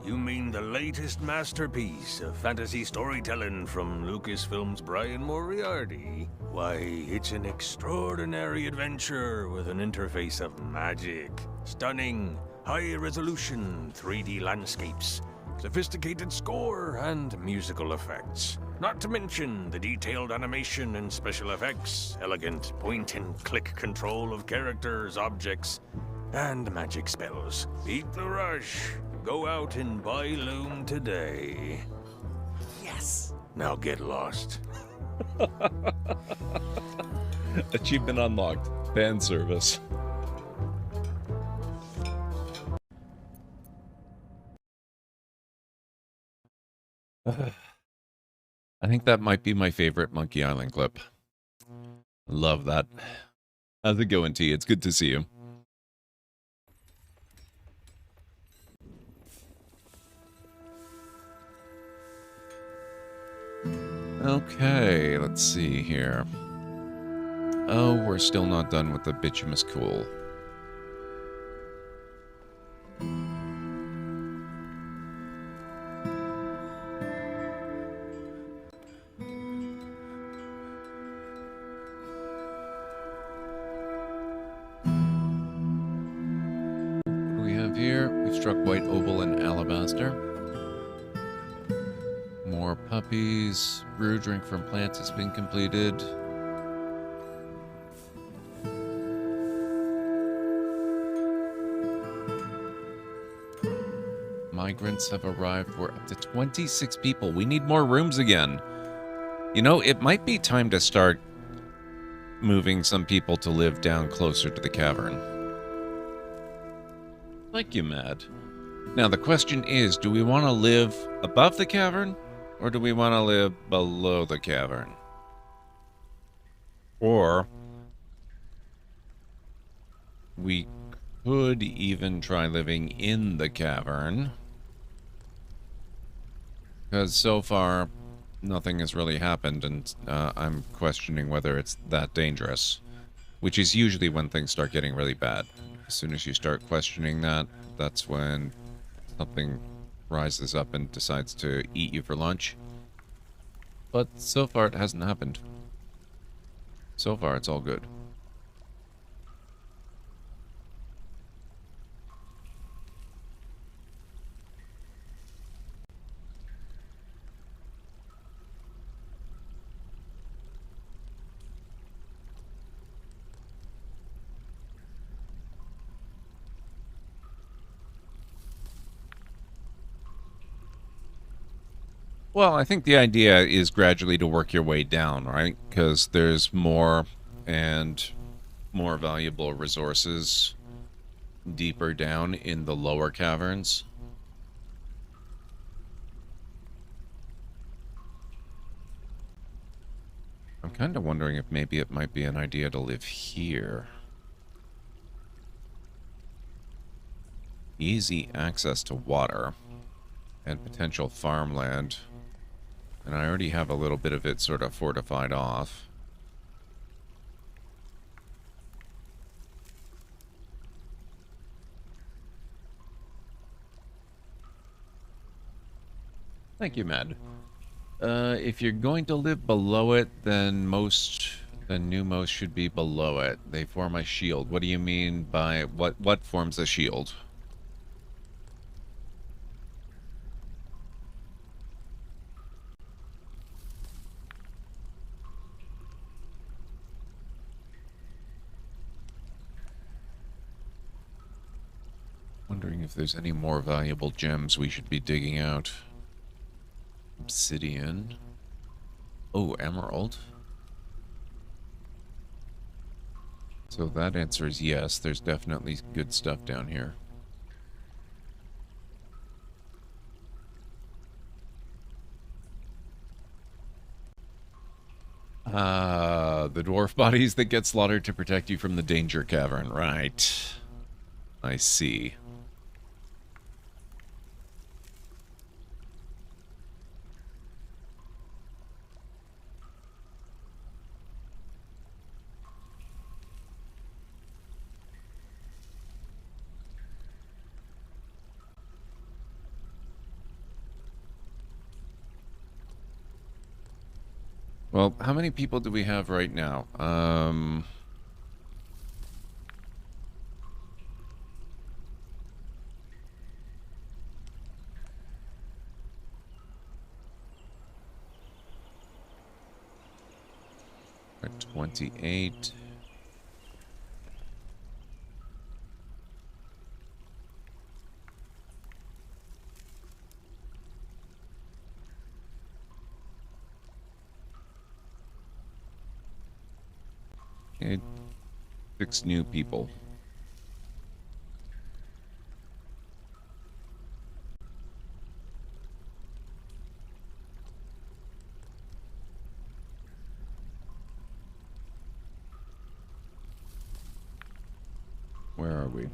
You mean the latest masterpiece of fantasy storytelling from Lucasfilm's Brian Moriarty? Why, it's an extraordinary adventure with an interface of magic, stunning, high-resolution 3D landscapes, sophisticated score, and musical effects. Not to mention the detailed animation and special effects, elegant point-and-click control of characters, objects, and magic spells. Beat the rush. Go out and buy Loom today. Yes! Now get lost. Achievement unlocked. Fan service. I think that might be my favorite Monkey Island clip. Love that. How's it going, T? It's good to see you. Okay, let's see here. Oh, we're still not done with the bituminous coal. What do we have here? We've struck white opal and alabaster. More puppies. Brew drink from plants has been completed. Migrants have arrived. We're up to 26 people. We need more rooms again. You know, it might be time to start moving some people to live down closer to the cavern. Like you, Mad. Now, the question is, do we want to live above the cavern? Or do we want to live below the cavern? Or we could even try living in the cavern. Because so far, nothing has really happened, and I'm questioning whether it's that dangerous. Which is usually when things start getting really bad. As soon as you start questioning that, that's when something rises up and decides to eat you for lunch. But so far it hasn't happened. So far it's all good. Well, I think the idea is gradually to work your way down, right? Because there's more and more valuable resources deeper down in the lower caverns. I'm kind of wondering if maybe it might be an idea to live here. Easy access to water and potential farmland. And I already have a little bit of it sort of fortified off. Thank you, Mad. If you're going to live below it, then new most should be below it. They form a shield. What do you mean by what forms a shield? Wondering if there's any more valuable gems we should be digging out. Obsidian. Oh, emerald. So that answer is yes. There's definitely good stuff down here. The dwarf bodies that get slaughtered to protect you from the danger cavern. Right. I see. Well, how many people do we have right now? At 28. Okay, 6 new people. Where are we?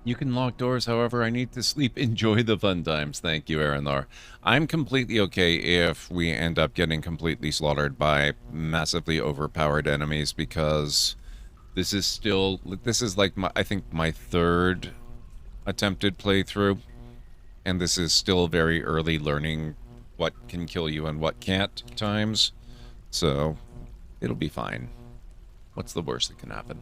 You can lock doors, however, I need to sleep. Enjoy the fun times. Thank you, Aranor. I'm completely okay if we end up getting completely slaughtered by massively overpowered enemies, because this is like I think my 3rd attempted playthrough, and this is still very early learning what can kill you and what can't times, so it'll be fine. What's the worst that can happen?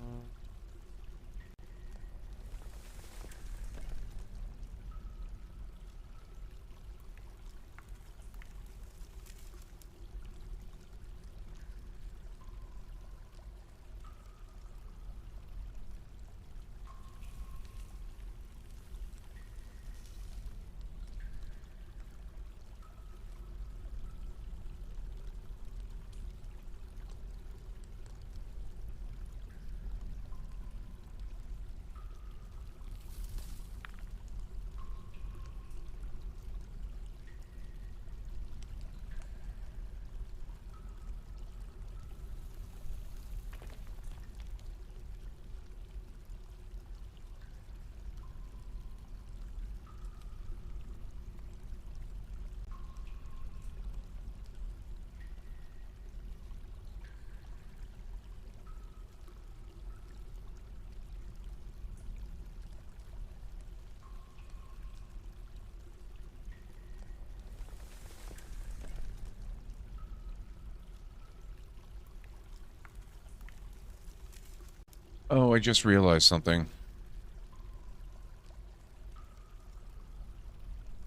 Oh, I just realized something.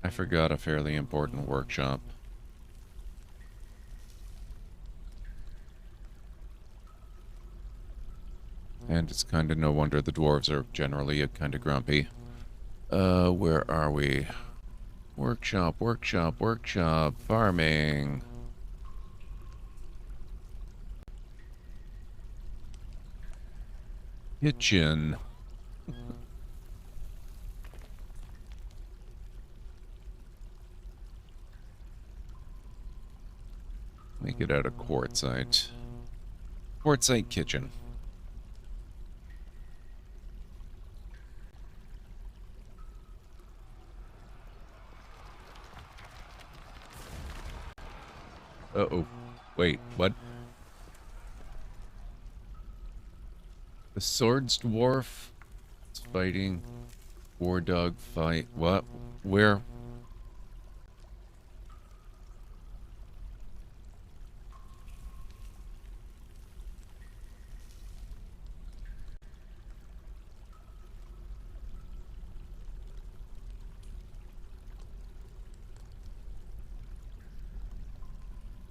I forgot a fairly important workshop. And it's kind of no wonder the dwarves are generally kind of grumpy. Where are we? Workshop, workshop, workshop, farming. Kitchen. Make it out of quartzite. Quartzite kitchen. Uh-oh. Wait, what? The Swords Dwarf is fighting. War Dog fight. What? Where?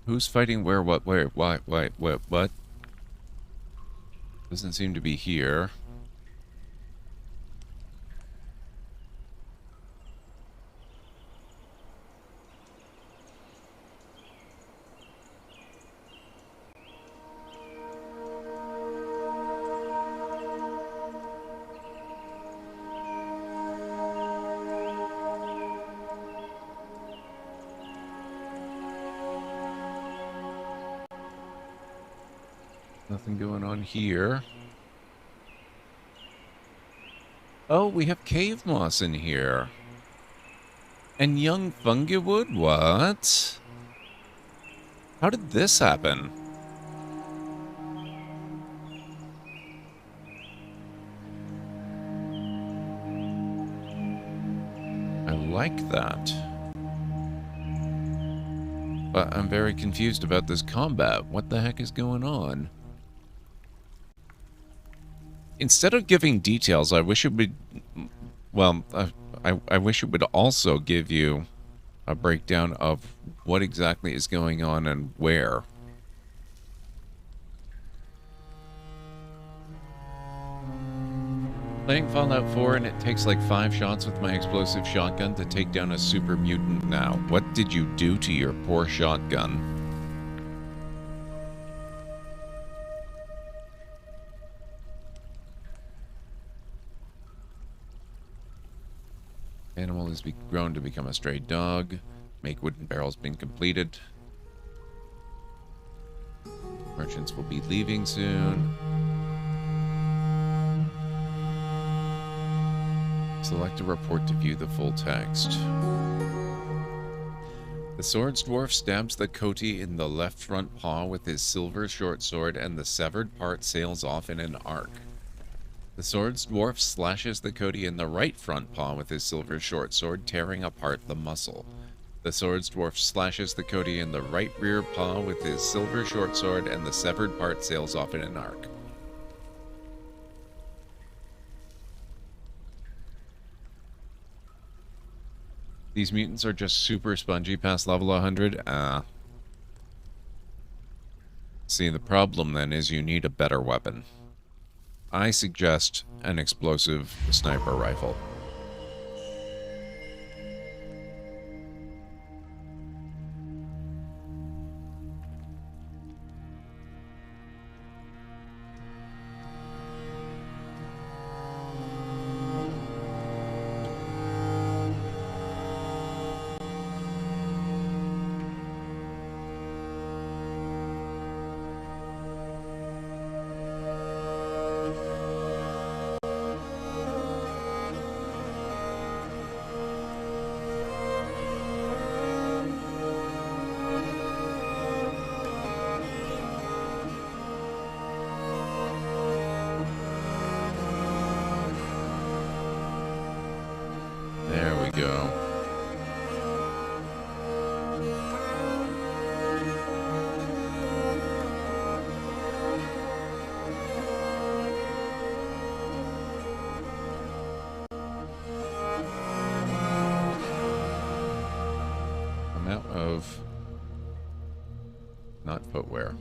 Who's fighting where? What? Where? Why? Why? What? Doesn't seem to be here. Nothing going on here. Oh, we have cave moss in here. And young fungiwood? What? How did this happen? I like that. But I'm very confused about this combat. What the heck is going on? Instead of giving details, I wish it would... Well, I wish it would also give you a breakdown of what exactly is going on and where. Playing Fallout 4 and it takes like 5 shots with my explosive shotgun to take down a super mutant now. What did you do to your poor shotgun? Animal is grown to become a stray dog. Make wooden barrels been completed. Merchants will be leaving soon. Select a report to view the full text. The Swords Dwarf stabs the Coati in the left front paw with his silver short sword, and the severed part sails off in an arc. The Swords Dwarf slashes the Coati in the right front paw with his silver short sword, tearing apart the muscle. The Swords Dwarf slashes the Coati in the right rear paw with his silver short sword, and the severed part sails off in an arc. These mutants are just super spongy past level 100. See, the problem then is you need a better weapon. I suggest an explosive sniper rifle. There we go. I'm out of not footwear.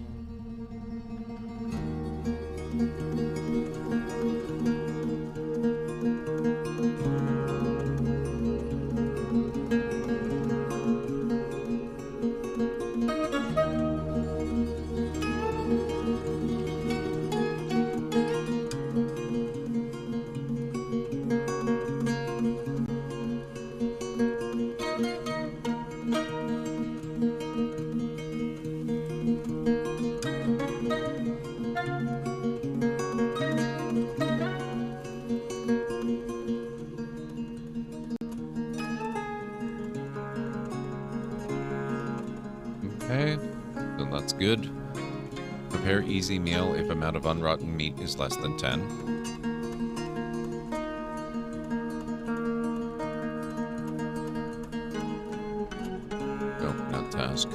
Okay, then that's good. Prepare easy meal if amount of unrotten meat is less than 10. Nope, not task.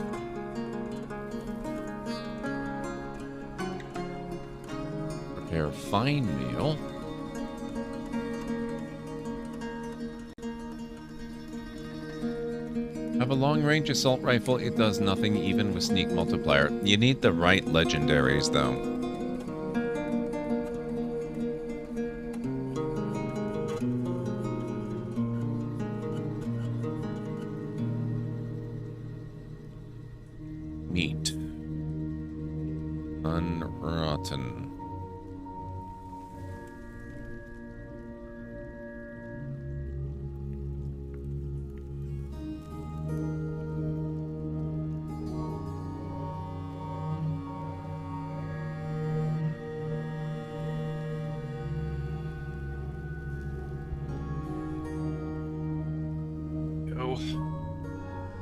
Prepare fine meal. Have a long-range assault rifle. It does nothing even with sneak multiplier. You need the right legendaries, though. Meat. Unrotten.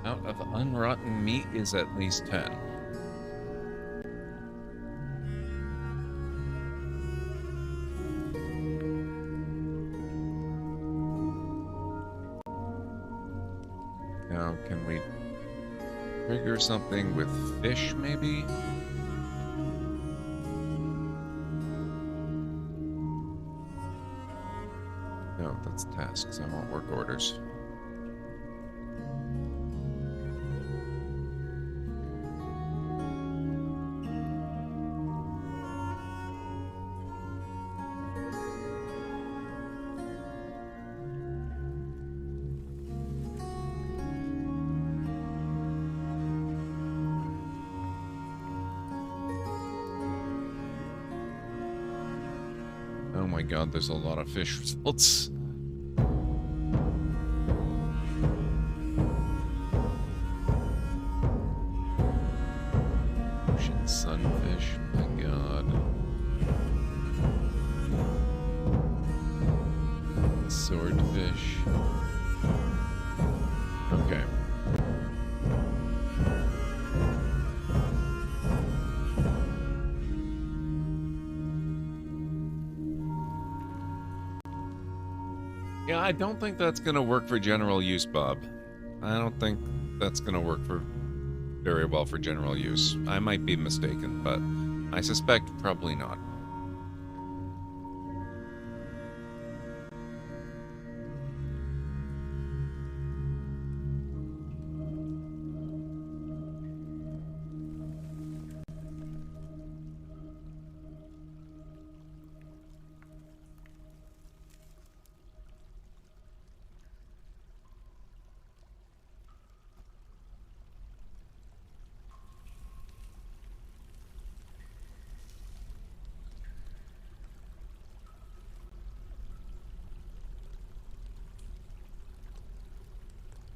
Out of unrotten meat is at least 10. Now, can we trigger something with fish, maybe? No, that's tasks. I want work orders. Oh my god, there's a lot of fish results. Ocean sunfish, my god. Swordfish. Okay. Yeah, I don't think that's going to work for general use, Bob. I don't think that's going to work for very well for general use. I might be mistaken, but I suspect probably not.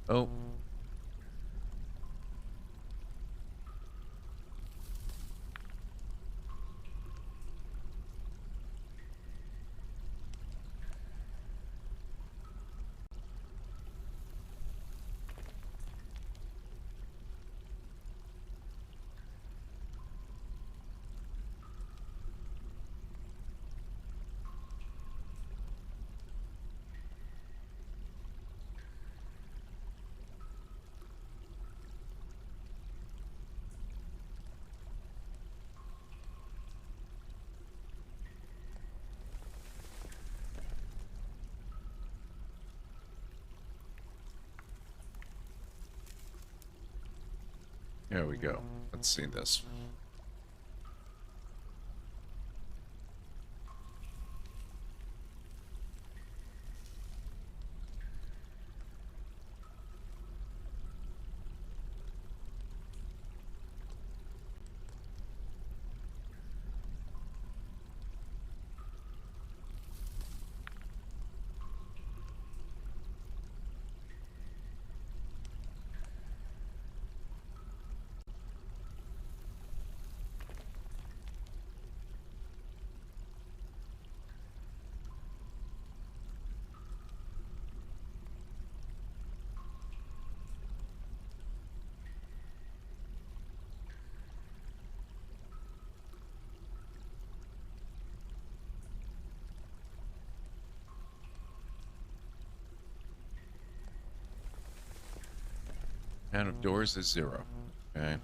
Oh. There we go. Let's see this. Count of doors is 0. Okay.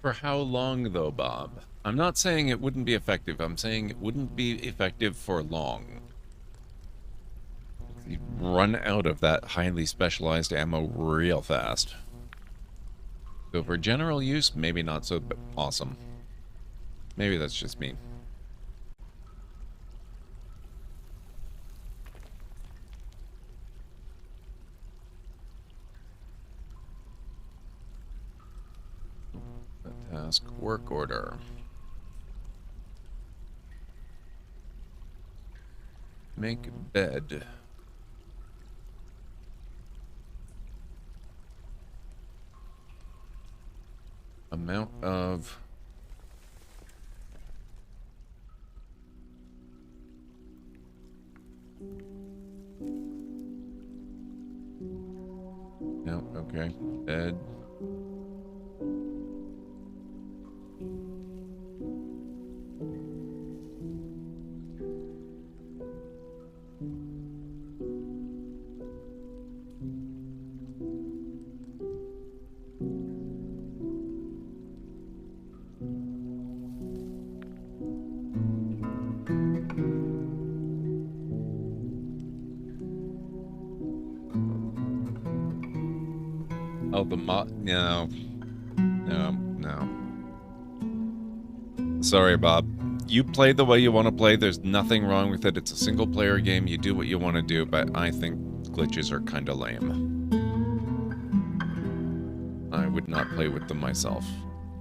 For how long, though, Bob? I'm not saying it wouldn't be effective. I'm saying it wouldn't be effective for long. You run out of that highly specialized ammo real fast. So for general use, maybe not so awesome. Maybe that's just me. Task work order. Make bed. Amount of no, okay. Bed. Oh, the no. No. Sorry, Bob. You play the way you want to play. There's nothing wrong with it. It's a single-player game. You do what you want to do, but I think glitches are kind of lame. I would not play with them myself.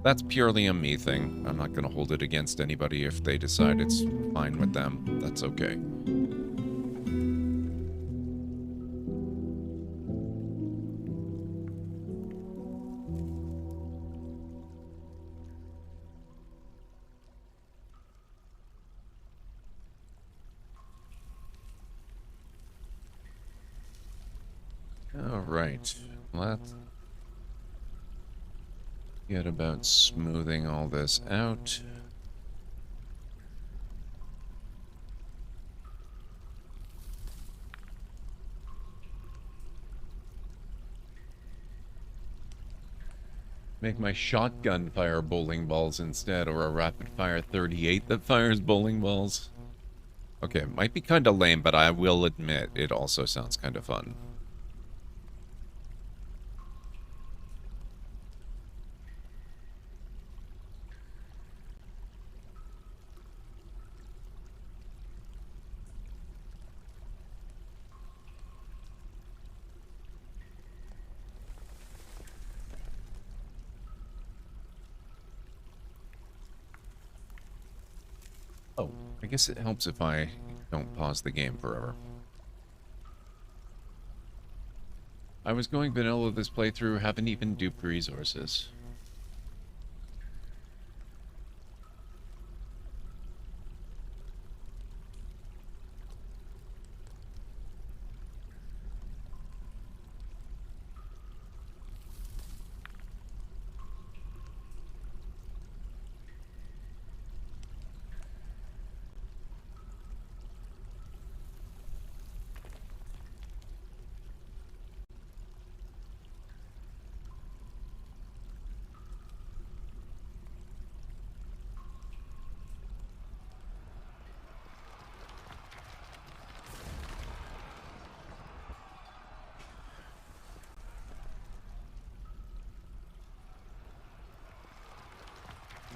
That's purely a me thing. I'm not going to hold it against anybody if they decide it's fine with them. That's okay. Alright, let's get about smoothing all this out. Make my shotgun fire bowling balls instead, or a rapid fire 38 that fires bowling balls. Okay, it might be kind of lame, but I will admit it also sounds kind of fun. I guess it helps if I don't pause the game forever. I was going vanilla this playthrough, haven't even duped resources.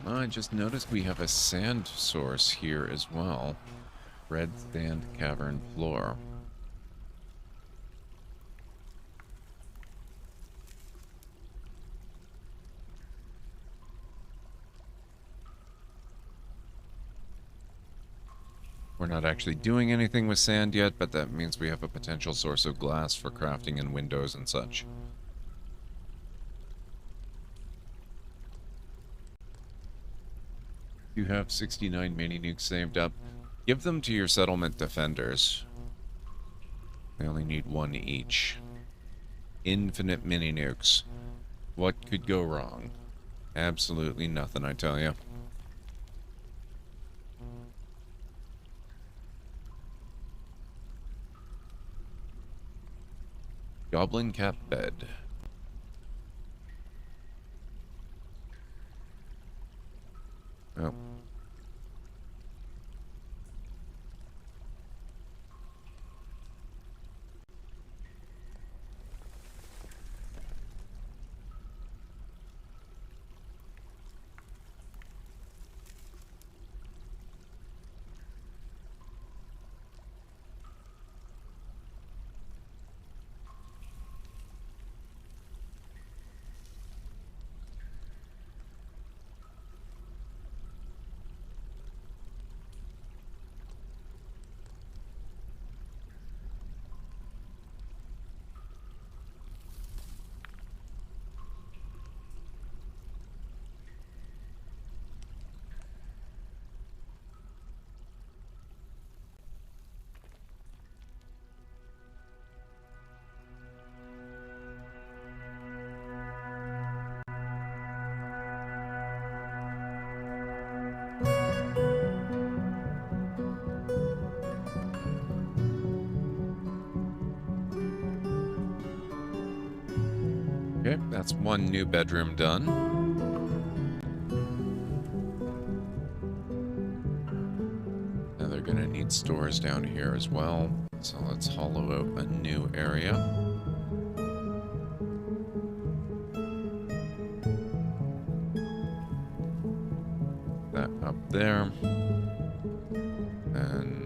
I just noticed we have a sand source here as well. Red sand cavern floor. We're not actually doing anything with sand yet, but that means we have a potential source of glass for crafting and windows and such. You have 69 mini nukes saved up. Give them to your settlement defenders. They only need one each. Infinite mini nukes. What could go wrong? Absolutely nothing, I tell you. Goblin cap bed. Oh. Okay, that's one new bedroom done. Now they're gonna need stores down here as well. So let's hollow out a new area. That up there. And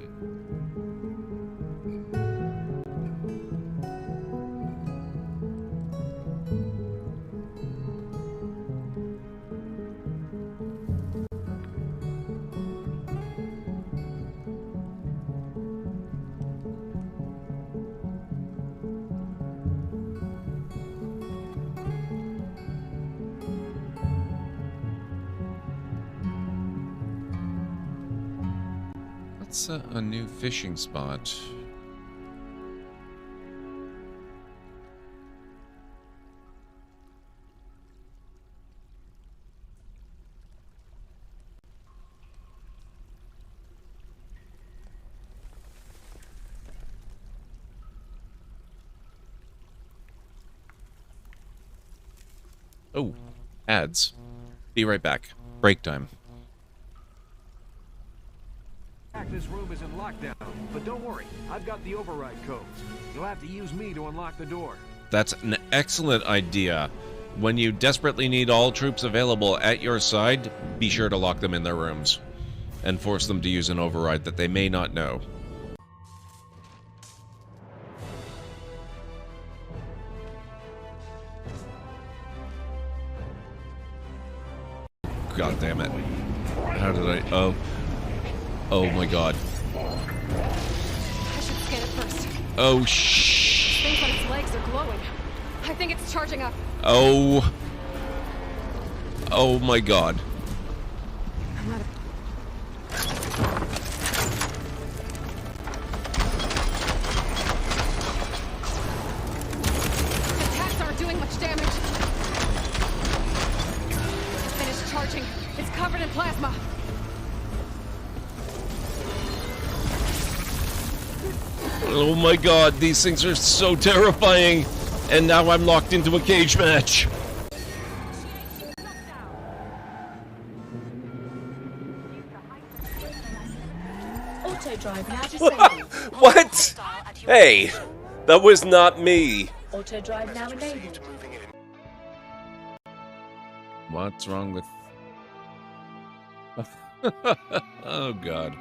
that's a new fishing spot. Oh, ads. Be right back. Break time. This room is in lockdown, but don't worry, I've got the override codes. You'll have to use me to unlock the door. That's an excellent idea. When you desperately need all troops available at your side, be sure to lock them in their rooms and force them to use an override that they may not know. God damn it. How did I... Oh. Oh my god. I should scan it first. Oh Things on its legs are glowing. I think it's charging up. Oh. Oh my god. I'm out of... The attacks aren't doing much damage. Finished charging. It's covered in plasma. Oh my god, these things are so terrifying. And now I'm locked into a cage match. Auto drive now disabled. What? Hey, that was not me. Auto drive now enabled. What's wrong with... Oh god.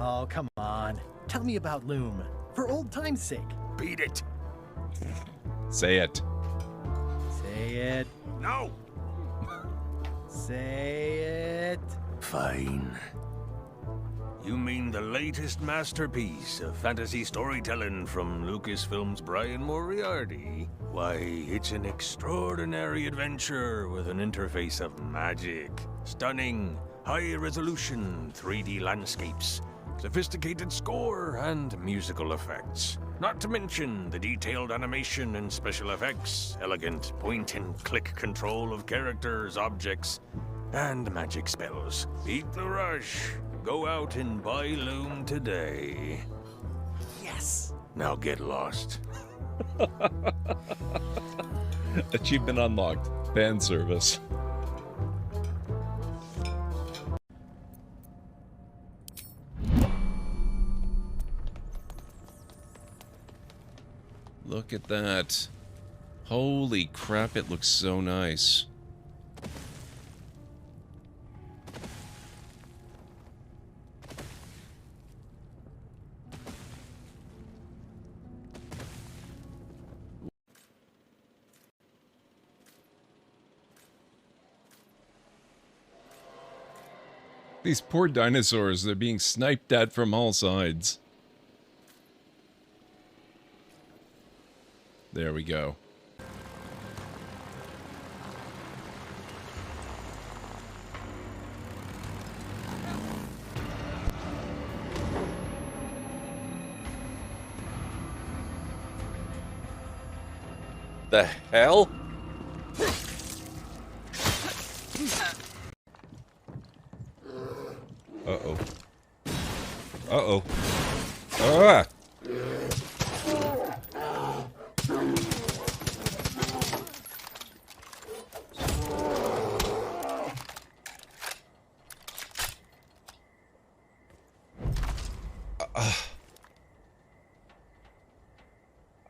Oh, come on. Tell me about Loom. For old time's sake. Beat it. Say it. Say it. No. Say it. Fine. You mean the latest masterpiece of fantasy storytelling from Lucasfilm's Brian Moriarty? Why, it's an extraordinary adventure with an interface of magic, stunning, high-resolution 3D landscapes, sophisticated score, and musical effects. Not to mention the detailed animation and special effects, elegant point-and-click control of characters, objects, and magic spells. Beat the rush. Go out and buy Loom today. Yes! Now get lost. Achievement unlocked. Fan service. Look at that. Holy crap, it looks so nice. These poor dinosaurs, they're being sniped at from all sides. There we go. The hell? Uh-oh. Uh-oh. Ah!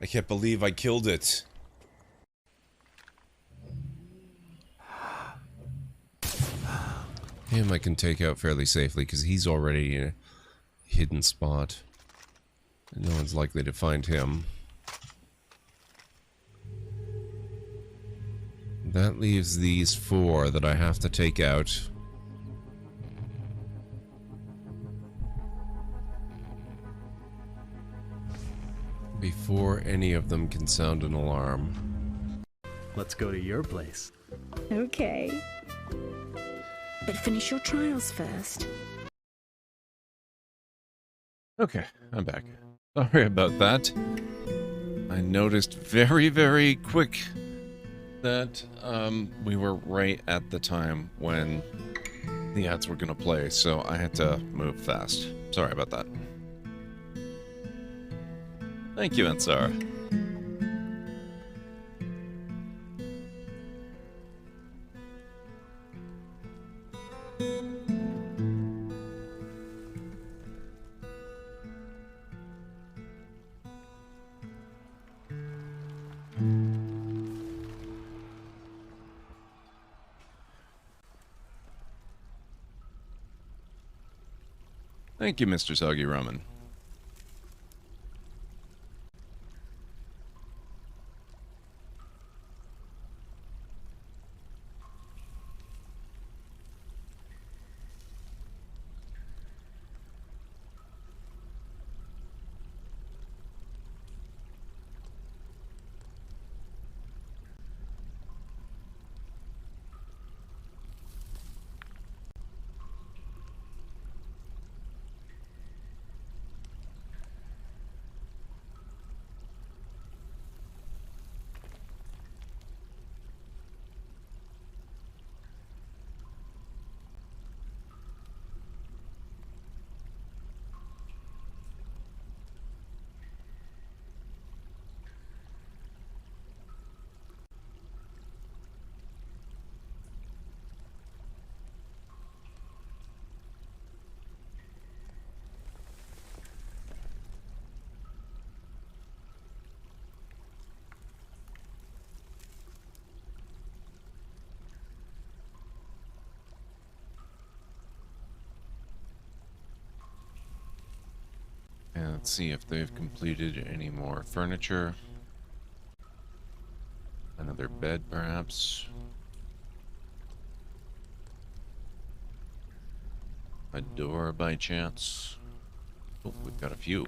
I can't believe I killed it. Him I can take out fairly safely because he's already in a hidden spot. No one's likely to find him. That leaves these four that I have to take out. Before any of them can sound an alarm. Let's go to your place. Okay. But finish your trials first. Okay, I'm back. Sorry about that. I noticed very, very quick that we were right at the time when the ads were gonna play, so I had to move fast. Sorry about that. Thank you, Ansar. Thank you, Mr. Soggy Ramen. Let's see if they've completed any more furniture. Another bed, perhaps. A door, by chance. Oh, we've got a few.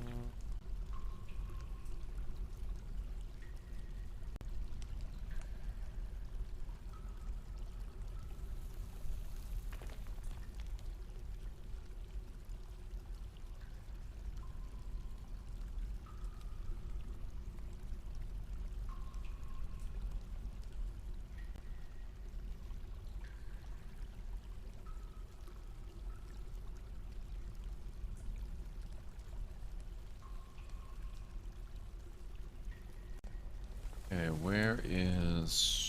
Okay, where is...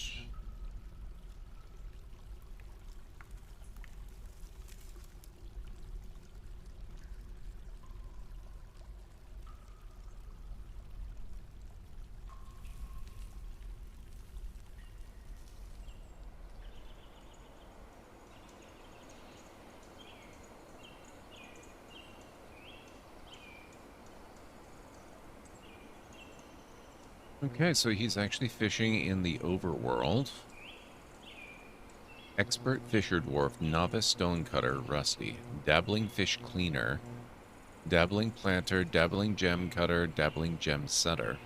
Okay, so he's actually fishing in the overworld. Expert fisher dwarf, novice stonecutter, rusty. Dabbling fish cleaner. Dabbling planter, dabbling gem cutter, dabbling gem setter.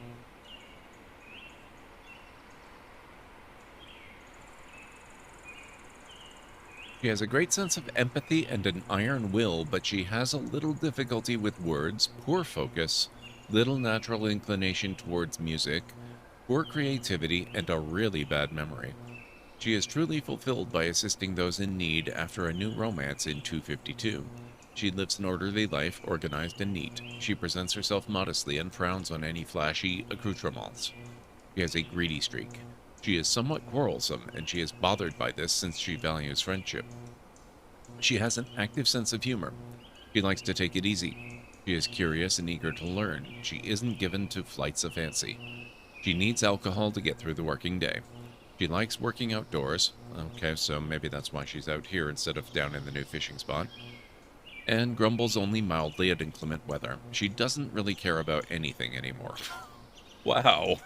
She has a great sense of empathy and an iron will, but she has a little difficulty with words, poor focus, little natural inclination towards music, poor creativity, and a really bad memory. She is truly fulfilled by assisting those in need after a new romance in 252. She lives an orderly life, organized and neat. She presents herself modestly and frowns on any flashy accoutrements. She has a greedy streak. She is somewhat quarrelsome, and she is bothered by this since she values friendship. She has an active sense of humor. She likes to take it easy. She is curious and eager to learn. She isn't given to flights of fancy. She needs alcohol to get through the working day. She likes working outdoors. Okay, so maybe that's why she's out here instead of down in the new fishing spot. And grumbles only mildly at inclement weather. She doesn't really care about anything anymore. Wow.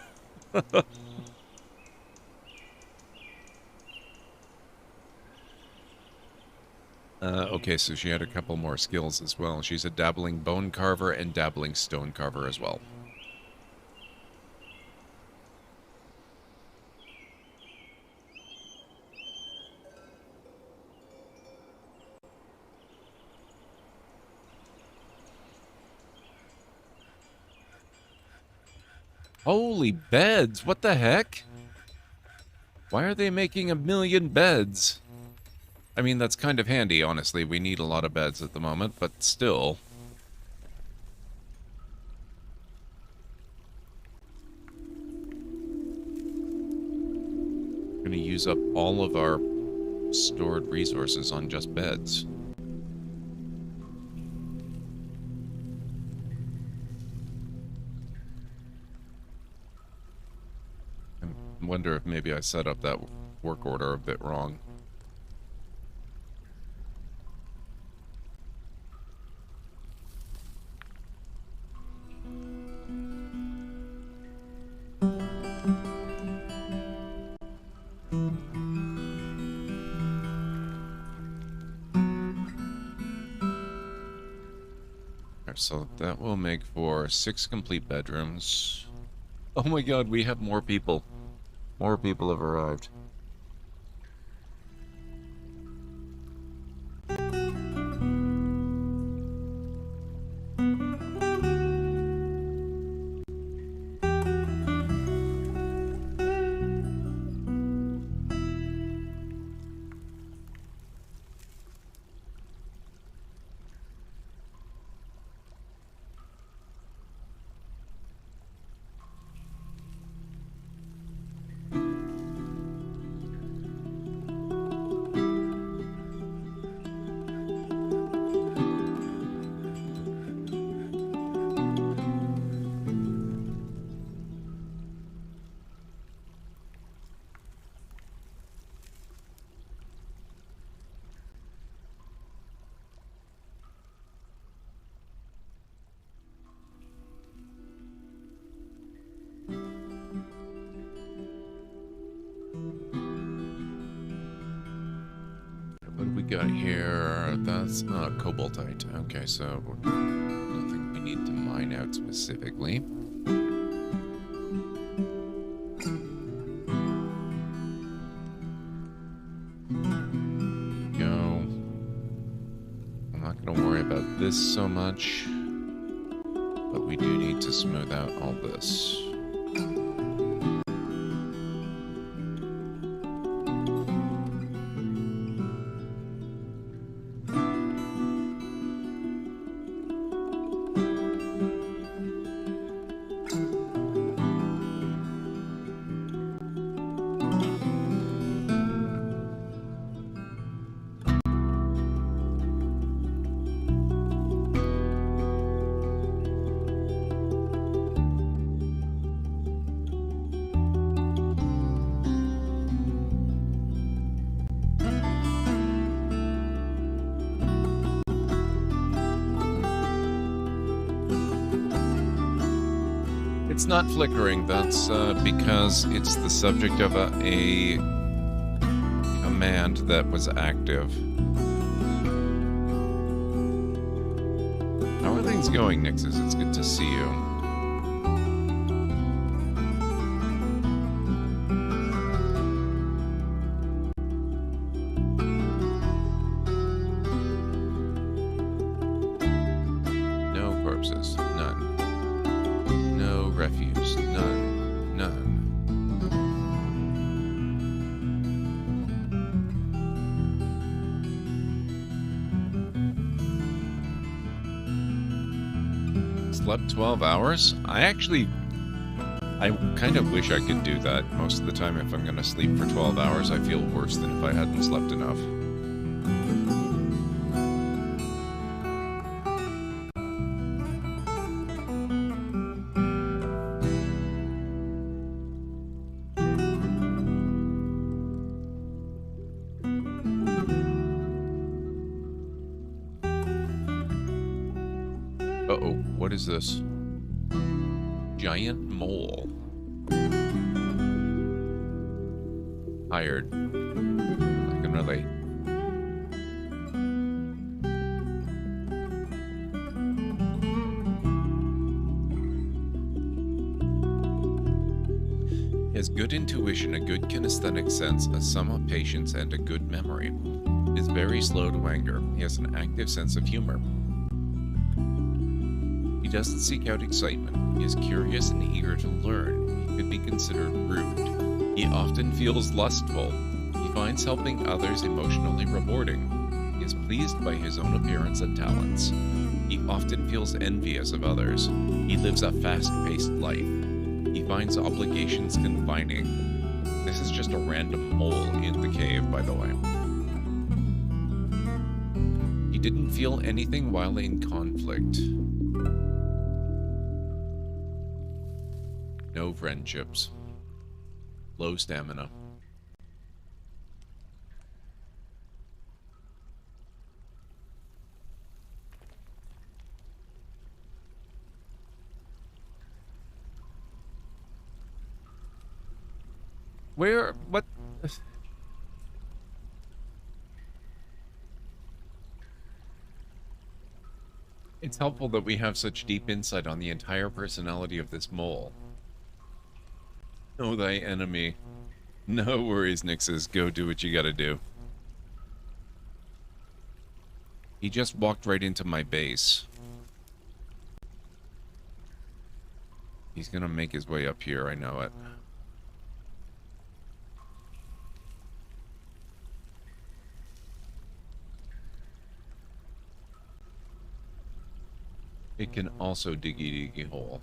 Okay, so she had a couple more skills as well. She's a dabbling bone carver and dabbling stone carver as well. Holy beds! What the heck? Why are they making 1,000,000 beds? I mean, that's kind of handy, honestly. We need a lot of beds at the moment, but still. We're going to use up all of our stored resources on just beds. I wonder if maybe I set up that work order a bit wrong. So that will make for 6 complete bedrooms. Oh my god, we have more people. More people have arrived. got here? That's cobaltite. Okay, so nothing we need to mine out specifically. Go. I'm not going to worry about this so much, but we do need to smooth out all this. It's not flickering, that's because it's the subject of a command that was active. How are things going, Nixes? It's good to see you. No corpses, none. No refuse, none, none. Slept 12 hours? I kind of wish I could do that most of the time. If I'm gonna sleep for 12 hours, I feel worse than if I hadn't slept enough. Uh-oh, what is this? Giant mole. Hired. I can relate. He has good intuition, a good kinesthetic sense, a somewhat patience, and a good memory. He is very slow to anger. He has an active sense of humor. He doesn't seek out excitement. He is curious and eager to learn. He could be considered rude. He often feels lustful. He finds helping others emotionally rewarding. He is pleased by his own appearance and talents. He often feels envious of others. He lives a fast-paced life. He finds obligations confining. This is just a random mole in the cave, by the way. He didn't feel anything while in conflict. No friendships. Low stamina. Where? What? It's helpful that we have such deep insight on the entire personality of this mole. Know thy enemy. No worries, Nixes. Go do what you gotta do. He just walked right into my base. He's gonna make his way up here, I know it. It can also diggy hole.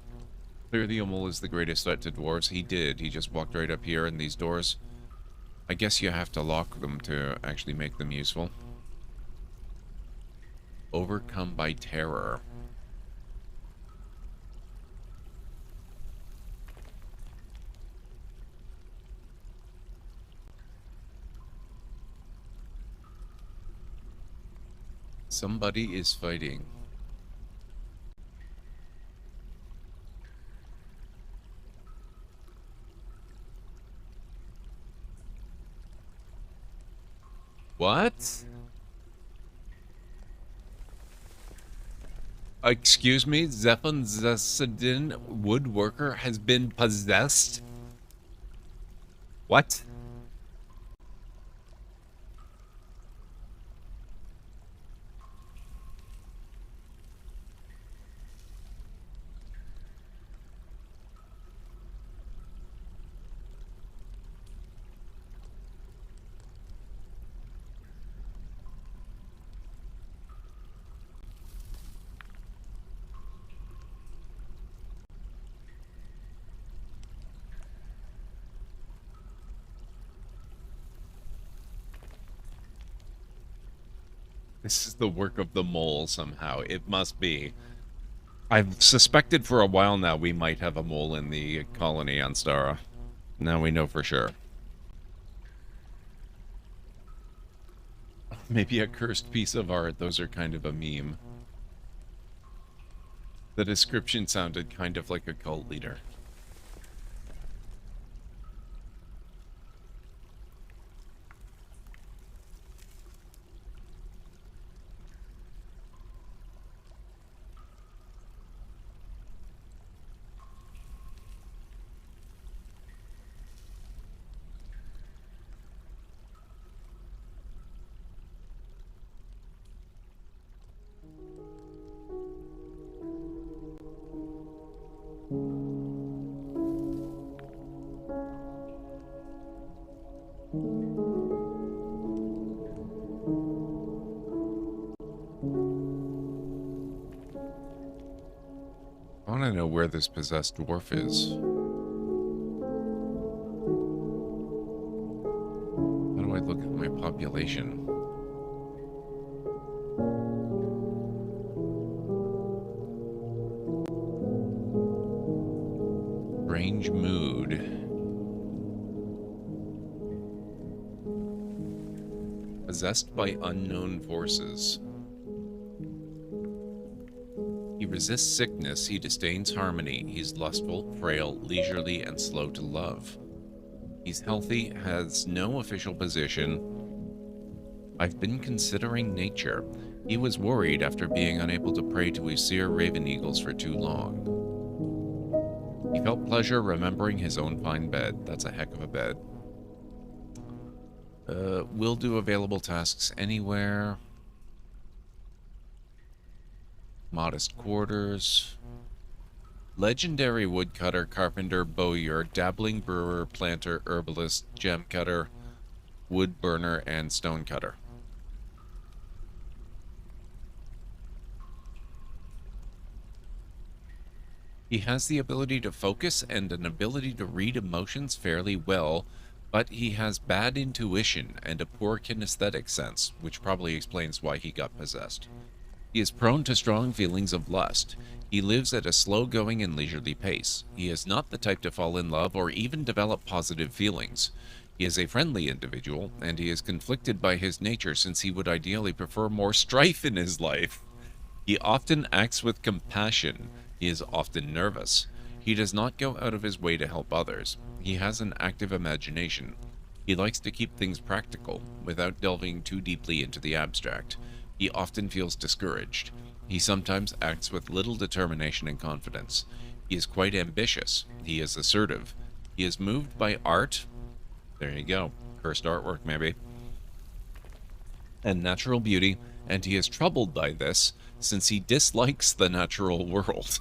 Tethaomon is the greatest threat to dwarves. He did. He just walked right up here in these doors. I guess you have to lock them to actually make them useful. Overcome by terror. Somebody is fighting. What? Excuse me, Zephon Zesidin, woodworker, has been possessed? What? This is the work of the mole somehow. It must be. I've suspected for a while now we might have a mole in the colony on Stara. Now we know for sure. Maybe a cursed piece of art. Those are kind of a meme. The description sounded kind of like a cult leader. I want to know where this possessed dwarf is. How do I look at my population? Strange mood. Possessed by unknown forces. He resists sickness, he disdains harmony, he's lustful, frail, leisurely, and slow to love. He's healthy, has no official position. I've been considering nature. He was worried after being unable to pray to his seer raven eagles for too long. He felt pleasure remembering his own fine bed. That's a heck of a bed. Will do available tasks anywhere. Modest quarters. Legendary woodcutter, carpenter, bowyer, dabbling brewer, planter, herbalist, gem cutter, wood burner, and stone cutter. He has the ability to focus and an ability to read emotions fairly well, but he has bad intuition and a poor kinesthetic sense, which probably explains why he got possessed. He is prone to strong feelings of lust. He lives at a slow-going and leisurely pace. He is not the type to fall in love or even develop positive feelings. He is a friendly individual, and he is conflicted by his nature since he would ideally prefer more strife in his life. He often acts with compassion. He is often nervous. He does not go out of his way to help others. He has an active imagination. He likes to keep things practical, without delving too deeply into the abstract. He often feels discouraged. He sometimes acts with little determination and confidence. He is quite ambitious. He is assertive. He is moved by art. There you go. Cursed artwork, maybe. And natural beauty, and he is troubled by this, since he dislikes the natural world.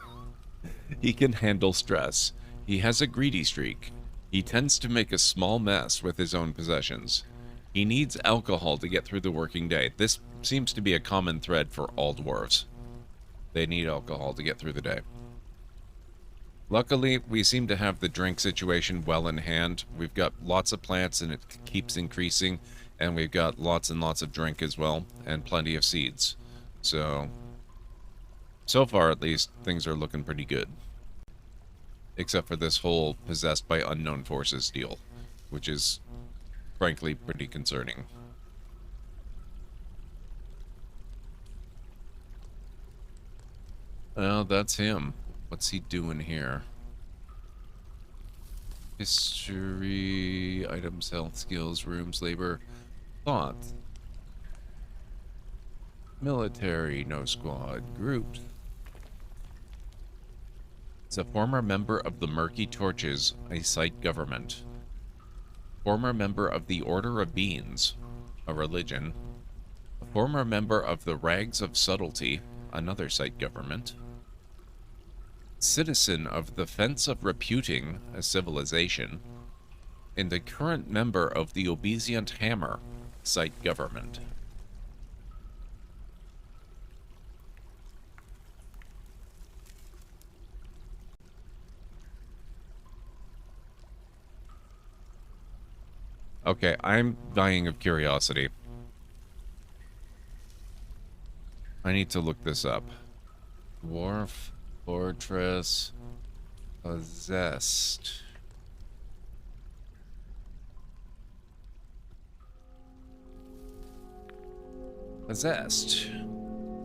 He can handle stress. He has a greedy streak. He tends to make a small mess with his own possessions. He needs alcohol to get through the working day. This seems to be a common thread for all dwarves. They need alcohol to get through the day. Luckily, we seem to have the drink situation well in hand. We've got lots of plants and it keeps increasing, and we've got lots and lots of drink as well, and plenty of seeds. So far at least, things are looking pretty good. Except for this whole possessed by unknown forces deal, which is frankly pretty concerning. Well, that's him. What's he doing here? History, items, health, skills, rooms, labor, thought. Military, no squad. Groups. Is a former member of the Murky Torches, a site government. Former member of the Order of Beans, a religion. A former member of the Rags of Subtlety, another site government. Citizen of the Fence of Reputing, a civilization. And a current member of the Obedient Hammer, site government. Okay, I'm dying of curiosity. I need to look this up. Dwarf Fortress possessed. Possessed.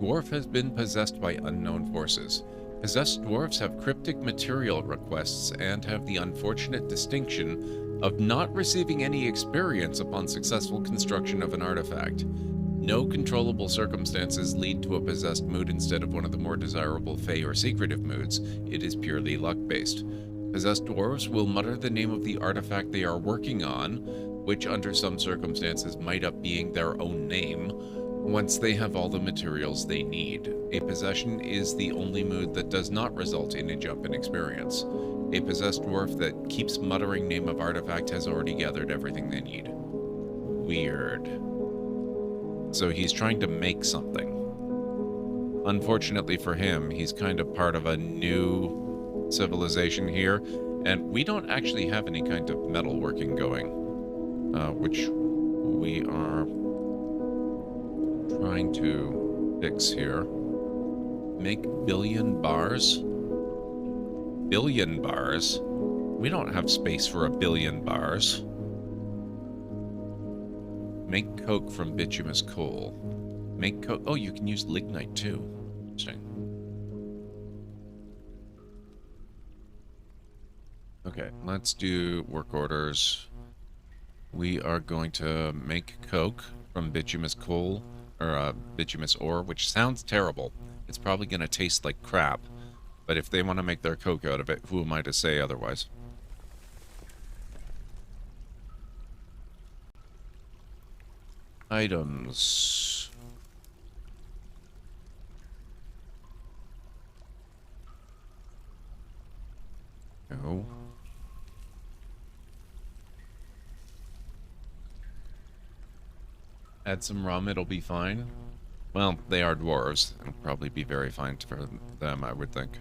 Dwarf has been possessed by unknown forces. Possessed dwarves have cryptic material requests and have the unfortunate distinction of not receiving any experience upon successful construction of an artifact. No controllable circumstances lead to a possessed mood instead of one of the more desirable fey or secretive moods. It is purely luck-based. Possessed dwarves will mutter the name of the artifact they are working on, which under some circumstances might up being their own name, once they have all the materials they need. A possession is the only mood that does not result in a jump in experience. A possessed dwarf that keeps muttering name of artifact has already gathered everything they need. Weird. So he's trying to make something. Unfortunately for him, he's kind of part of a new civilization here, and we don't actually have any kind of metalworking going, which we are trying to fix here. Make billion bars? Billion bars? We don't have space for a billion bars. Make coke from bituminous coal. Make coke. Oh, you can use lignite too. Interesting. Okay, let's do work orders. We are going to make coke from bituminous coal, or bituminous ore, which sounds terrible. It's probably going to taste like crap. But if they want to make their coke out of it, who am I to say otherwise? Items. No. Add some rum, it'll be fine. Well, they are dwarves. It'll probably be very fine for them, I would think.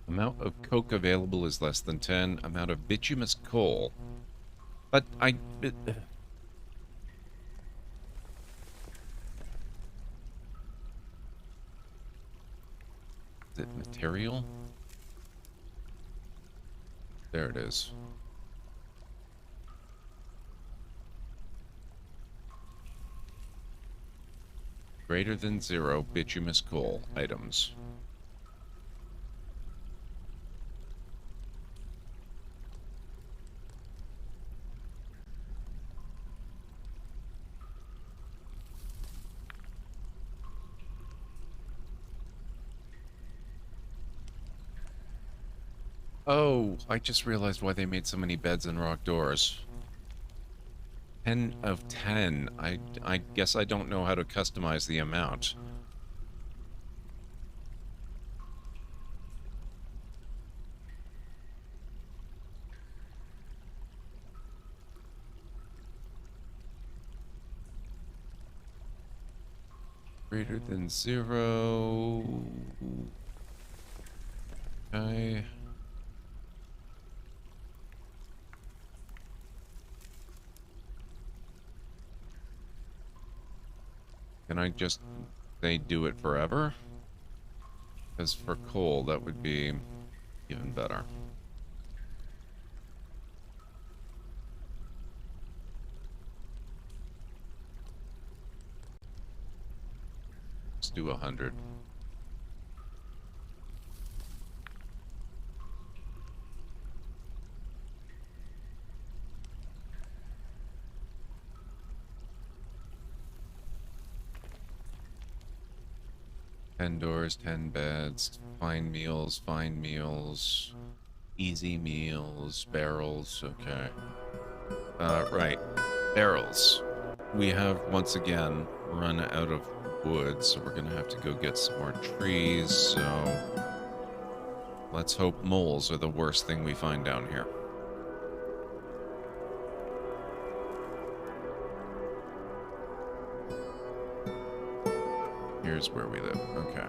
Amount of coke available is less than 10. Amount of bituminous coal. But is it material? There it is. Greater than 0 bituminous coal items. Oh, I just realized why they made so many beds and rock doors. 10 of 10. I guess I don't know how to customize the amount. Greater than 0. Okay. Can I just say do it forever? Because for coal, that would be Even better. Let's do 100. Ten doors, 10 beds, fine meals, easy meals, barrels, okay. Right, barrels. We have, once again, run out of wood, so we're gonna have to go get some more trees, so... Let's hope moles are the worst thing we find down here. Here's where we live. Okay.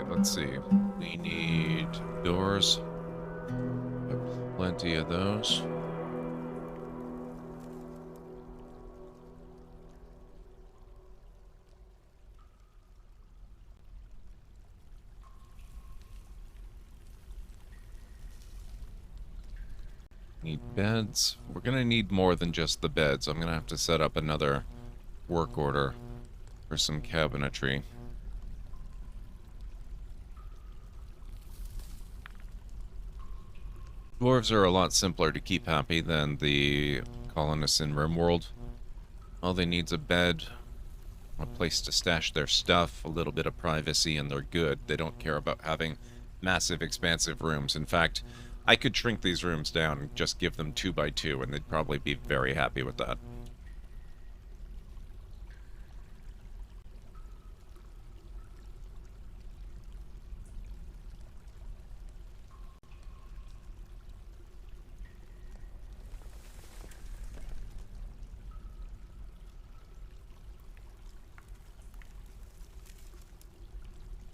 Let's see. We need doors. Have plenty of those. Need beds. We're gonna need more than just the beds. I'm gonna have to set up another work order for some cabinetry. Dwarves are a lot simpler to keep happy than the colonists in RimWorld. All they need's a bed, a place to stash their stuff, a little bit of privacy, and they're good. They don't care about having massive, expansive rooms. In fact, I could shrink these rooms down and just give them 2 by 2, and they'd probably be very happy with that.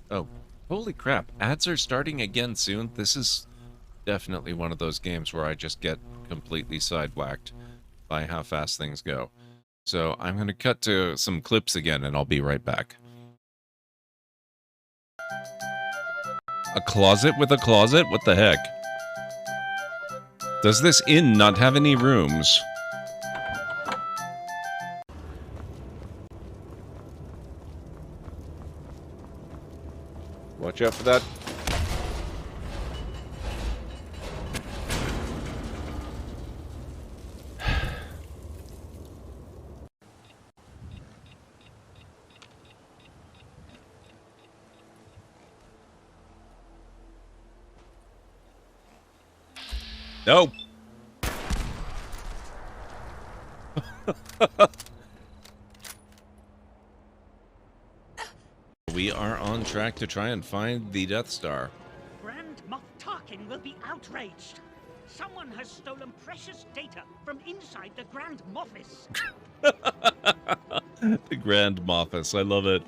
Oh, holy crap. Ads are starting again soon. This is definitely one of those games where I just get completely sidewhacked by how fast things go. So I'm going to cut to some clips again, and I'll be right back. A closet with a closet? What the heck? Does this inn not have any rooms? Watch out for that. Nope. We are on track to try and find the Death Star. Grand Moff Tarkin will be outraged. Someone has stolen precious data from inside the Grand Moffice. The Grand Moffice, I love it.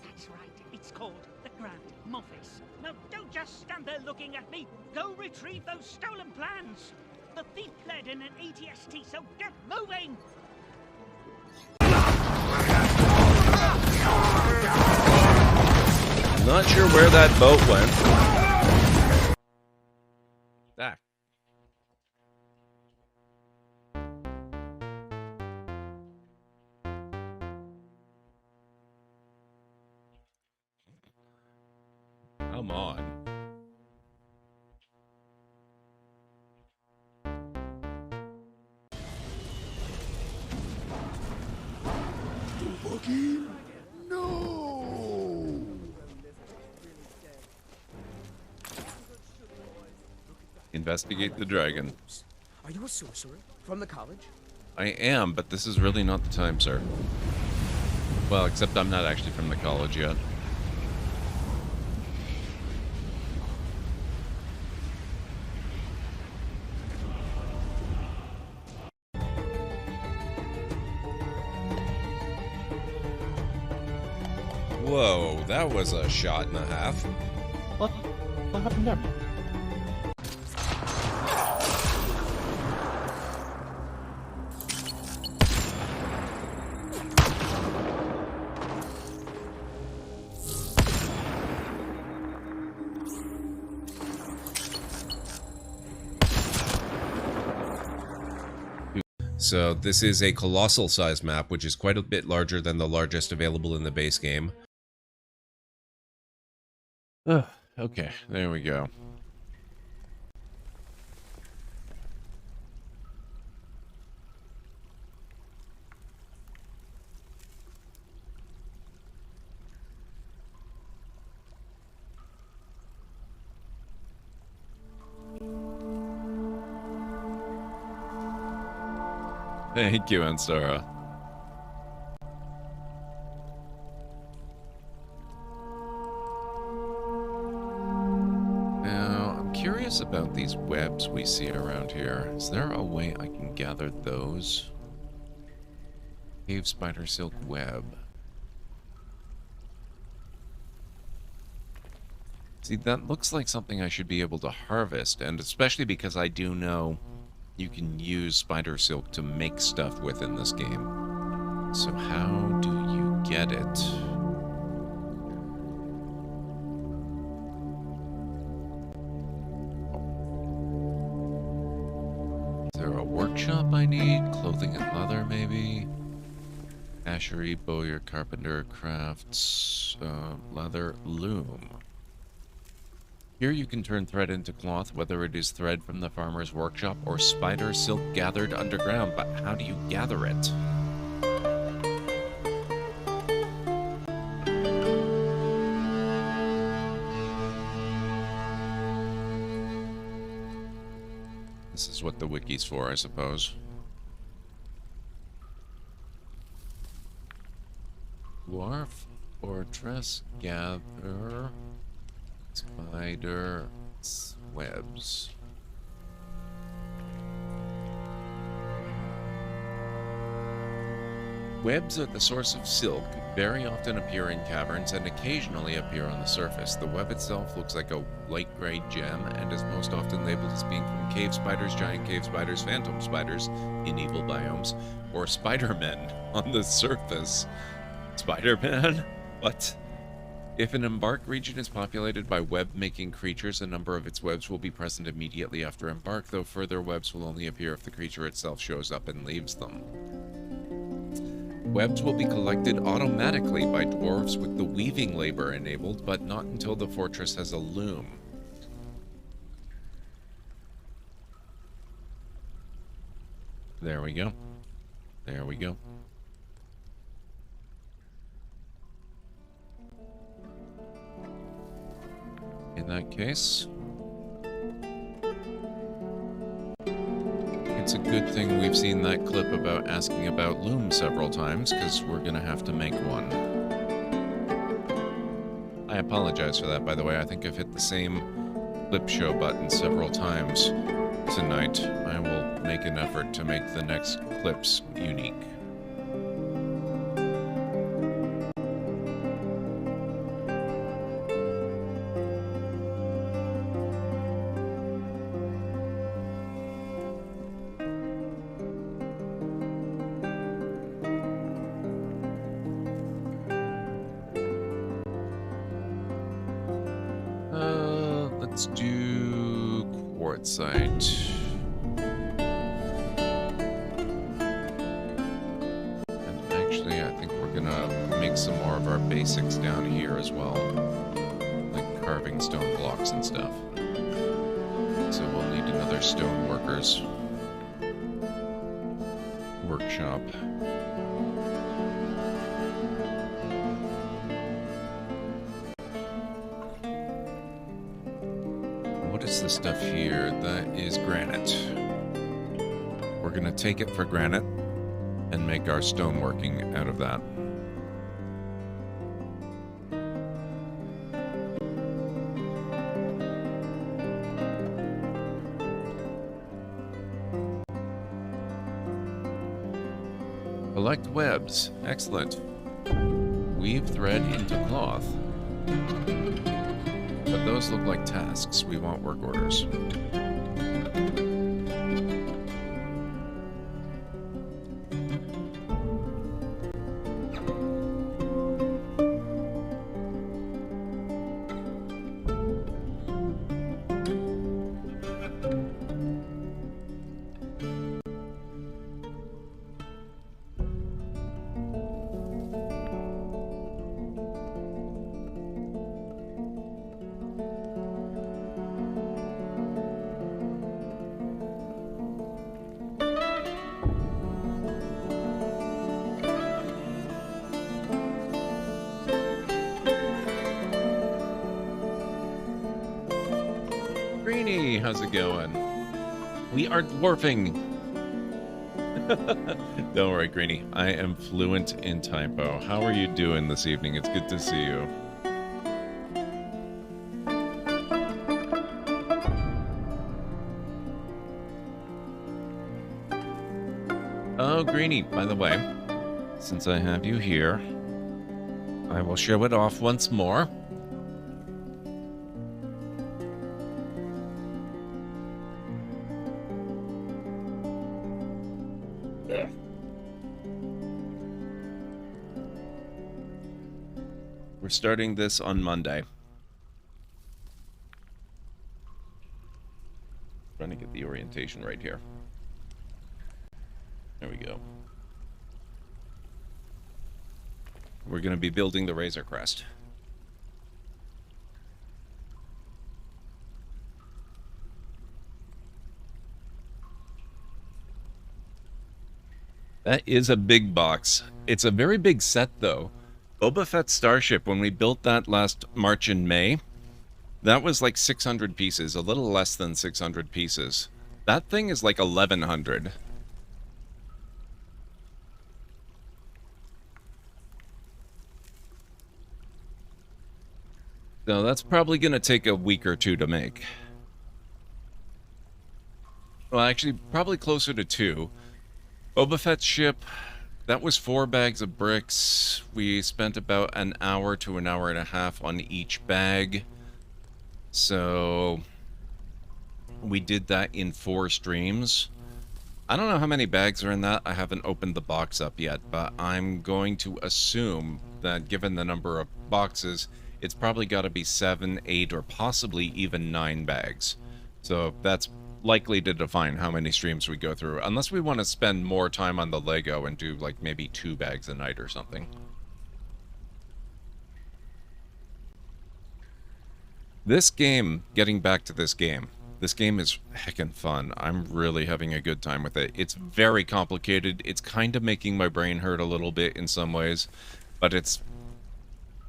That's right, it's called the Grand Moffice. Now don't just stand there looking at me. Go retrieve those stolen plans. The thief fled in an ATST, so get moving. I'm not sure where that boat went. Ah. Come on. Investigate the dragon. Are you a sorcerer from the college? I am, but this is really not the time, sir. Well, except I'm not actually from the college yet. Whoa, that was a shot and a half. What? What happened there? So this is a colossal size map, which is quite a bit larger than the largest available in the base game. Okay, there we go. Thank you, Ansara. Now, I'm curious about these webs we see around here. Is there a way I can gather those? Cave spider silk web. See, that looks like something I should be able to harvest, and especially because I do know you can use spider silk to make stuff with in this game. So how do you get it? Is there a workshop I need? Clothing and leather, maybe? Ashery, bowyer, carpenter, crafts, leather, loom. Here you can turn thread into cloth, whether it is thread from the farmer's workshop or spider silk gathered underground. But how do you gather it? This is what the wiki's for, I suppose. Dwarf Fortress gather spider webs. Webs are the source of silk, very often appear in caverns and occasionally appear on the surface. The web itself looks like a light gray gem and is most often labeled as being from cave spiders, giant cave spiders, phantom spiders in evil biomes, or Spider-Men on the surface. Spider-Man? What? If an embark region is populated by web-making creatures, a number of its webs will be present immediately after embark, though further webs will only appear if the creature itself shows up and leaves them. Webs will be collected automatically by dwarves with the weaving labor enabled, but not until the fortress has a loom. There we go. There we go. In that case, it's a good thing we've seen that clip about asking about loom several times, because we're going to have to make one. I apologize for that, by the way. I think I've hit the same clip show button several times tonight. I will make an effort to make the next clips unique. Let's do quartzite. And actually, I think we're gonna make some more of our basics down here as well. Like carving stone blocks and stuff. So we'll need another stone workers workshop. What is this stuff here? That is granite. We're gonna take it for granite and make our stoneworking out of that. Collect webs. Excellent. Weave thread into cloth. But those look like tasks. We want work orders. Greenie, how's it going? We are dwarfing. Don't worry, Greenie. I am fluent in typo. How are you doing this evening? It's good to see you. Oh, Greenie, by the way, since I have you here, I will show it off once more. We're starting this on Monday. Trying to get the orientation right here. There we go. We're going to be building the Razor Crest. That is a big box. It's a very big set, though. Boba Fett's starship, when we built that last March and May, that was like 600 pieces, a little less than 600 pieces. That thing is like 1,100. So that's probably going to take a week or two to make. Well, actually, probably closer to 2. Boba Fett's ship, that was 4 bags of bricks. We spent about an hour to an hour and a half on each bag. So we did that in 4 streams. I don't know how many bags are in that. I haven't opened the box up yet, but I'm going to assume that given the number of boxes, it's probably got to be 7, 8, or possibly even 9 bags. So that's likely to define how many streams we go through, unless we want to spend more time on the Lego and do like maybe 2 bags a night or something. This game, getting back to this game is heckin' fun. I'm really having a good time with it. It's very complicated. It's kind of making my brain hurt a little bit in some ways, but it's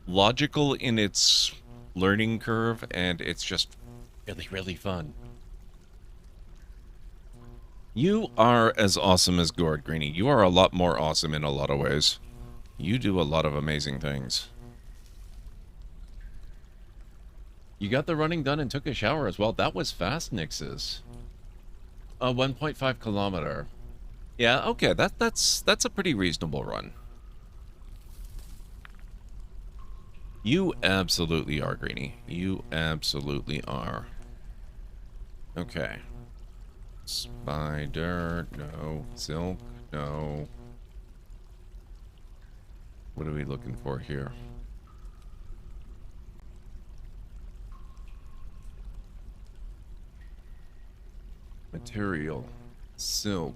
logical in its learning curve, and it's just really, really fun. You are as awesome as Gord, Greenie. You are a lot more awesome in a lot of ways. You do a lot of amazing things. You got the running done and took a shower as well. That was fast, Nixes. 1.5 kilometer. Yeah, okay, that's a pretty reasonable run. You absolutely are, Greenie. You absolutely are. Okay. Spider, no. Silk, no. What are we looking for here? Material. Silk.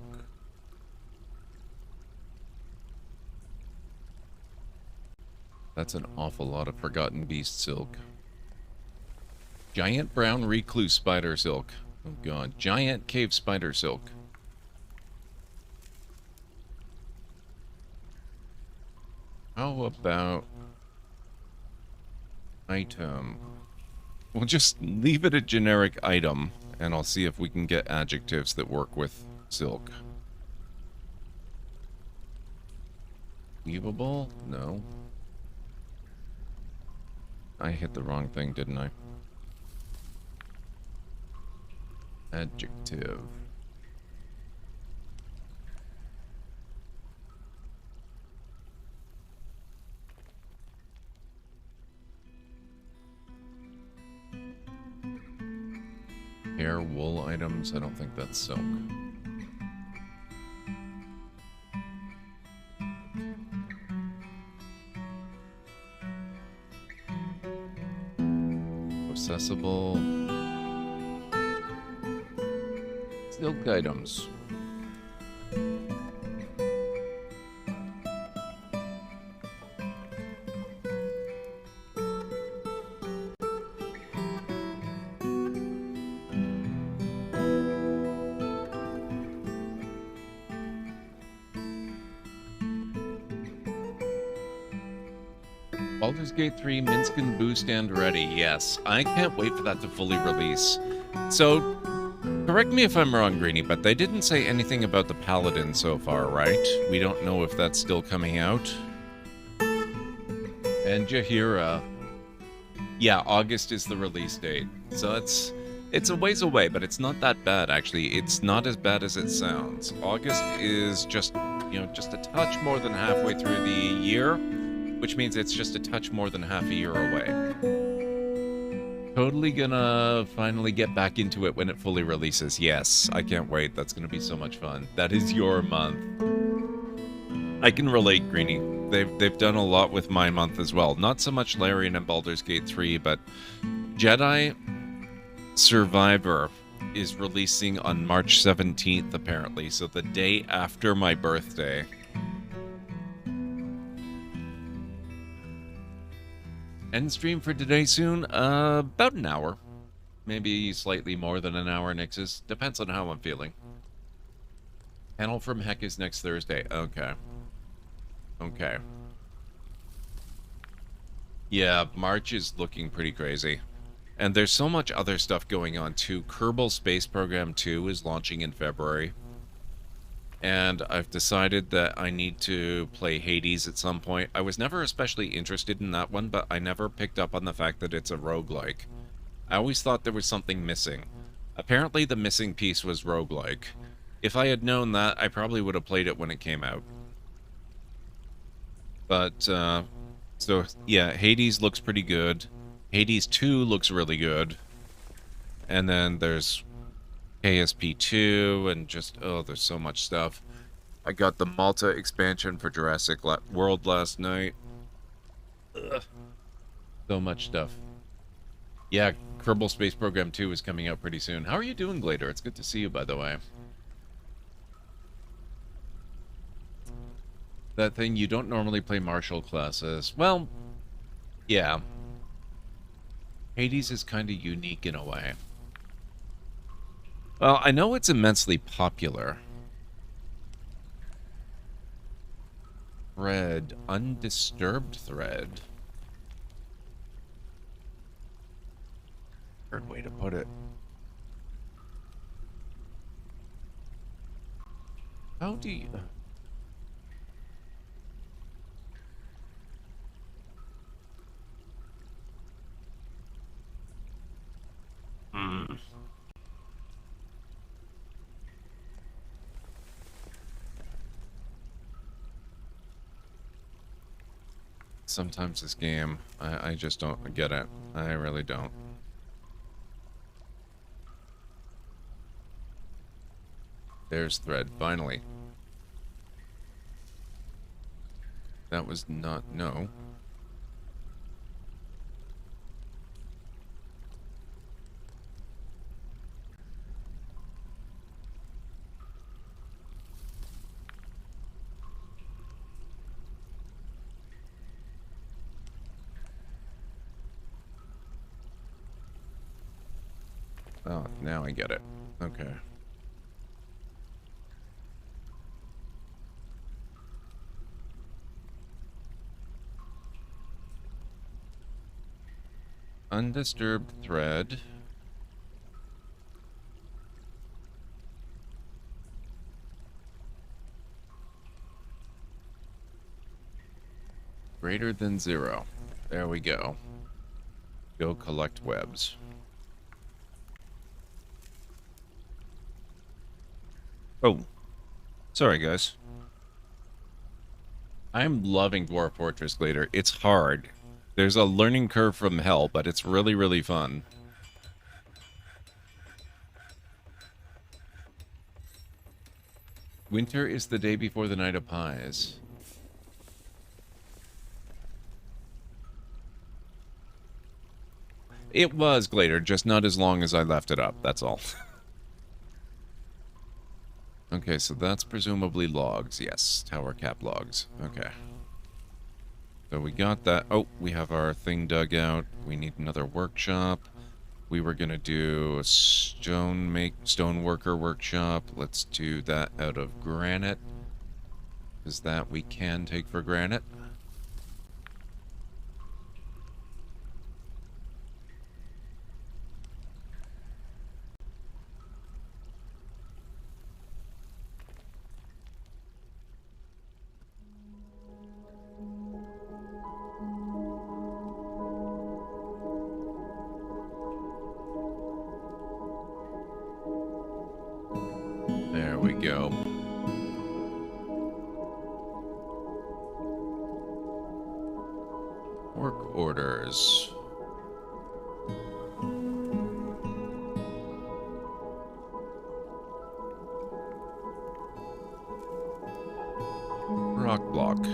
That's an awful lot of Forgotten Beast silk. Giant brown recluse spider silk. Oh god. Giant cave spider silk. How about item We'll just leave it a generic item, and I'll see if we can get adjectives that work with silk. Weavable? No. I hit the wrong thing, didn't I? Adjective. Hair, wool items, I don't think that's silk. Accessible. Silk items. Baldur's Gate 3 Minskin boost and ready. Yes, I can't wait for that to fully release. So, correct me if I'm wrong, Greenie, but they didn't say anything about the Paladin so far, right? We don't know if that's still coming out. And Jaheira. Yeah, August is the release date. So it's a ways away, but it's not that bad, actually. It's not as bad as it sounds. August is just, you know, just a touch more than halfway through the year, which means it's just a touch more than half a year away. Totally gonna finally get back into it when it fully releases. Yes, I can't wait. That's gonna be so much fun. That is your month. I can relate, Greenie. They've done a lot with my month as well. Not so much Larian and Baldur's Gate 3, but Jedi Survivor is releasing on March 17th, apparently, so the day after my birthday. End stream for today soon? About an hour. Maybe slightly more than an hour, Nixes. Depends on how I'm feeling. Panel from Heck is next Thursday. Okay. Okay. Yeah, March is looking pretty crazy. And there's so much other stuff going on, too. Kerbal Space Program 2 is launching in February. And I've decided that I need to play Hades at some point. I was never especially interested in that one, but I never picked up on the fact that it's a roguelike. I always thought there was something missing. Apparently the missing piece was roguelike. If I had known that, I probably would have played it when it came out. But, so, yeah, Hades looks pretty good. Hades 2 looks really good. And then there's KSP2 and just, oh, there's so much stuff. I got the Malta expansion for Jurassic World last night. Ugh. So much stuff. Yeah, Kerbal Space Program 2 is coming out pretty soon. How are you doing, Glader? It's good to see you, by the way. That thing, you don't normally play martial classes. Well, yeah. Hades is kind of unique in a way. Well, I know it's immensely popular. Thread. Undisturbed thread. Third way to put it. How do you... Sometimes this game, I just don't get it. I really don't. There's thread, finally. That was not, no. Oh, now I get it. Okay. undisturbed thread. Greater than 0. There we go. Go collect webs. Oh, sorry guys. I'm loving Dwarf Fortress later. It's hard. There's a learning curve from hell, but it's really, really fun. Winter is the day before the night of pies. It was Glader, just not as long as I left it up, that's all. Okay, so that's presumably logs. Yes, tower cap logs. Okay. So we got that. Oh, we have our thing dug out. We need another workshop. We were going to do a stoneworker workshop. Let's do that out of granite. Because that we can take for granite. There we go. Work orders. Rock block.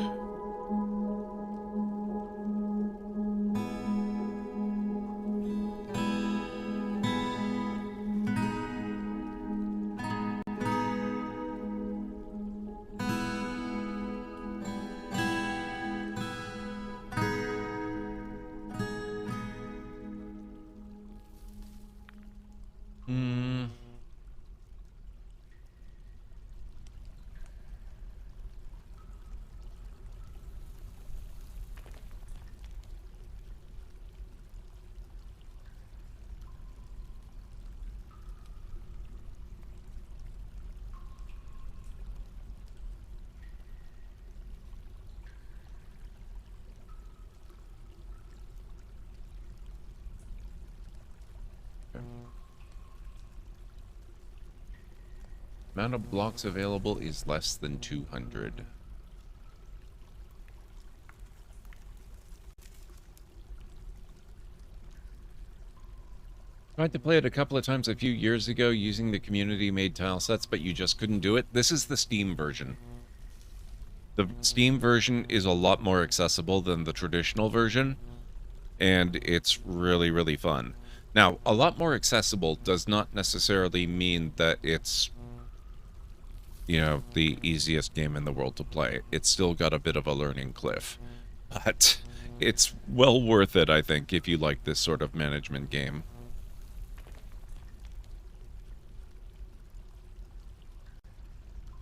Amount of blocks available is less than 200. Tried to play it a couple of times a few years ago using the community-made tile sets, but you just couldn't do it. This is the Steam version. The Steam version is a lot more accessible than the traditional version, and it's really, really fun. Now, a lot more accessible does not necessarily mean that it's, you know, the easiest game in the world to play. It's still got a bit of a learning cliff. But it's well worth it, I think, if you like this sort of management game.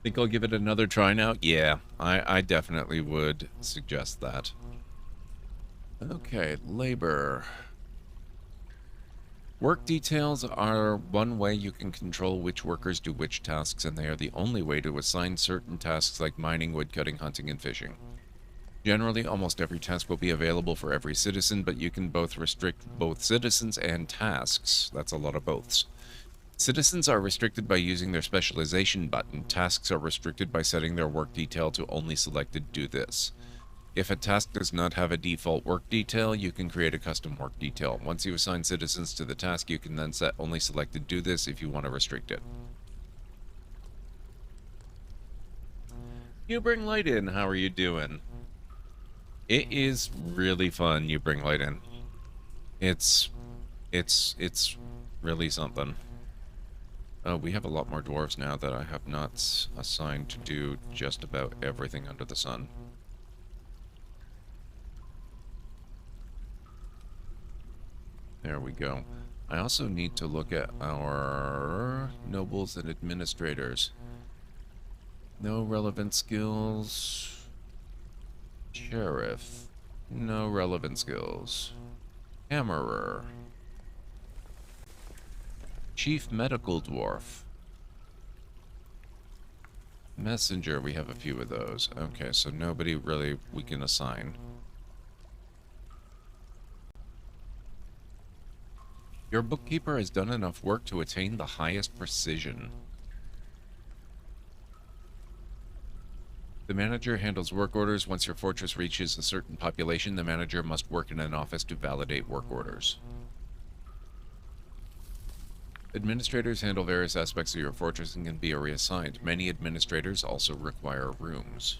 Think I'll give it another try now? Yeah, I definitely would suggest that. Okay, labor. Work details are one way you can control which workers do which tasks, and they are the only way to assign certain tasks like mining, woodcutting, hunting, and fishing. Generally, almost every task will be available for every citizen, but you can both restrict both citizens and tasks. That's a lot of boths. Citizens are restricted by using their specialization button. Tasks are restricted by setting their work detail to only selected do this. If a task does not have a default work detail, you can create a custom work detail. Once you assign citizens to the task, you can then set only selected do this if you want to restrict it. You Bring Light In, how are you doing? It is really fun, You Bring Light In. It's really something. We have a lot more dwarves now that I have not assigned to do just about everything under the sun. There we go. I also need to look at our nobles and administrators. No relevant skills. Sheriff. No relevant skills. Hammerer. Chief Medical Dwarf. Messenger, we have a few of those. Okay, so nobody really we can assign. Your bookkeeper has done enough work to attain the highest precision. The manager handles work orders. Once your fortress reaches a certain population, the manager must work in an office to validate work orders. Administrators handle various aspects of your fortress and can be reassigned. Many administrators also require rooms.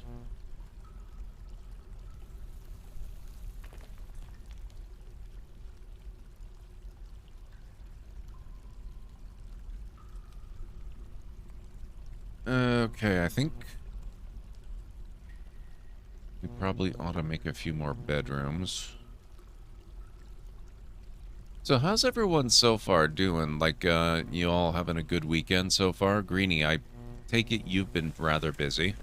Okay, I think we probably ought to make a few more bedrooms. So how's everyone so far doing? Like, you all having a good weekend so far? Greenie, I take it you've been rather busy.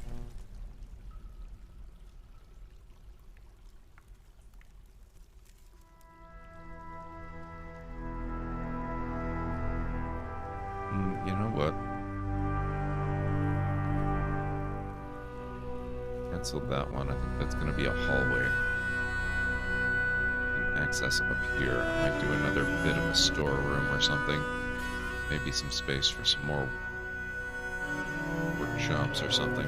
You know what? Canceled that one. I think that's going to be a hallway. Access up here. I might do another bit of a storeroom or something. Maybe some space for some more workshops or something.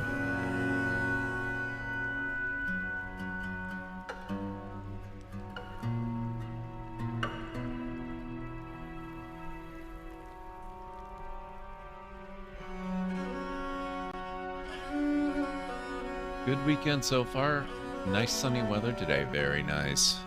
Good weekend so far. Nice sunny weather today. Very nice.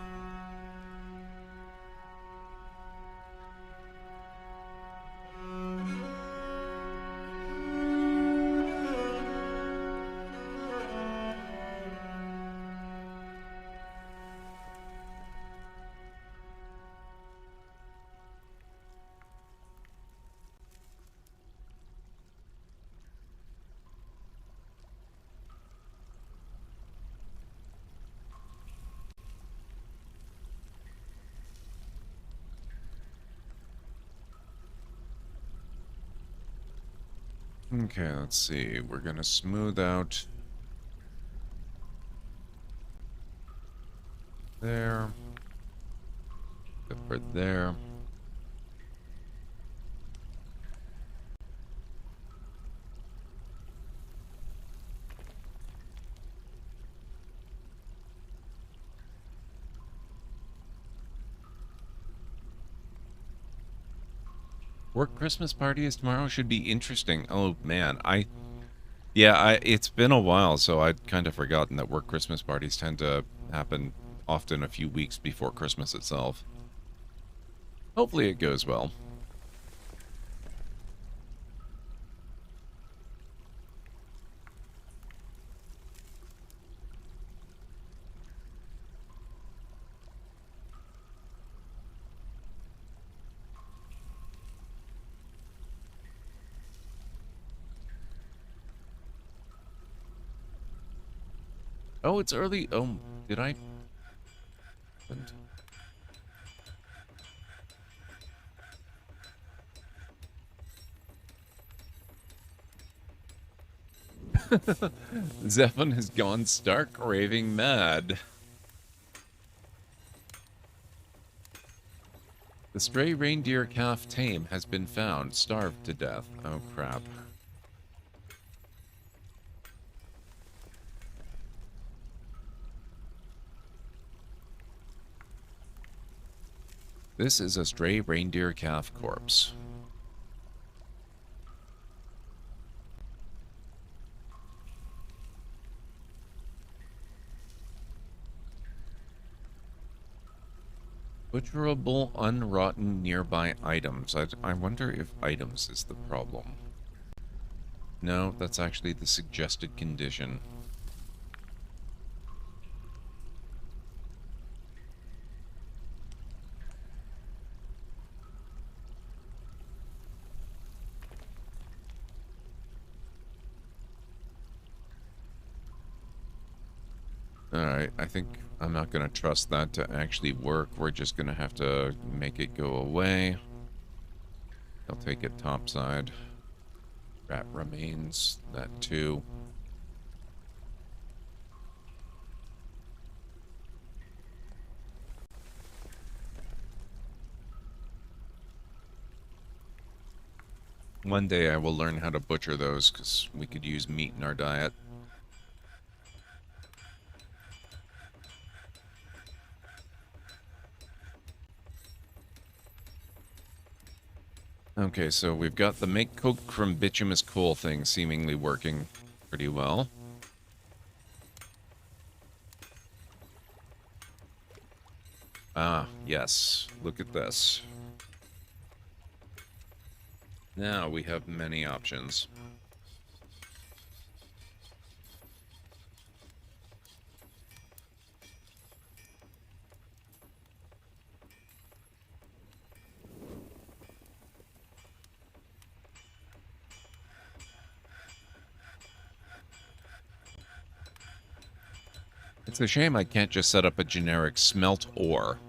Okay, let's see. We're gonna smooth out there. Good for there. Work Christmas party is tomorrow. Should be interesting. Oh man, it's been a while, so I'd kind of forgotten that work Christmas parties tend to happen often a few weeks before Christmas itself. Hopefully it goes well. Oh, it's early. Oh, did I? Zephan has gone stark raving mad. The stray reindeer calf tame has been found, starved to death. Oh, crap. This is a stray reindeer calf corpse. Butcherable, unrotten nearby items. I wonder if items is the problem. No, that's actually the suggested condition. Alright, I think I'm not going to trust that to actually work. We're just going to have to make it go away. I'll take it topside. Rat remains, that too. One day I will learn how to butcher those, because we could use meat in our diet. Okay, so we've got the make coke from bituminous coal thing seemingly working pretty well. Ah, yes. Look at this. Now we have many options. It's a shame I can't just set up a generic smelt ore.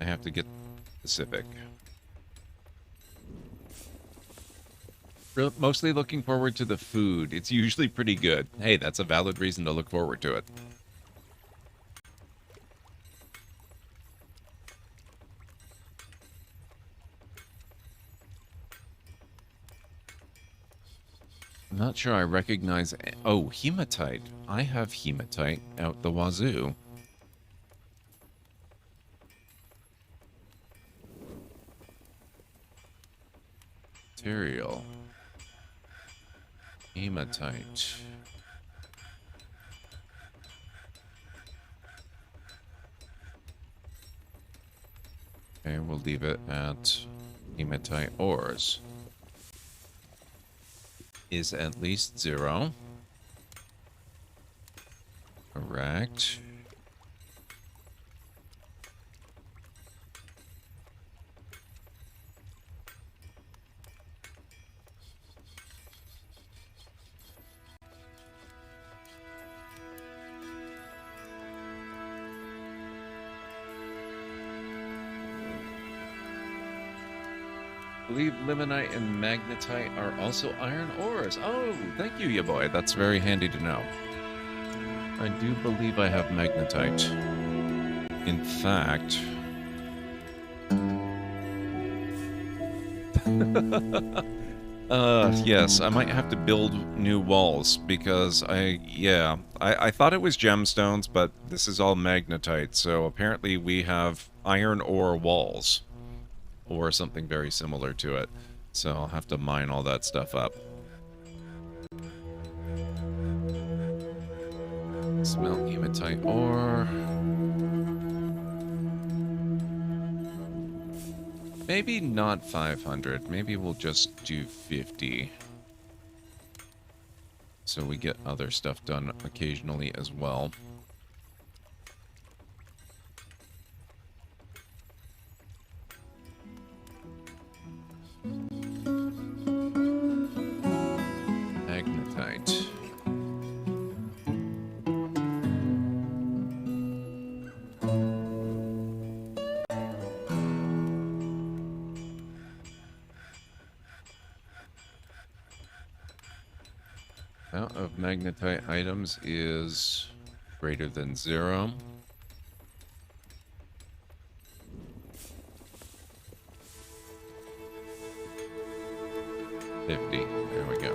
I have to get specific. Mostly looking forward to the food. It's usually pretty good. Hey, that's a valid reason to look forward to it. I'm not sure I recognize... Oh, hematite. I have hematite out the wazoo. Material. Hematite. Okay, we'll leave it at hematite ores. Is at least 0. Correct. I believe limonite and magnetite are also iron ores. Oh, thank you, ya boy. That's very handy to know. I do believe I have magnetite. In fact... yes, I might have to build new walls, because I thought it was gemstones, but this is all magnetite, so apparently we have iron ore walls. Or something very similar to it. So I'll have to mine all that stuff up. Smelt hematite ore. Maybe not 500. Maybe we'll just do 50. So we get other stuff done occasionally as well. Magnetite. Amount of magnetite items is greater than 0. There we go.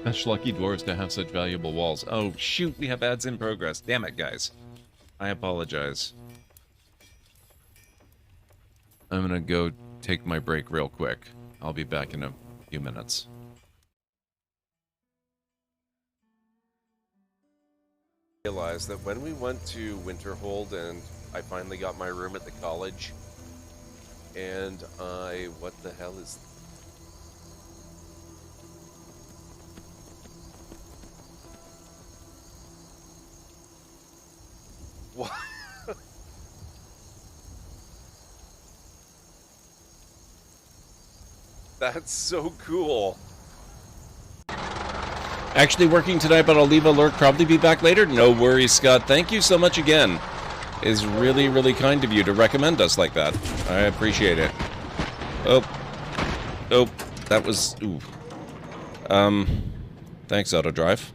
Such lucky dwarves to have such valuable walls. Oh, shoot, we have ads in progress. Damn it, guys. I apologize. I'm gonna go take my break real quick. I'll be back in a few minutes. Realized that when we went to Winterhold and I finally got my room at the college, and what the hell is... What? That's so cool. Actually working tonight, but I'll leave a lurk. Probably be back later. No worries, Scott. Thank you so much again. It's really, really kind of you to recommend us like that. I appreciate it. Oh. Oh. That was... Ooh. Thanks, Autodrive.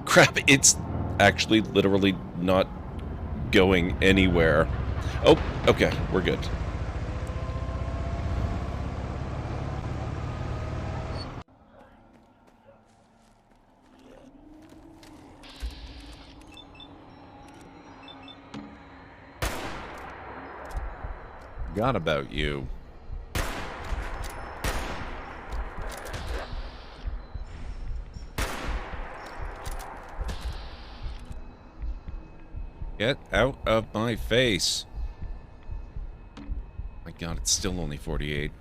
Crap, it's actually literally not going anywhere. Oh, okay, we're good. Forgot about you. Get out of my face. My god, it's still only 48.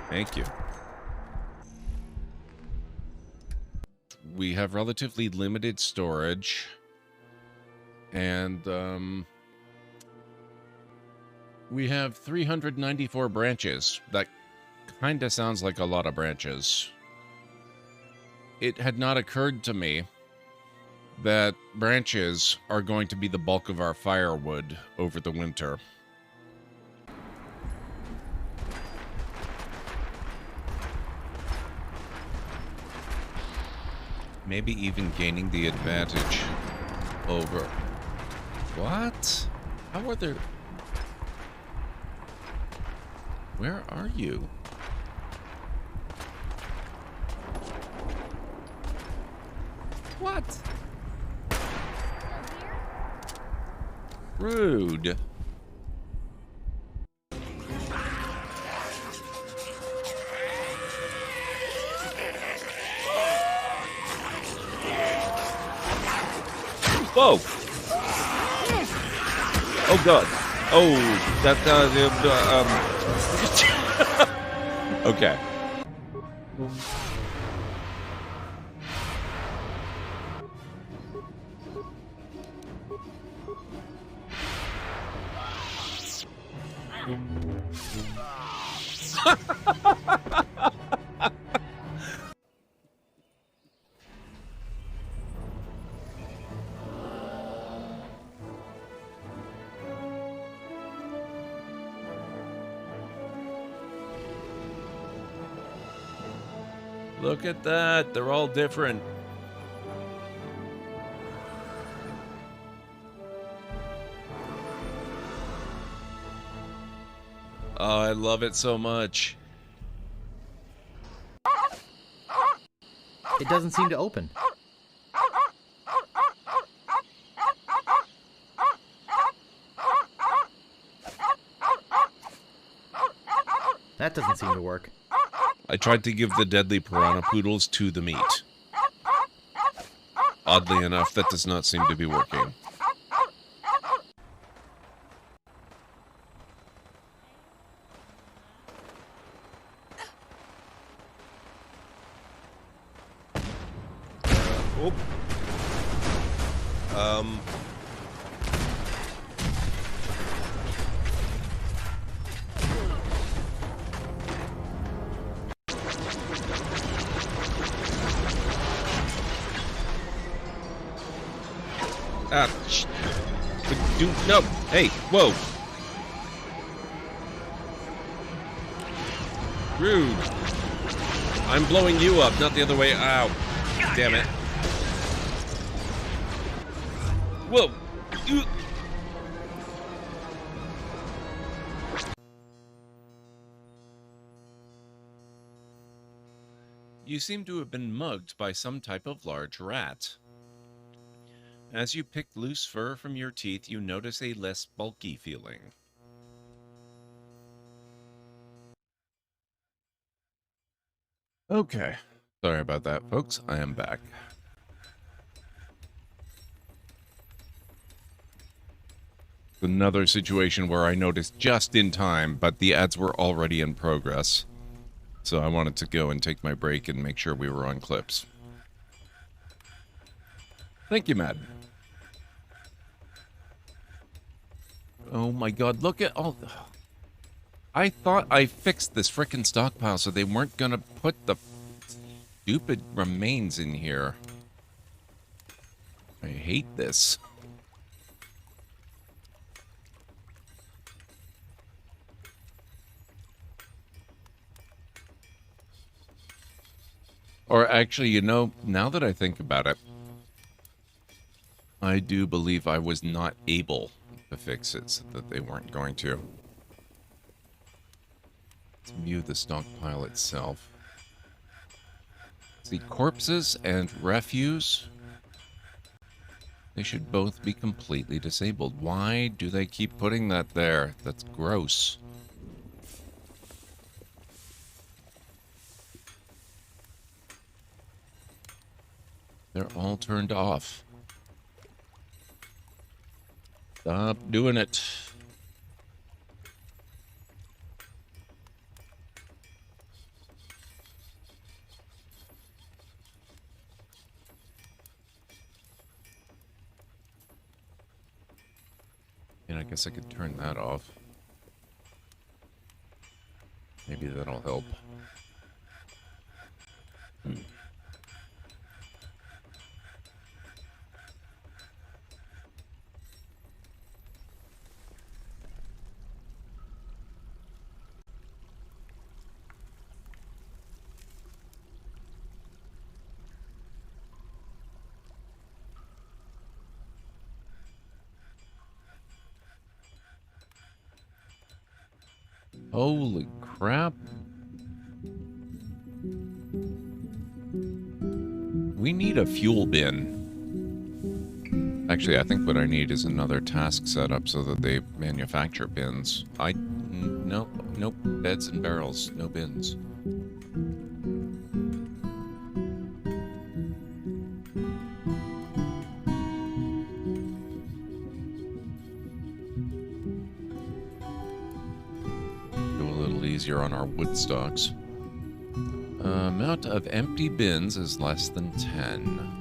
Thank you. We have relatively limited storage. And, we have 394 branches. That kinda sounds like a lot of branches. It had not occurred to me that branches are going to be the bulk of our firewood over the winter. Maybe even gaining the advantage over... What? How are there... Where are you? What? Rude. Whoa! Oh god. Oh, that okay. Look at that. They're all different. Oh, I love it so much. It doesn't seem to open. That doesn't seem to work. I tried to give the deadly piranha poodles to the meat. Oddly enough, that does not seem to be working. No! Hey! Whoa! Rude! I'm blowing you up, not the other way. Ow! Damn it! Whoa! You seem to have been mugged by some type of large rat. As you pick loose fur from your teeth, you notice a less bulky feeling. Okay. Sorry about that, folks. I am back. Another situation where I noticed just in time, but the ads were already in progress. So I wanted to go and take my break and make sure we were on clips. Thank you, Matt. Oh my god, look at all the... I thought I fixed this frickin' stockpile so they weren't gonna put the stupid remains in here. I hate this. Or actually, you know, now that I think about it, I do believe I was not able to fix it, so that they weren't going to. Let's view the stockpile itself. See, corpses and refuse, they should both be completely disabled. Why do they keep putting that there? That's gross. They're all turned off. Stop doing it. And I guess I could turn that off. Maybe that'll help. Holy crap. We need a fuel bin. Actually, I think what I need is another task setup so that they manufacture bins. Nope, beds and barrels, no bins. Easier on our wood stocks. Amount of empty bins is less than 10.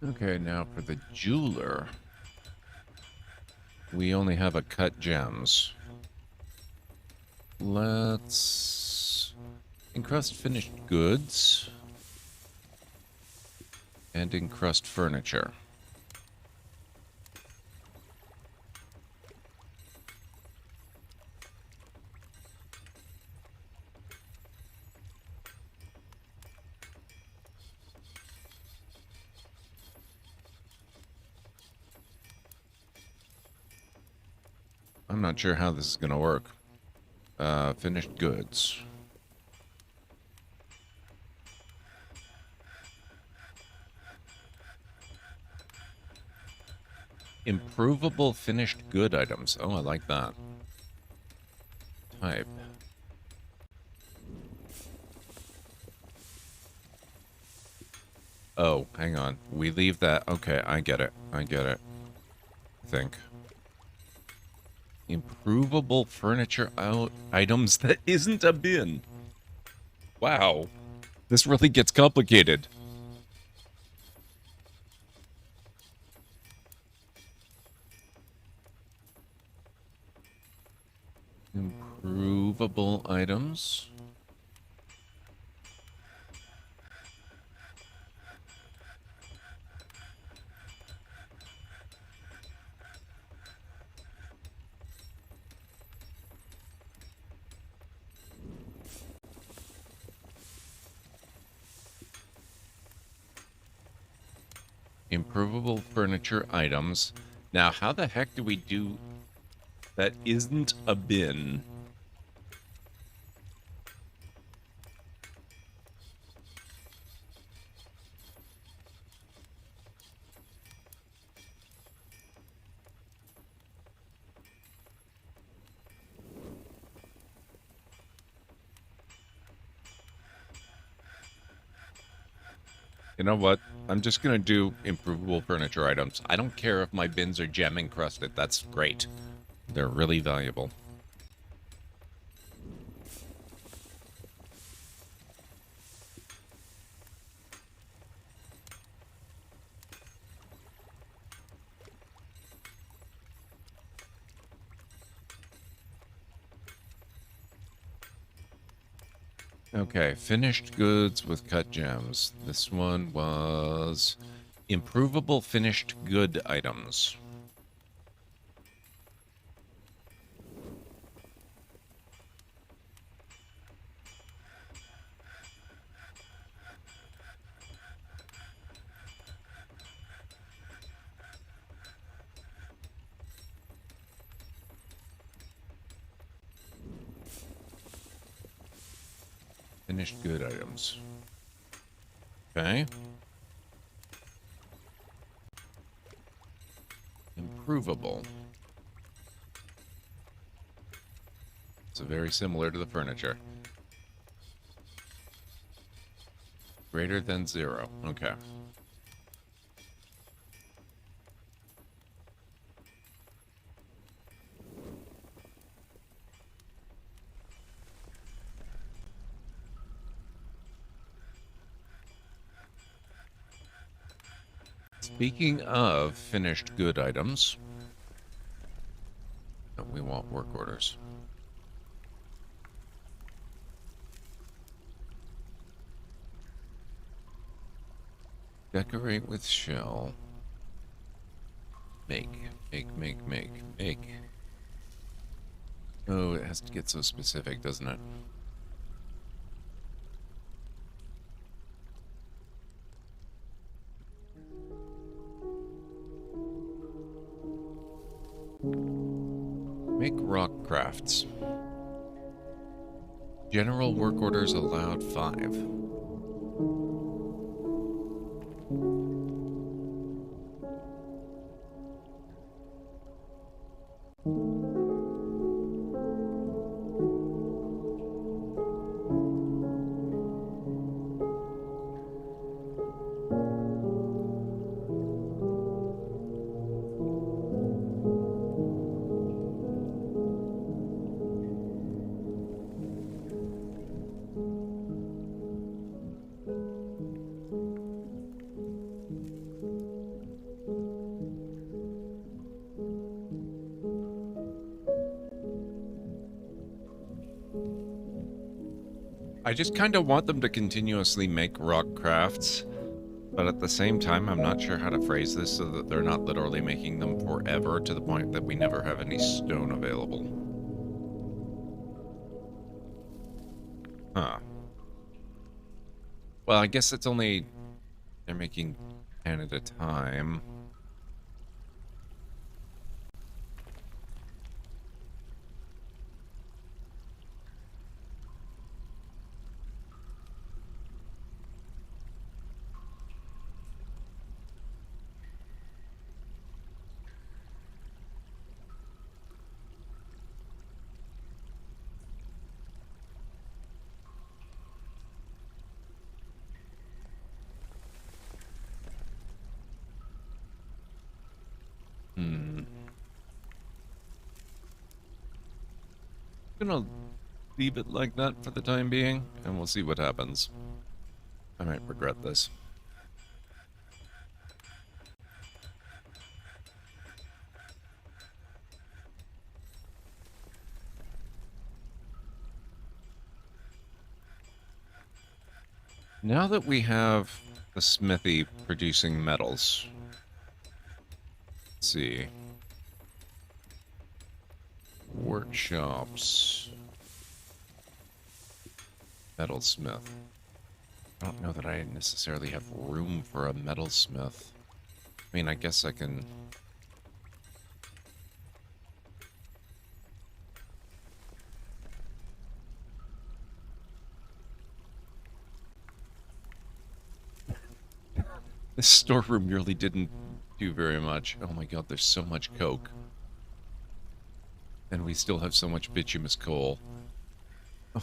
Okay, now for the jeweler, we only have a cut gems. Let's encrust finished goods and encrust furniture. I'm not sure how this is going to work. Finished goods. Improvable finished good items. Oh, I like that. Type. Oh, hang on. We leave that. Okay, I get it. I think. Improvable furniture items that isn't a bin. Wow. This really gets complicated. Improvable furniture items. Now, how the heck do we do that isn't a bin? You know what? I'm just going to do improvable furniture items. I don't care if my bins are gem encrusted. That's great. They're really valuable. Okay, finished goods with cut gems. This one was improvable finished good items. Finished good items. Okay. Improvable. So very similar to the furniture. Greater than 0. Okay. Speaking of finished good items, we want work orders. Decorate with shell. Make. Oh, it has to get so specific, doesn't it? Make rock crafts. General work orders allowed 5. I just kind of want them to continuously make rock crafts, but at the same time, I'm not sure how to phrase this so that they're not literally making them forever to the point that we never have any stone available. Huh. Well, I guess it's only... they're making 10 at a time. Gonna leave it like that for the time being, and we'll see what happens. I might regret this. Now that we have the smithy producing metals, let's see. Workshops. Metalsmith. I don't know that I necessarily have room for a metalsmith. I mean, I guess I can... This storeroom really didn't do very much. Oh my god, there's so much coke. And we still have so much bituminous coal. Oh.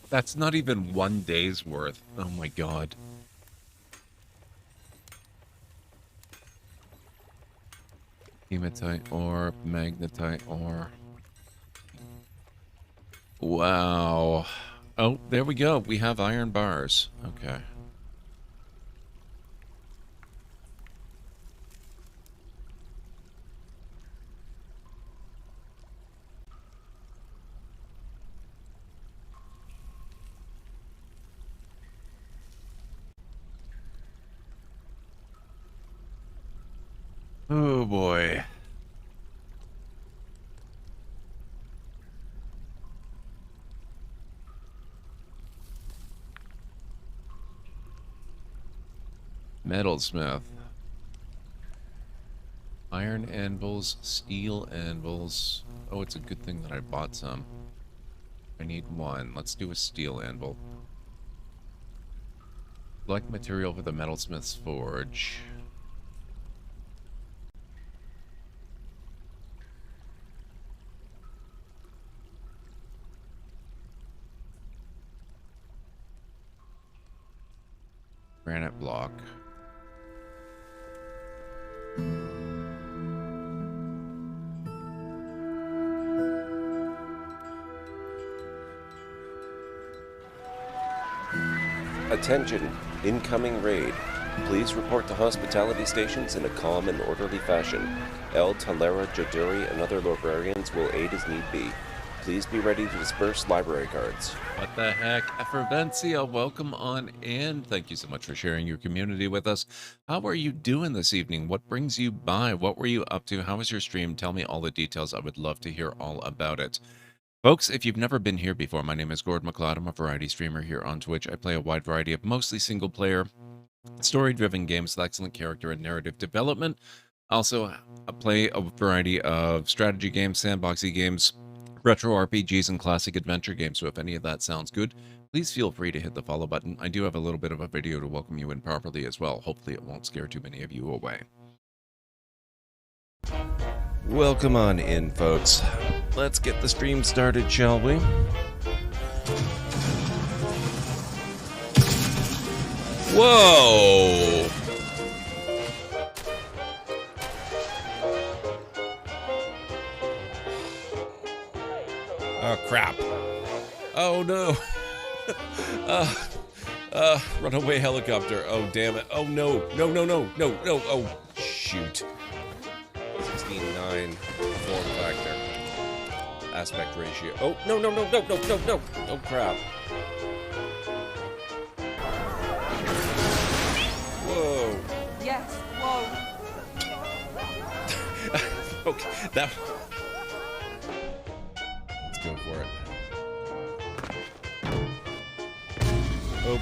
That's not even 1 day's worth. Oh my god. Hematite ore, magnetite ore. Wow. Oh, there we go. We have iron bars. Okay. Oh boy. Metalsmith. Iron anvils, steel anvils. Oh, it's a good thing that I bought some. I need one. Let's do a steel anvil. Select material for the metalsmith's forge. Granite block. Attention, incoming raid. Please report to hospitality stations in a calm and orderly fashion. El Talera Jaduri and other librarians will aid as need be. Please be ready to disperse library cards. What the heck? Effervencia, welcome on in. Thank you so much for sharing your community with us. How are you doing this evening? What brings you by? What were you up to? How was your stream? Tell me all the details. I would love to hear all about it. Folks, if you've never been here before, my name is Gord McLeod. I'm a variety streamer here on Twitch. I play a wide variety of mostly single-player, story-driven games with excellent character and narrative development. Also, I play a variety of strategy games, sandboxy games, retro RPGs, and classic adventure games. So if any of that sounds good, please feel free to hit the follow button. I do have a little bit of a video to welcome you in properly as well. Hopefully it won't scare too many of you away. Welcome on in, folks. Let's get the stream started, shall we? Whoa! Oh, crap. Oh, no. Runaway helicopter. Oh, damn it. Oh, no. No, no, no, no, no. Oh, shoot. 16:9 form factor. Aspect ratio. Oh, no, no, no, no, no, no, no. Oh, crap. Whoa. Yes, whoa. Okay, that... Let's go for it. Oh.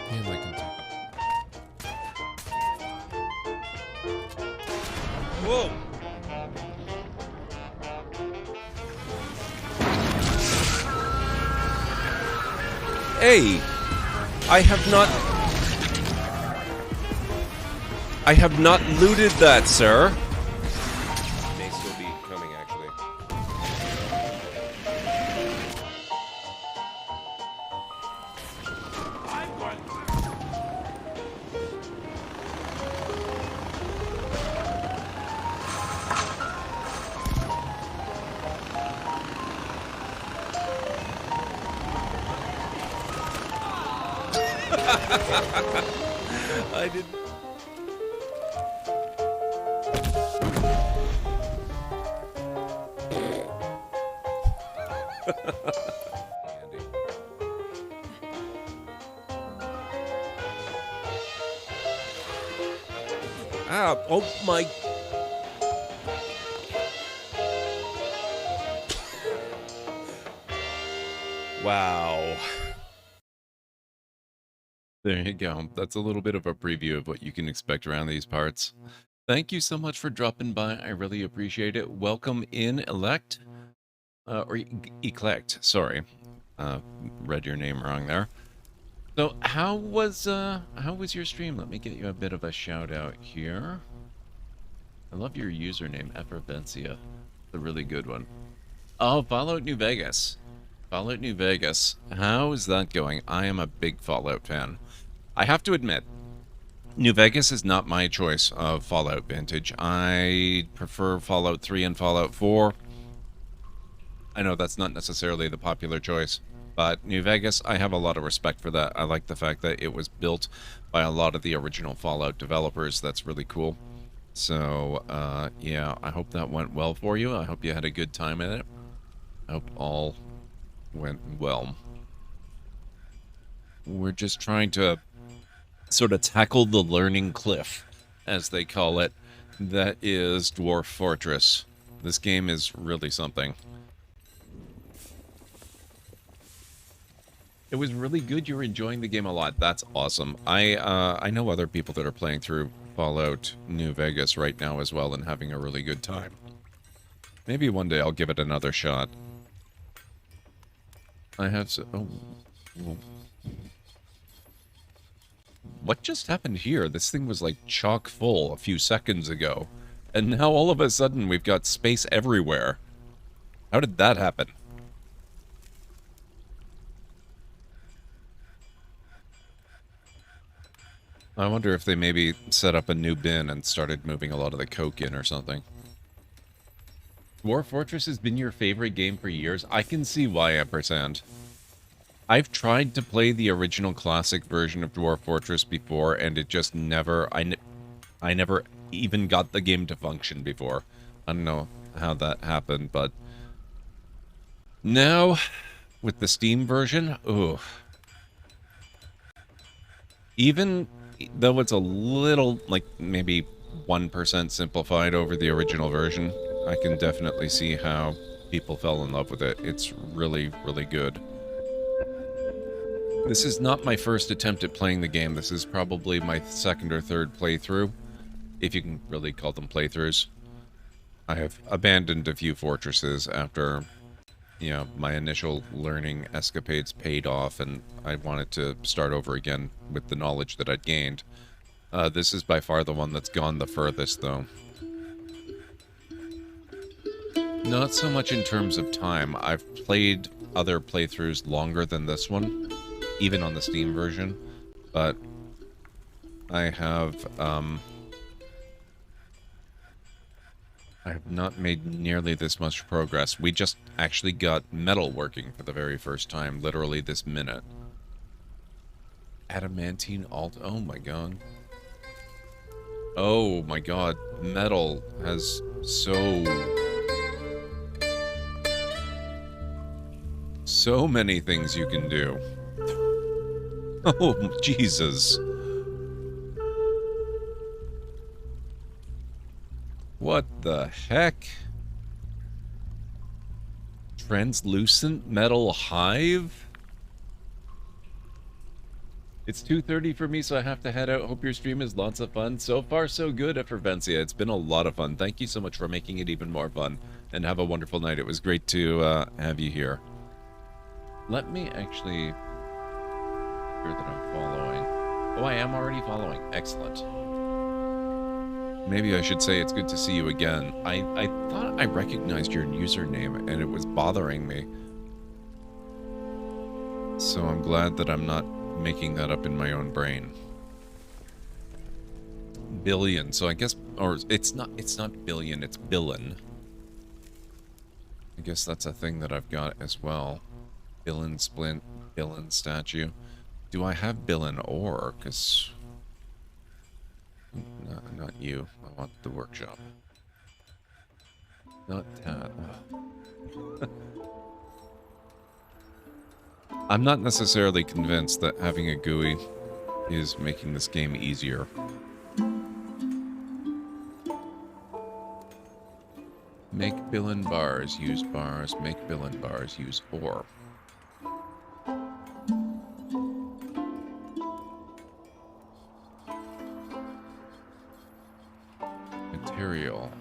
Damn, I can do. Whoa! Hey! I have not looted that, sir. May still be coming, actually. I didn't. Ah, oh my... Wow. There you go. That's a little bit of a preview of what you can expect around these parts. Thank you so much for dropping by. I really appreciate it. Welcome in, Elect. Or Eclect, sorry. Read your name wrong there. So, how was your stream? Let me get you a bit of a shout out here. I love your username, Effervencia. It's a really good one. Oh, Fallout New Vegas. Fallout New Vegas. How is that going? I am a big Fallout fan. I have to admit, New Vegas is not my choice of Fallout vintage. I prefer Fallout 3 and Fallout 4. I know that's not necessarily the popular choice, but New Vegas, I have a lot of respect for that. I like the fact that it was built by a lot of the original Fallout developers. That's really cool. So, yeah, I hope that went well for you. I hope you had a good time in it. I hope all went well. We're just trying to sort of tackle the learning cliff, as they call it, that is Dwarf Fortress. This game is really something. It was really good. You're enjoying the game a lot. That's awesome. I know other people that are playing through Fallout New Vegas right now as well and having a really good time. Maybe one day I'll give it another shot. I have so... Oh. What just happened here? This thing was like chock full a few seconds ago. And now all of a sudden we've got space everywhere. How did that happen? I wonder if they maybe set up a new bin and started moving a lot of the coke in or something. Dwarf Fortress has been your favorite game for years. I can see why, Ampersand. I've tried to play the original classic version of Dwarf Fortress before, and it just never... I never even got the game to function before. I don't know how that happened, but... Now, with the Steam version, ooh. Even though it's a little, like, maybe 1% simplified over the original version, I can definitely see how people fell in love with it. It's really, really good. This is not my first attempt at playing the game. This is probably my second or third playthrough, if you can really call them playthroughs. I have abandoned a few fortresses after, you know, my initial learning escapades paid off, and I wanted to start over again with the knowledge that I'd gained. This is by far the one that's gone the furthest, though. Not so much in terms of time. I've played other playthroughs longer than this one, even on the Steam version, but I have not made nearly this much progress. We just actually got metal working for the very first time, literally this minute. Adamantine alt, oh my god. Oh my god, metal has so many things you can do. Oh, Jesus. What the heck? Translucent metal hive? It's 2:30 for me, so I have to head out. Hope your stream is lots of fun. So far, so good, Effervencia. It's been a lot of fun. Thank you so much for making it even more fun. And have a wonderful night. It was great to have you here. Let me actually... sure that I'm following. Oh, I am already following. Excellent. Maybe I should say it's good to see you again. I thought I recognized your username, and it was bothering me. So I'm glad that I'm not making that up in my own brain. Billion, so I guess... or it's not billion, it's billin. I guess that's a thing that I've got as well. Billin splint, Billin statue. Do I have Billin ore? Because... no, not you. I want the workshop. Not that. I'm not necessarily convinced that having a GUI is making this game easier. billion bars, use bars. Make billion bars, use ore. Material.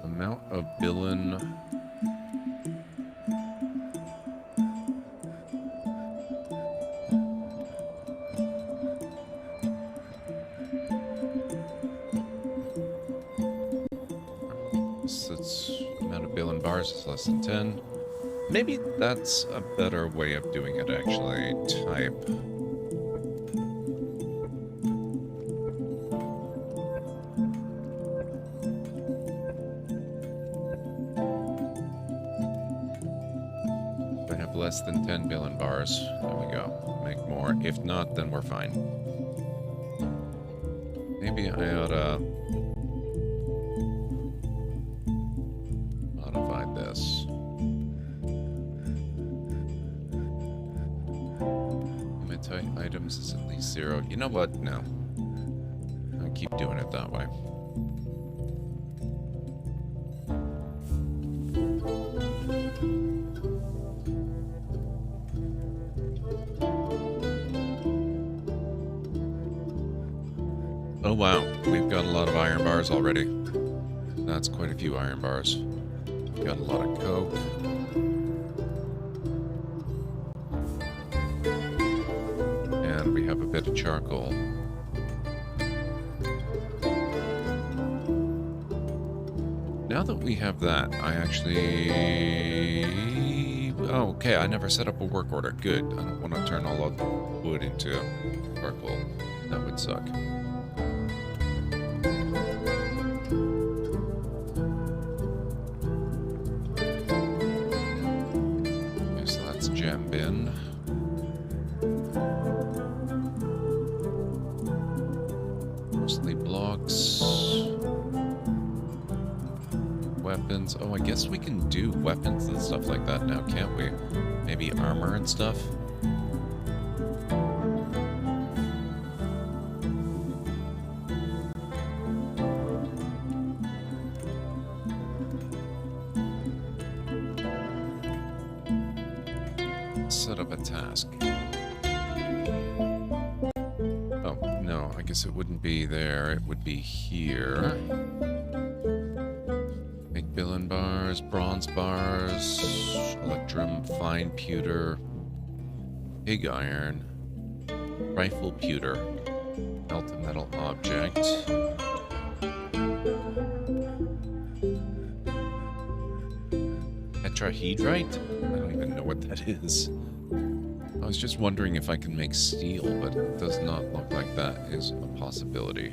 Amount of billion. That's amount of billion bars is less than 10. Maybe that's a better way of doing it, actually. Type. If I have less than 10 billion bars, there we go. Make more. If not, then we're fine. Maybe I oughta modify this. Imitate items is at least 0. You know what? No. I'll keep doing it that way. Oh wow, we've got a lot of iron bars already. That's quite a few iron bars. We've got a lot of coke. And we have a bit of charcoal. Now that we have that, I actually... Oh, okay, I never set up a work order. Good. I don't want to turn all of the wood into charcoal. That would suck. Okay, so that's gem bin. Mostly blocks. Weapons. Oh, I guess we can do weapons and stuff like that now, can't we? Maybe armor and stuff? Set up a task. Oh, no, I guess it wouldn't be there. It would be here. Make billion bars, bronze bars, electrum, fine pewter, pig iron, rifle pewter, melt a metal object. Tetrahedrite? I don't even know what that is. I was just wondering if I can make steel, but it does not look like that is a possibility.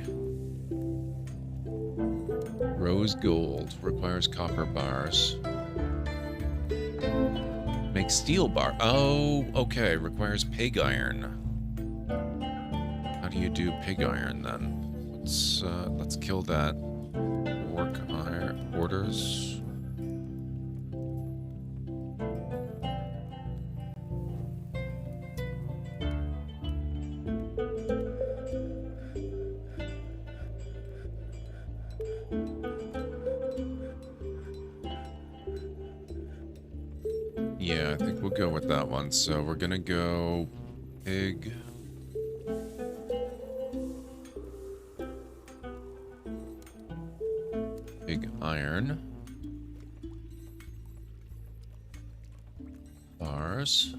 Rose gold requires copper bars. Make steel bar. Oh, okay. Requires pig iron. How do you do pig iron then? Let's kill that. Work iron orders. Yeah, I think we'll go with that one. So we're gonna go pig. Pig iron. Bars.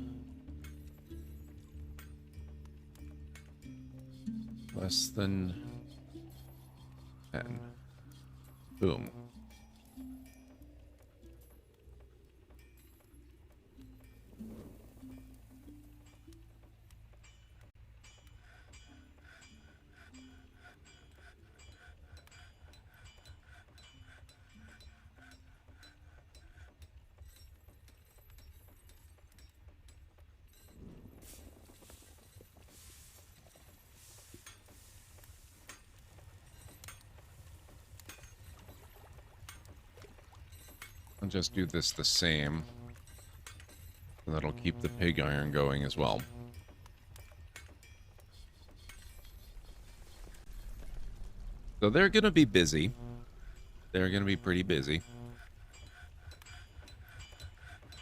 Less than 10. Boom. I'll just do this the same. And that'll keep the pig iron going as well. So they're going to be busy. They're going to be pretty busy.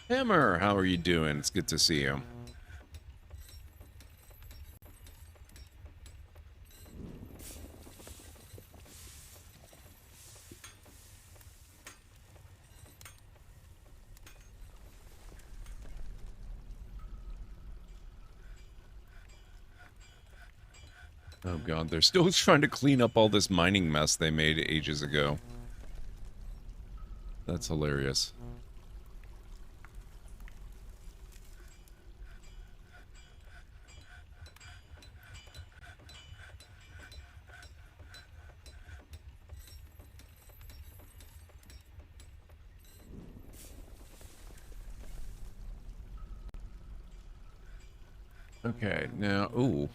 Hammer, how are you doing? It's good to see you. Oh god, they're still trying to clean up all this mining mess they made ages ago. That's hilarious. Okay, now, ooh.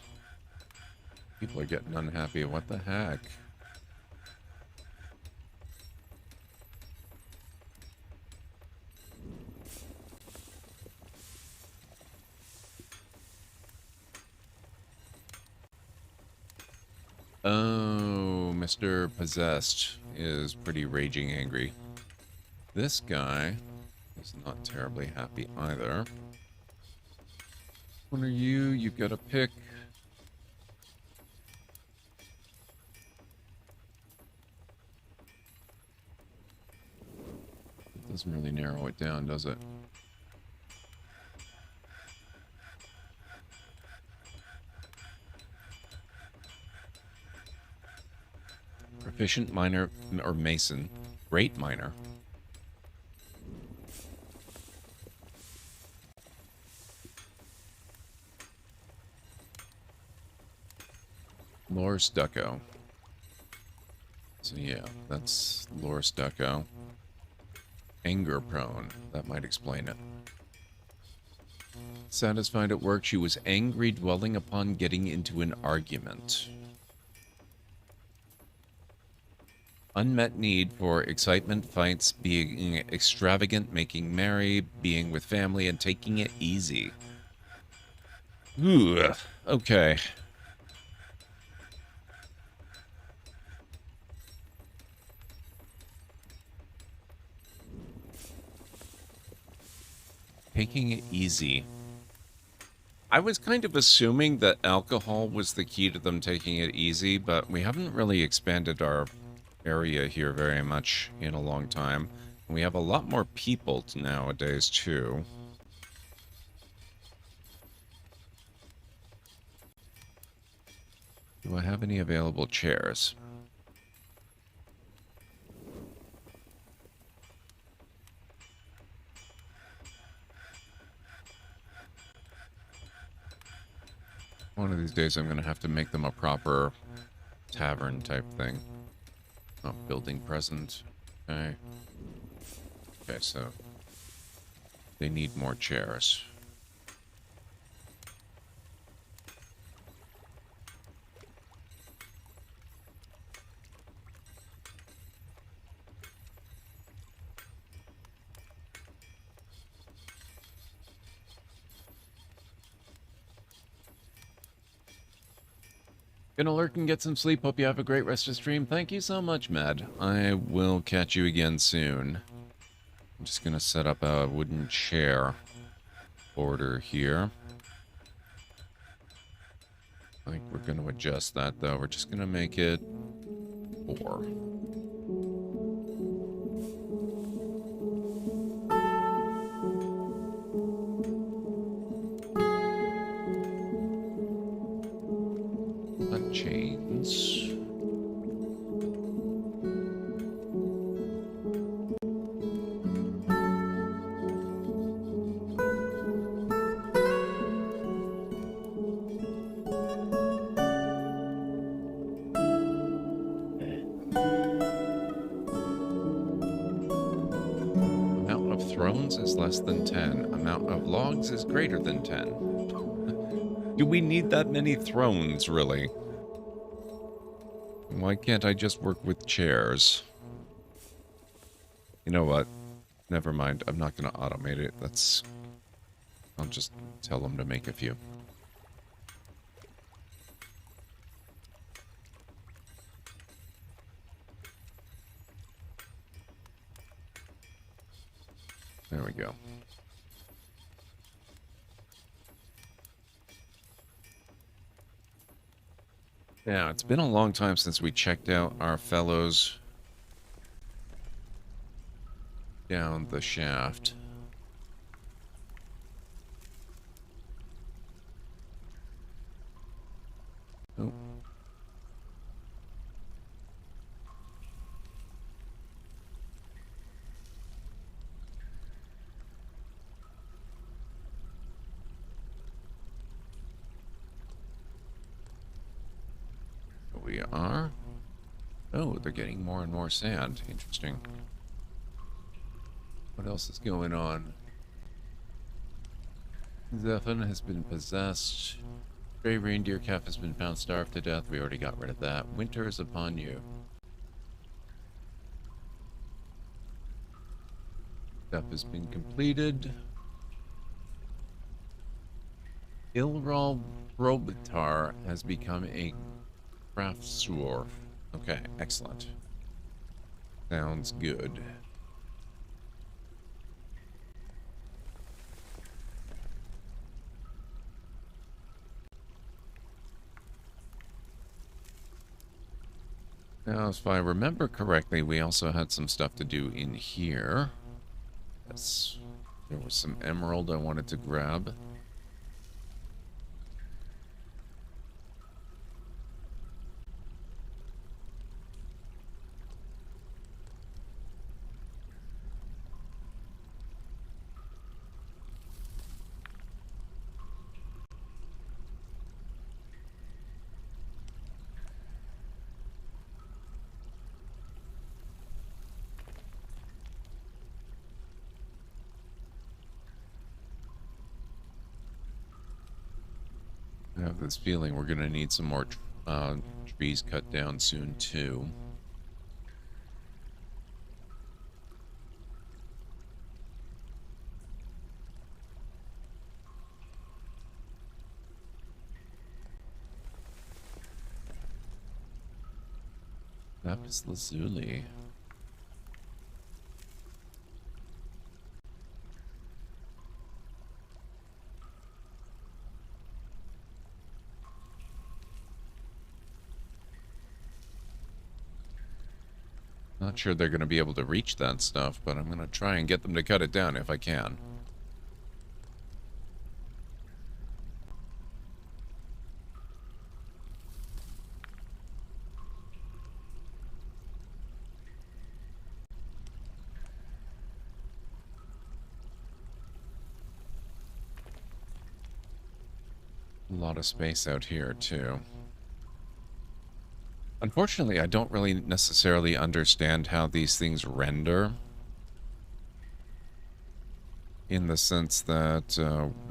People are getting unhappy. What the heck? Oh, Mr. Possessed is pretty raging angry. This guy is not terribly happy either. What are you? You've got a pick. It doesn't really narrow it down, does it? Proficient miner or mason. Great miner. Lore stucco. So yeah, that's lore stucco. Anger prone. That might explain it. Satisfied at work, she was angry dwelling upon getting into an argument. Unmet need for excitement, fights, being extravagant, making merry, being with family, and taking it easy. Ooh, okay. Taking it easy. I was kind of assuming that alcohol was the key to them taking it easy, but we haven't really expanded our area here very much in a long time. We have a lot more people nowadays, too. Do I have any available chairs? One of these days I'm going to have to make them a proper tavern type thing. Oh, building present. Okay. Okay, so they need more chairs. Gonna lurk and get some sleep. Hope you have a great rest of the stream. Thank you so much, Mad. I will catch you again soon. I'm just gonna set up a wooden chair order here. I think we're gonna adjust that, though. We're just gonna make it 4. That chains. Amount of thrones is less than 10. Amount of logs is greater than 10. Do we need that many thrones, really? Why can't I just work with chairs? You know what? Never mind. I'm not going to automate it. I'll just tell them to make a few. There we go. Yeah, it's been a long time since we checked out our fellows down the shaft. Oh. We are. Oh, they're getting more and more sand. Interesting. What else is going on? Zephan has been possessed. Stray reindeer calf has been found starved to death. We already got rid of that. Winter is upon you. Stuff has been completed. Ilral Robitar has become a craftsdwarf. Okay, excellent. Sounds good. Now, if I remember correctly, we also had some stuff to do in here. Yes, there was some emerald I wanted to grab. I have this feeling we're going to need some more trees cut down soon, too. Lapis lazuli. Not sure they're going to be able to reach that stuff, but I'm going to try and get them to cut it down if I can. A lot of space out here, too. Unfortunately, I don't really necessarily understand how these things render. In the sense that,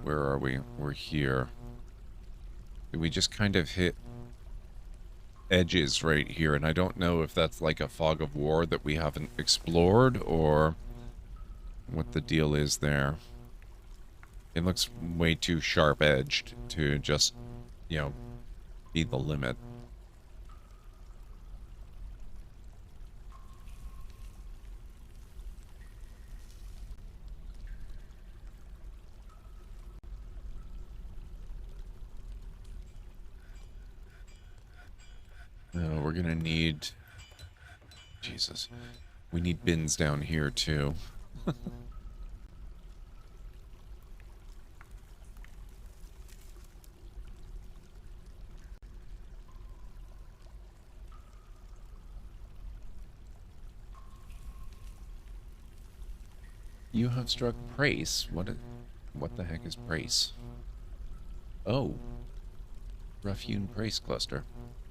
where are we? We're here. We just kind of hit edges right here, and I don't know if that's like a fog of war that we haven't explored, or what the deal is there. It looks way too sharp-edged to just, you know, be the limit. We're gonna need... Jesus. We need bins down here, too. You have struck Praise. What the heck is Praise? Oh. Rough-hewn Praise cluster.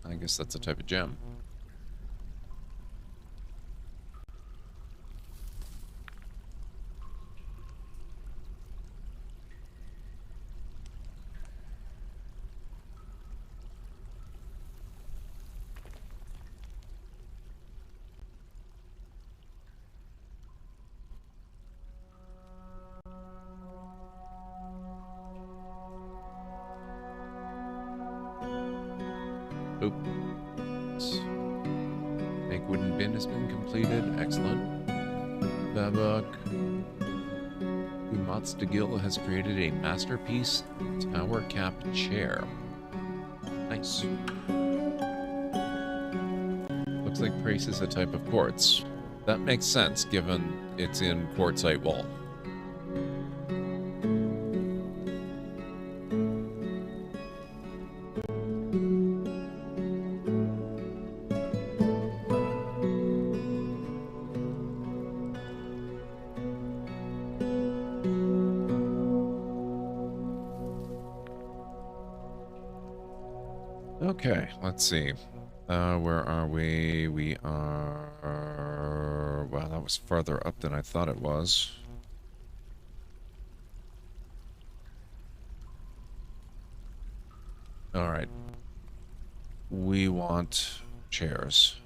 I guess that's a type of gem. Oops. Make wooden bin has been completed. Excellent. Babok. Umatstagil has created a masterpiece tower cap chair. Nice. Looks like Prace is a type of quartz. That makes sense, given it's in quartzite wall. Okay, let's see. Where are we? We are... Well, that was farther up than I thought it was. Alright. We want chairs.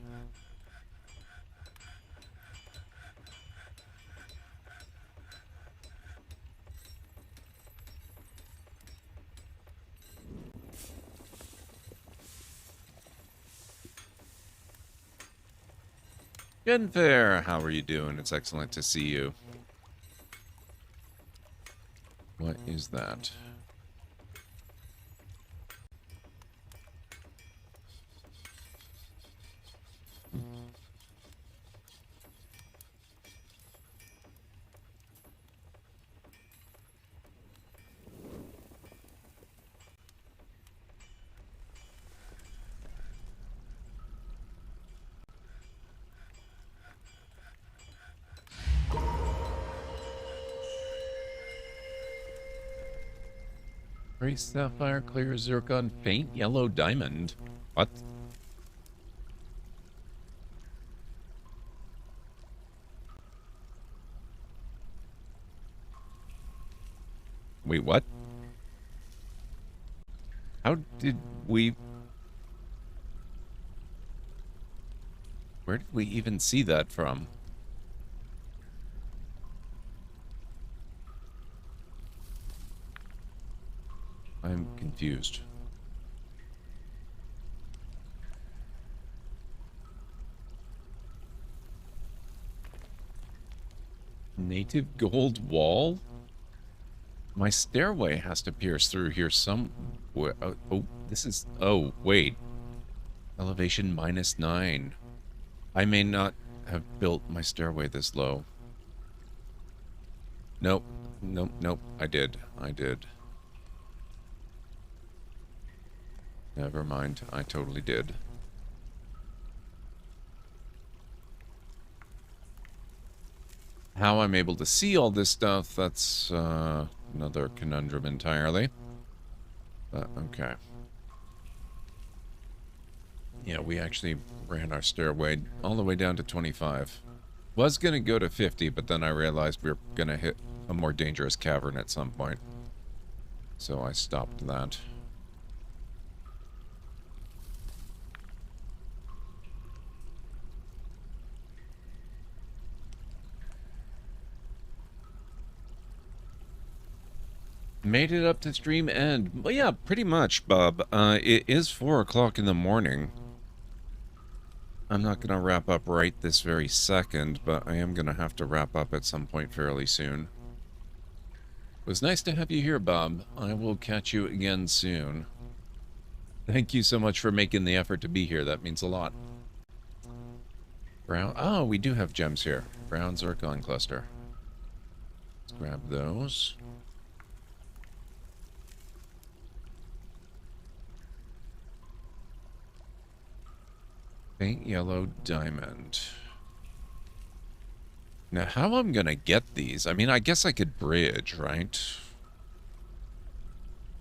Genfair, how are you doing? It's excellent to see you. What is that? Gray sapphire, clear zircon, faint yellow diamond. What? Wait, what? How did we... Where did we even see that from? I'm confused. Native gold wall? My stairway has to pierce through here somewhere. Oh, this is... Oh, wait. Elevation -9. I may not have built my stairway this low. Nope. Nope, nope. I did. Never mind. I totally did. How I'm able to see all this stuff, that's another conundrum entirely. But, okay. Yeah, we actually ran our stairway all the way down to 25. Was going to go to 50, but then I realized we were going to hit a more dangerous cavern at some point. So I stopped that. Made it up to stream end. Well, yeah, pretty much, Bob. It is 4 o'clock in the morning. I'm not going to wrap up right this very second, but I am going to have to wrap up at some point fairly soon. It was nice to have you here, Bob. I will catch you again soon. Thank you so much for making the effort to be here. That means a lot. Brown. Oh, we do have gems here. Brown zircon cluster. Let's grab those. Faint yellow diamond. Now, how I'm gonna get these? I mean, I guess I could bridge, right?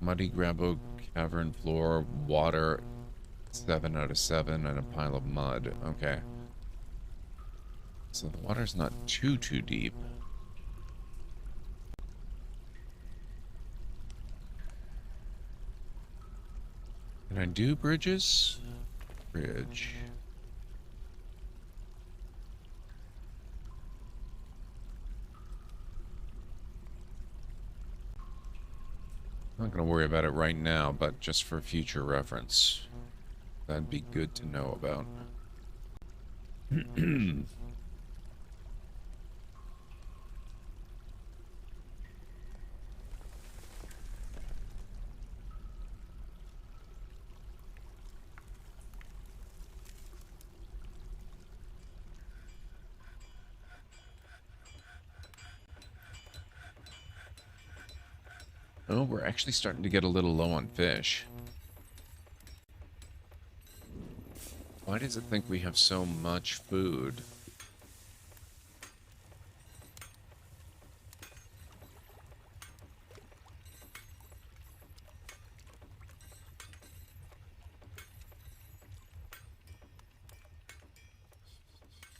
Muddy grabo cavern floor, water, 7 out of 7, and a pile of mud. Okay. So the water's not too deep. Can I do bridges? Bridge. I'm not going to worry about it right now, but just for future reference. That'd be good to know about. Oh, we're actually starting to get a little low on fish. Why does it think we have so much food?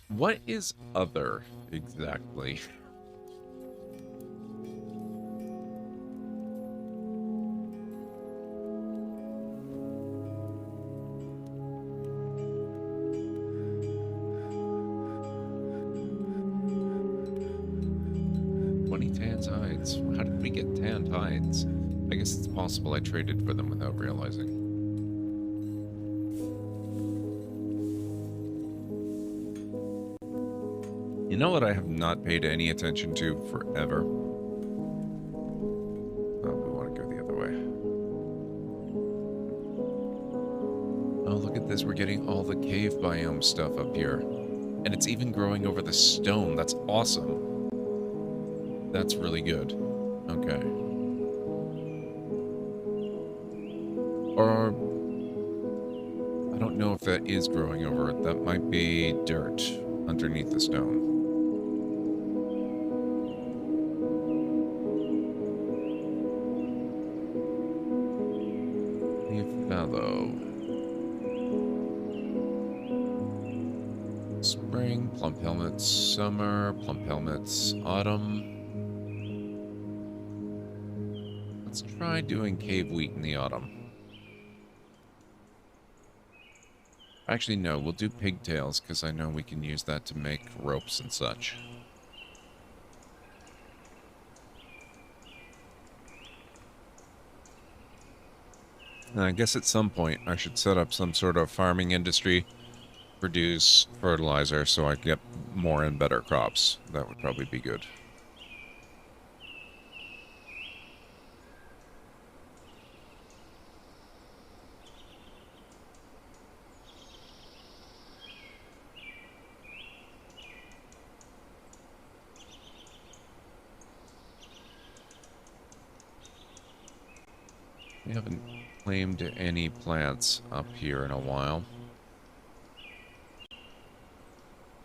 What is other exactly? Tanned hides. How did we get tanned hides? I guess it's possible I traded for them without realizing. You know what I have not paid any attention to forever? Oh, we want to go the other way. Oh, look at this. We're getting all the cave biome stuff up here. And it's even growing over the stone. That's awesome. That's really good. Okay. Or I don't know if that is growing over it. That might be dirt underneath the stone. Leaf fallow. Spring, plump helmets, summer, plump helmets, autumn. Let's try doing cave wheat in the autumn. Actually, no, we'll do pigtails, because I know we can use that to make ropes and such. And I guess at some point I should set up some sort of farming industry, produce fertilizer so I get more and better crops. That would probably be good. We haven't claimed any plants up here in a while.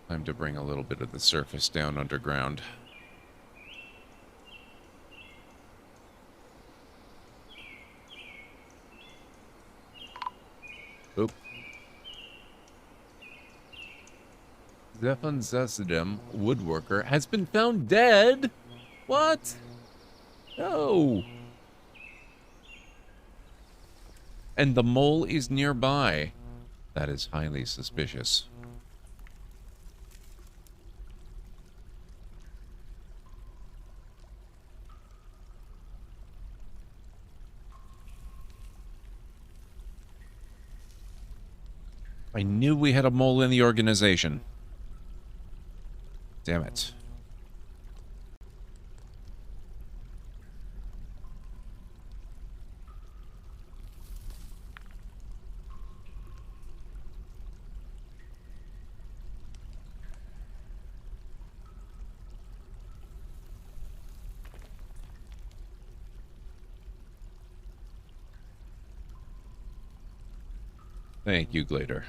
Time to bring a little bit of the surface down underground. Oop. Zephan Zesidem, woodworker, has been found dead? What? No. And the mole is nearby. That is highly suspicious. I knew we had a mole in the organization. Damn it. Thank you, Glader.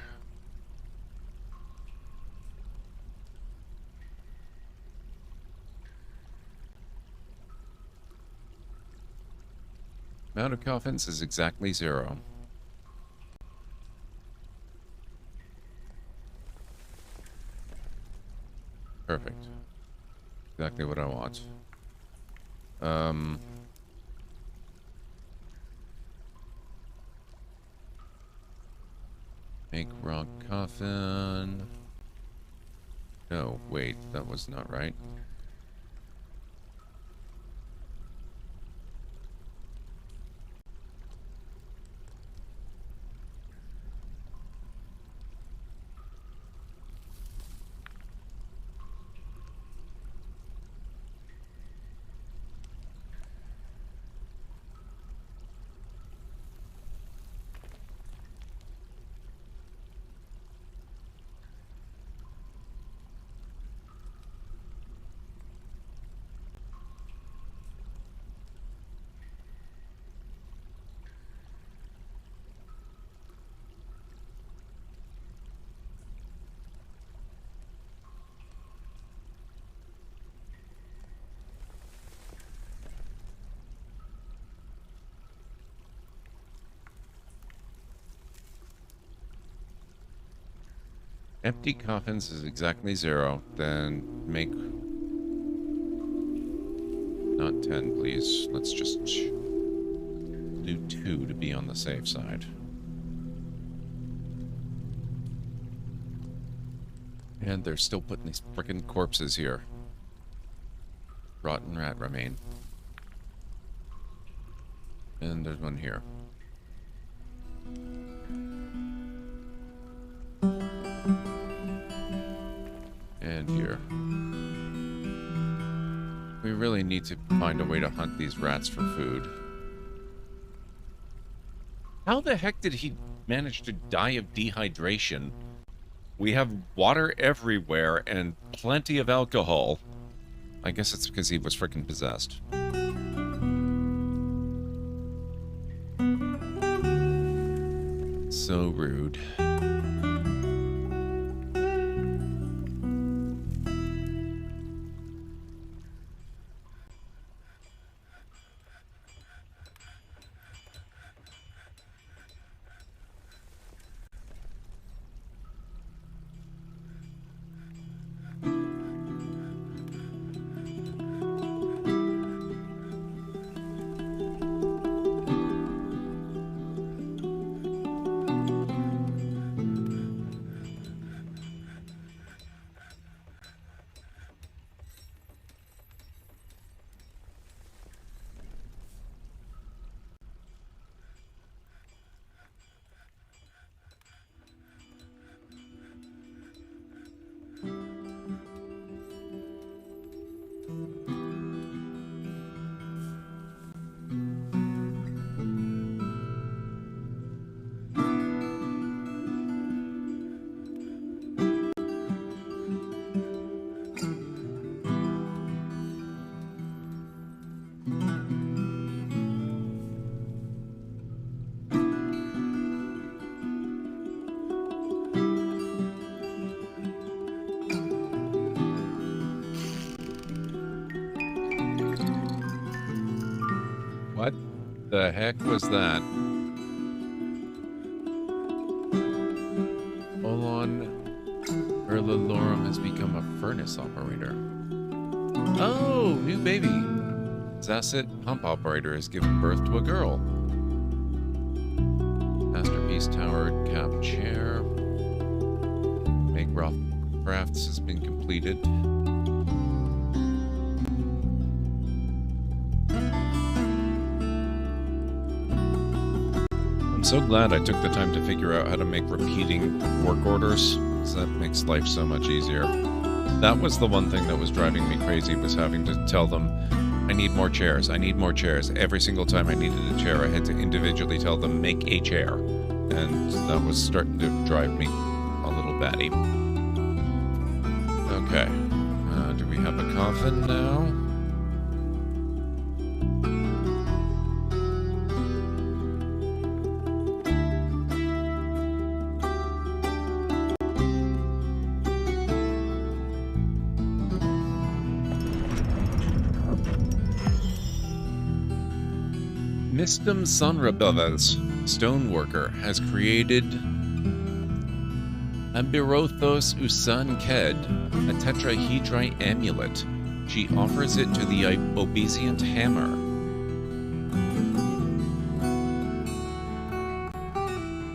Amount of coffins is exactly 0. Perfect. Exactly what I want. Make rock coffin. No, wait, that was not right. Empty coffins is exactly 0. Then make... Not 10, please. Let's just do 2 to be on the safe side. And they're still putting these frickin' corpses here. Rotten rat remain. And there's one here. And here. We really need to find a way to hunt these rats for food. How the heck did he manage to die of dehydration? We have water everywhere and plenty of alcohol. I guess it's because he was freaking possessed. So rude. What the heck was that? Olon Erlilorum has become a furnace operator. Oh, new baby. Zasset pump operator has given birth to a girl. Masterpiece tower cap chair. Make rough crafts has been completed. I'm so glad I took the time to figure out how to make repeating work orders, because that makes life so much easier. That was the one thing that was driving me crazy, was having to tell them, I need more chairs, I need more chairs. Every single time I needed a chair, I had to individually tell them, make a chair. And that was starting to drive me a little batty. Okay. Do we have a coffin now? Mistum Sunrabevas, stoneworker, has created Ambirothos Usan Ked, a tetrahedrite amulet. She offers it to the obedient hammer.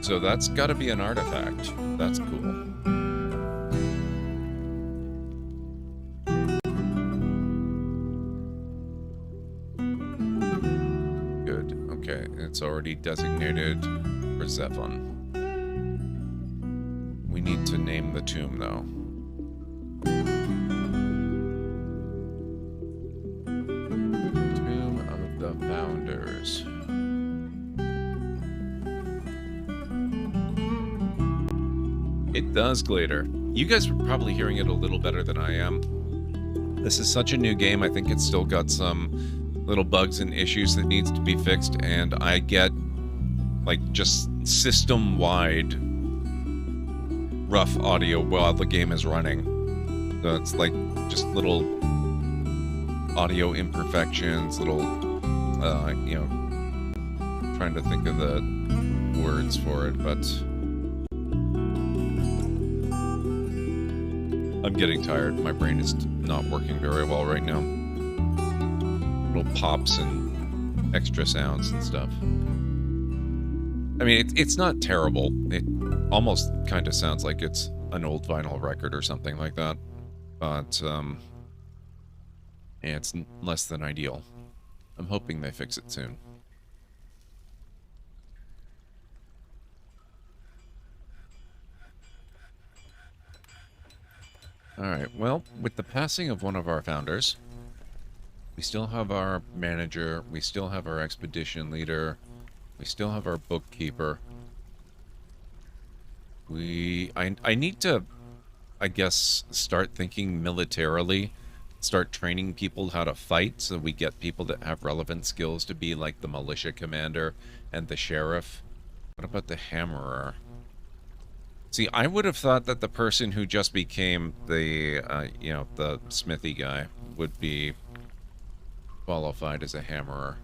So that's gotta be an artifact. That's cool. It's already designated for Zephon. We need to name the tomb, though. Tomb of the Founders. It does glitter. You guys are probably hearing it a little better than I am. This is such a new game. I think it's still got some little bugs and issues that needs to be fixed, and I get like just system-wide rough audio while the game is running. So it's like just little audio imperfections, little you know, trying to think of the words for it, but I'm getting tired. My brain is not working very well right now. Little pops and extra sounds and stuff. I mean, it's not terrible. It almost kind of sounds like it's an old vinyl record or something like that. But, yeah, it's less than ideal. I'm hoping they fix it soon. Alright, well, with the passing of one of our founders, we still have our manager, we still have our expedition leader, we still have our bookkeeper. I need to, I guess, start thinking militarily, start training people how to fight, so we get people that have relevant skills to be like the militia commander and the sheriff. What about the hammerer? See, I would have thought that the person who just became the, you know, the smithy guy would be qualified as a hammerer.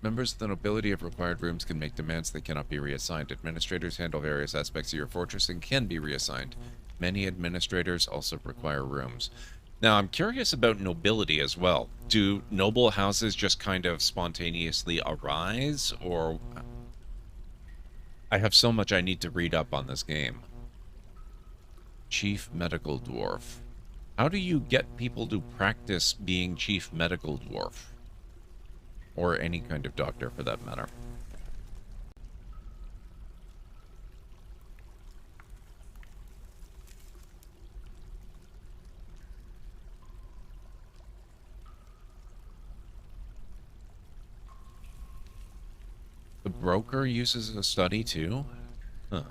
Members of the nobility of required rooms can make demands that cannot be reassigned. Administrators handle various aspects of your fortress and can be reassigned. Many administrators also require rooms. Now, I'm curious about nobility as well. Do noble houses just kind of spontaneously arise, or... I have so much I need to read up on this game. Chief Medical Dwarf. How do you get people to practice being Chief Medical Dwarf? Or any kind of doctor, for that matter. The broker uses a study too? Huh.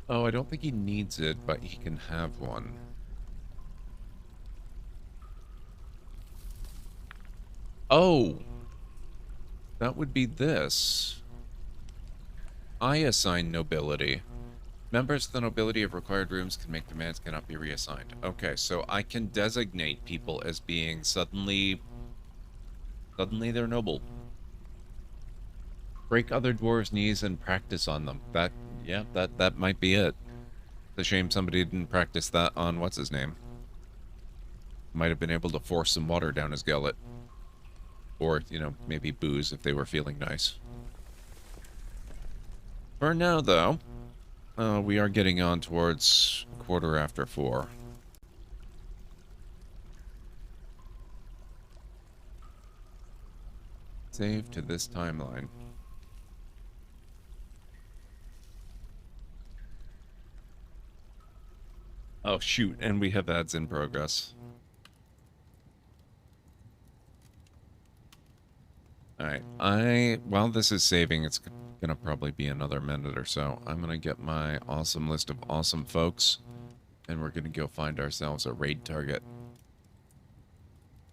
Oh, I don't think he needs it, but he can have one. Oh! That would be this. I assign nobility. Members of the nobility of required rooms can make demands, cannot be reassigned. Okay, so I can designate people as being suddenly they're noble. Break other dwarves' knees and practice on them. That might be it. It's a shame somebody didn't practice that on what's his name. Might have been able to force some water down his gullet. Or, you know, maybe booze if they were feeling nice. For now, though, we are getting on towards 4:15. Save to this timeline. Oh, shoot, and we have ads in progress. Alright, while this is saving, it's gonna probably be another minute or so. I'm gonna get my awesome list of awesome folks, and we're gonna go find ourselves a raid target.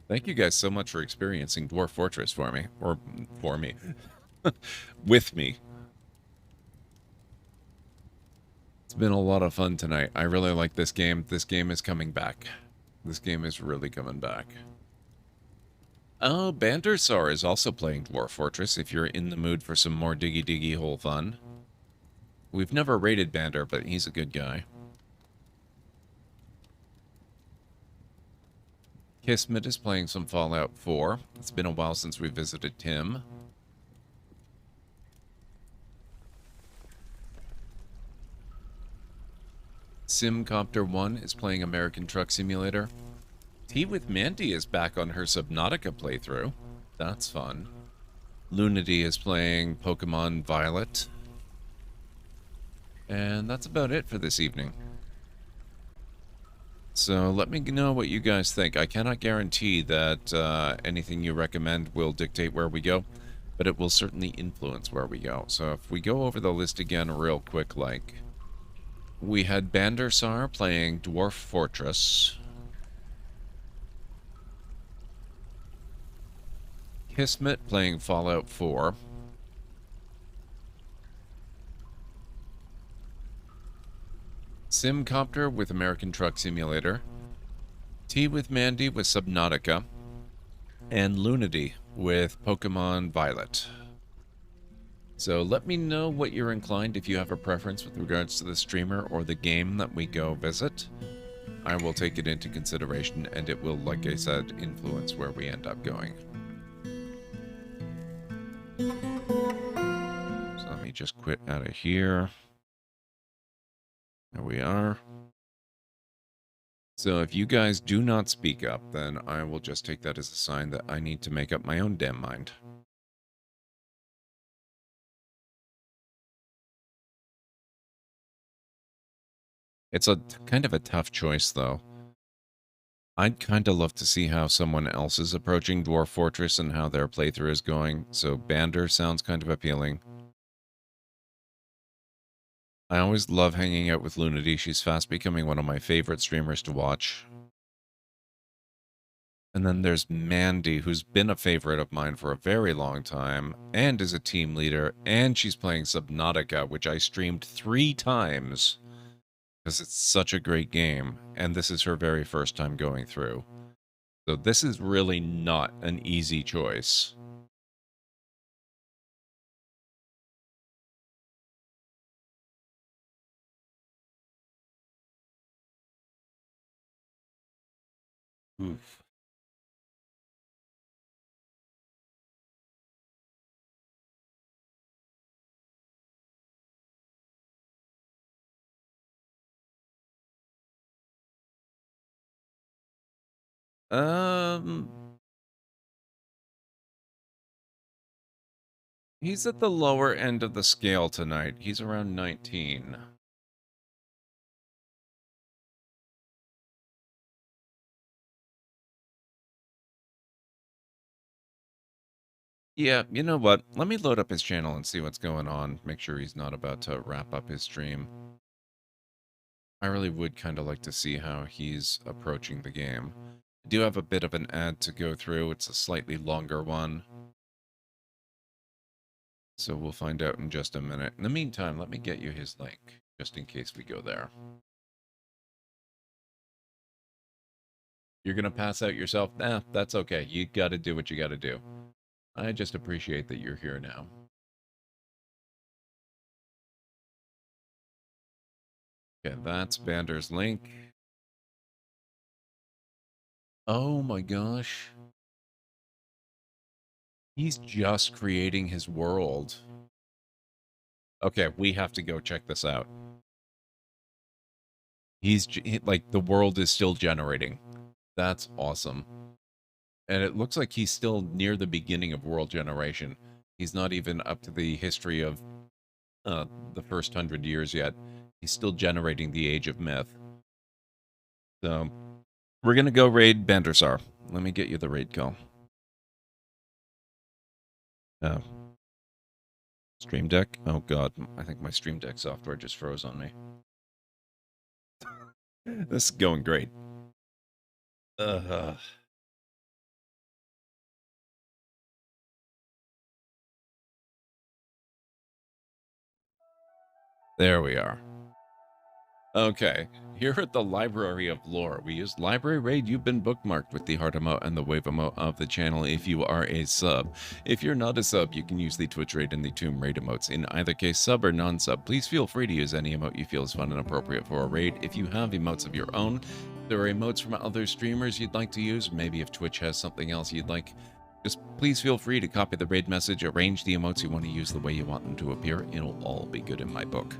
Thank you guys so much for experiencing Dwarf Fortress for me. Or, for me. With me. It's been a lot of fun tonight. I really like this game. This game is coming back. This game is really coming back. Oh, Bandersar is also playing Dwarf Fortress if you're in the mood for some more diggy hole fun. We've never raided Bander, but he's a good guy. Kismet is playing some Fallout 4. It's been a while since we visited Tim. Simcopter 1 is playing American Truck Simulator. Tea with Mandy is back on her Subnautica playthrough. That's fun. Lunity is playing Pokemon Violet. And that's about it for this evening. So let me know what you guys think. I cannot guarantee that anything you recommend will dictate where we go, but it will certainly influence where we go. So if we go over the list again real quick, like, we had Bandersar playing Dwarf Fortress. Kismet playing Fallout 4. Simcopter with American Truck Simulator. Tea with Mandy with Subnautica. And Lunity with Pokemon Violet. So let me know what you're inclined, if you have a preference with regards to the streamer or the game that we go visit. I will take it into consideration, and it will, like I said, influence where we end up going. So let me just quit out of here. There we are. So if you guys do not speak up, then I will just take that as a sign that I need to make up my own damn mind. It's a kind of a tough choice, though. I'd kind of love to see how someone else is approaching Dwarf Fortress and how their playthrough is going, so Bander sounds kind of appealing. I always love hanging out with Lunity. She's fast becoming one of my favorite streamers to watch. And then there's Mandy, who's been a favorite of mine for a very long time, and is a team leader, and she's playing Subnautica, which I streamed 3 times. Because it's such a great game, and this is her very first time going through. So this is really not an easy choice. Oof. He's at the lower end of the scale tonight. He's around 19. Yeah, you know what? Let me load up his channel and see what's going on. Make sure he's not about to wrap up his stream. I really would kind of like to see how he's approaching the game. I do have a bit of an ad to go through. It's a slightly longer one. So we'll find out in just a minute. In the meantime, let me get you his link, just in case we go there. You're going to pass out yourself? Nah, that's okay. You got to do what you got to do. I just appreciate that you're here now. Okay, that's Bander's link. Oh my gosh. He's just creating his world. Okay, we have to go check this out. He's, like, the world is still generating. That's awesome. And it looks like he's still near the beginning of world generation. He's not even up to the history of the first 100 years yet. He's still generating the Age of Myth. So, we're going to go raid Bandersar. Let me get you the raid call. Oh. Stream Deck? Oh god, I think my Stream Deck software just froze on me. This is going great. There we are. Okay, here at the Library of Lore, we use Library Raid. You've been bookmarked with the heart emote and the wave emote of the channel if you are a sub. If you're not a sub, you can use the Twitch Raid and the Tomb Raid emotes. In either case, sub or non-sub, please feel free to use any emote you feel is fun and appropriate for a raid. If you have emotes of your own, there are emotes from other streamers you'd like to use, maybe if Twitch has something else you'd like, just please feel free to copy the raid message, arrange the emotes you want to use the way you want them to appear. It'll all be good in my book.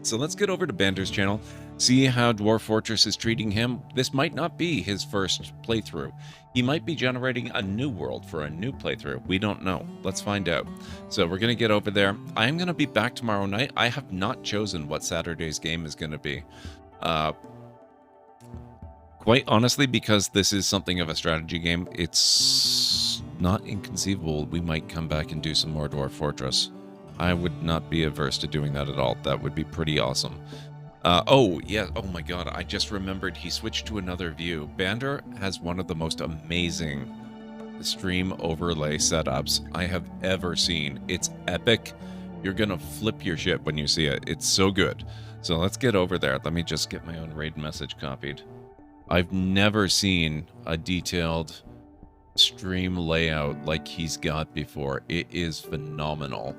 So let's get over to Bander's channel, see how Dwarf Fortress is treating him. This might not be his first playthrough. He might be generating a new world for a new playthrough. We don't know. Let's find out. So we're going to get over there. I'm going to be back tomorrow night. I have not chosen what Saturday's game is going to be. Quite honestly, because this is something of a strategy game, it's not inconceivable we might come back and do some more Dwarf Fortress. I would not be averse to doing that at all. That would be pretty awesome. Oh, yeah. Oh my god. I just remembered he switched to another view. Bander has one of the most amazing stream overlay setups I have ever seen. It's epic. You're going to flip your shit when you see it. It's so good. So let's get over there. Let me just get my own raid message copied. I've never seen a detailed stream layout like he's got before. It is phenomenal.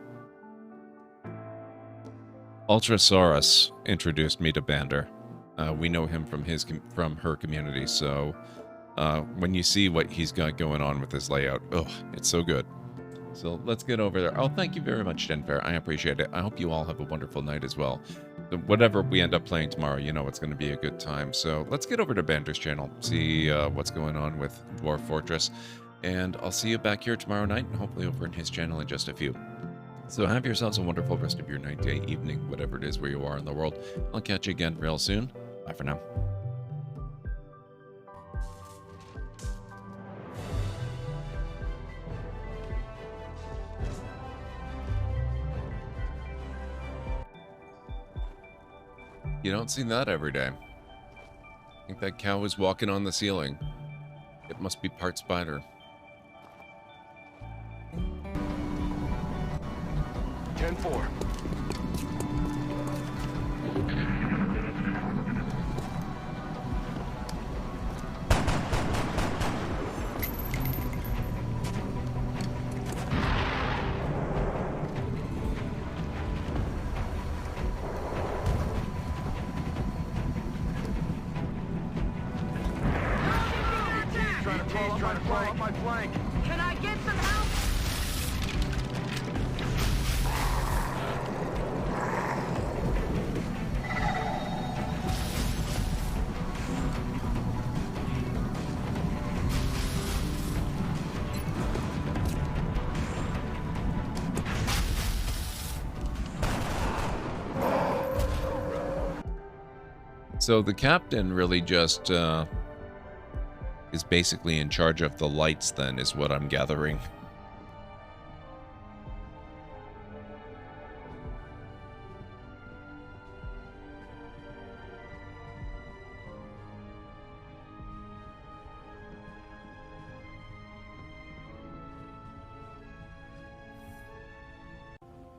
Ultrasaurus introduced me to Bander. We know him from her community, so when you see what he's got going on with his layout, oh, it's so good. So let's get over there. Oh, thank you very much, Denfair. I appreciate it. I hope you all have a wonderful night as well. Whatever we end up playing tomorrow, you know it's going to be a good time. So let's get over to Bander's channel, see what's going on with Dwarf Fortress. And I'll see you back here tomorrow night, and hopefully over in his channel in just a few. So have yourselves a wonderful rest of your night, day, evening, whatever it is where you are in the world. I'll catch you again real soon. Bye for now. You don't see that every day. I think that cow is walking on the ceiling. It must be part spider. 10-4. Trying to crawl up my flank. Can I get some help? So the captain really just is basically in charge of the lights then, is what I'm gathering.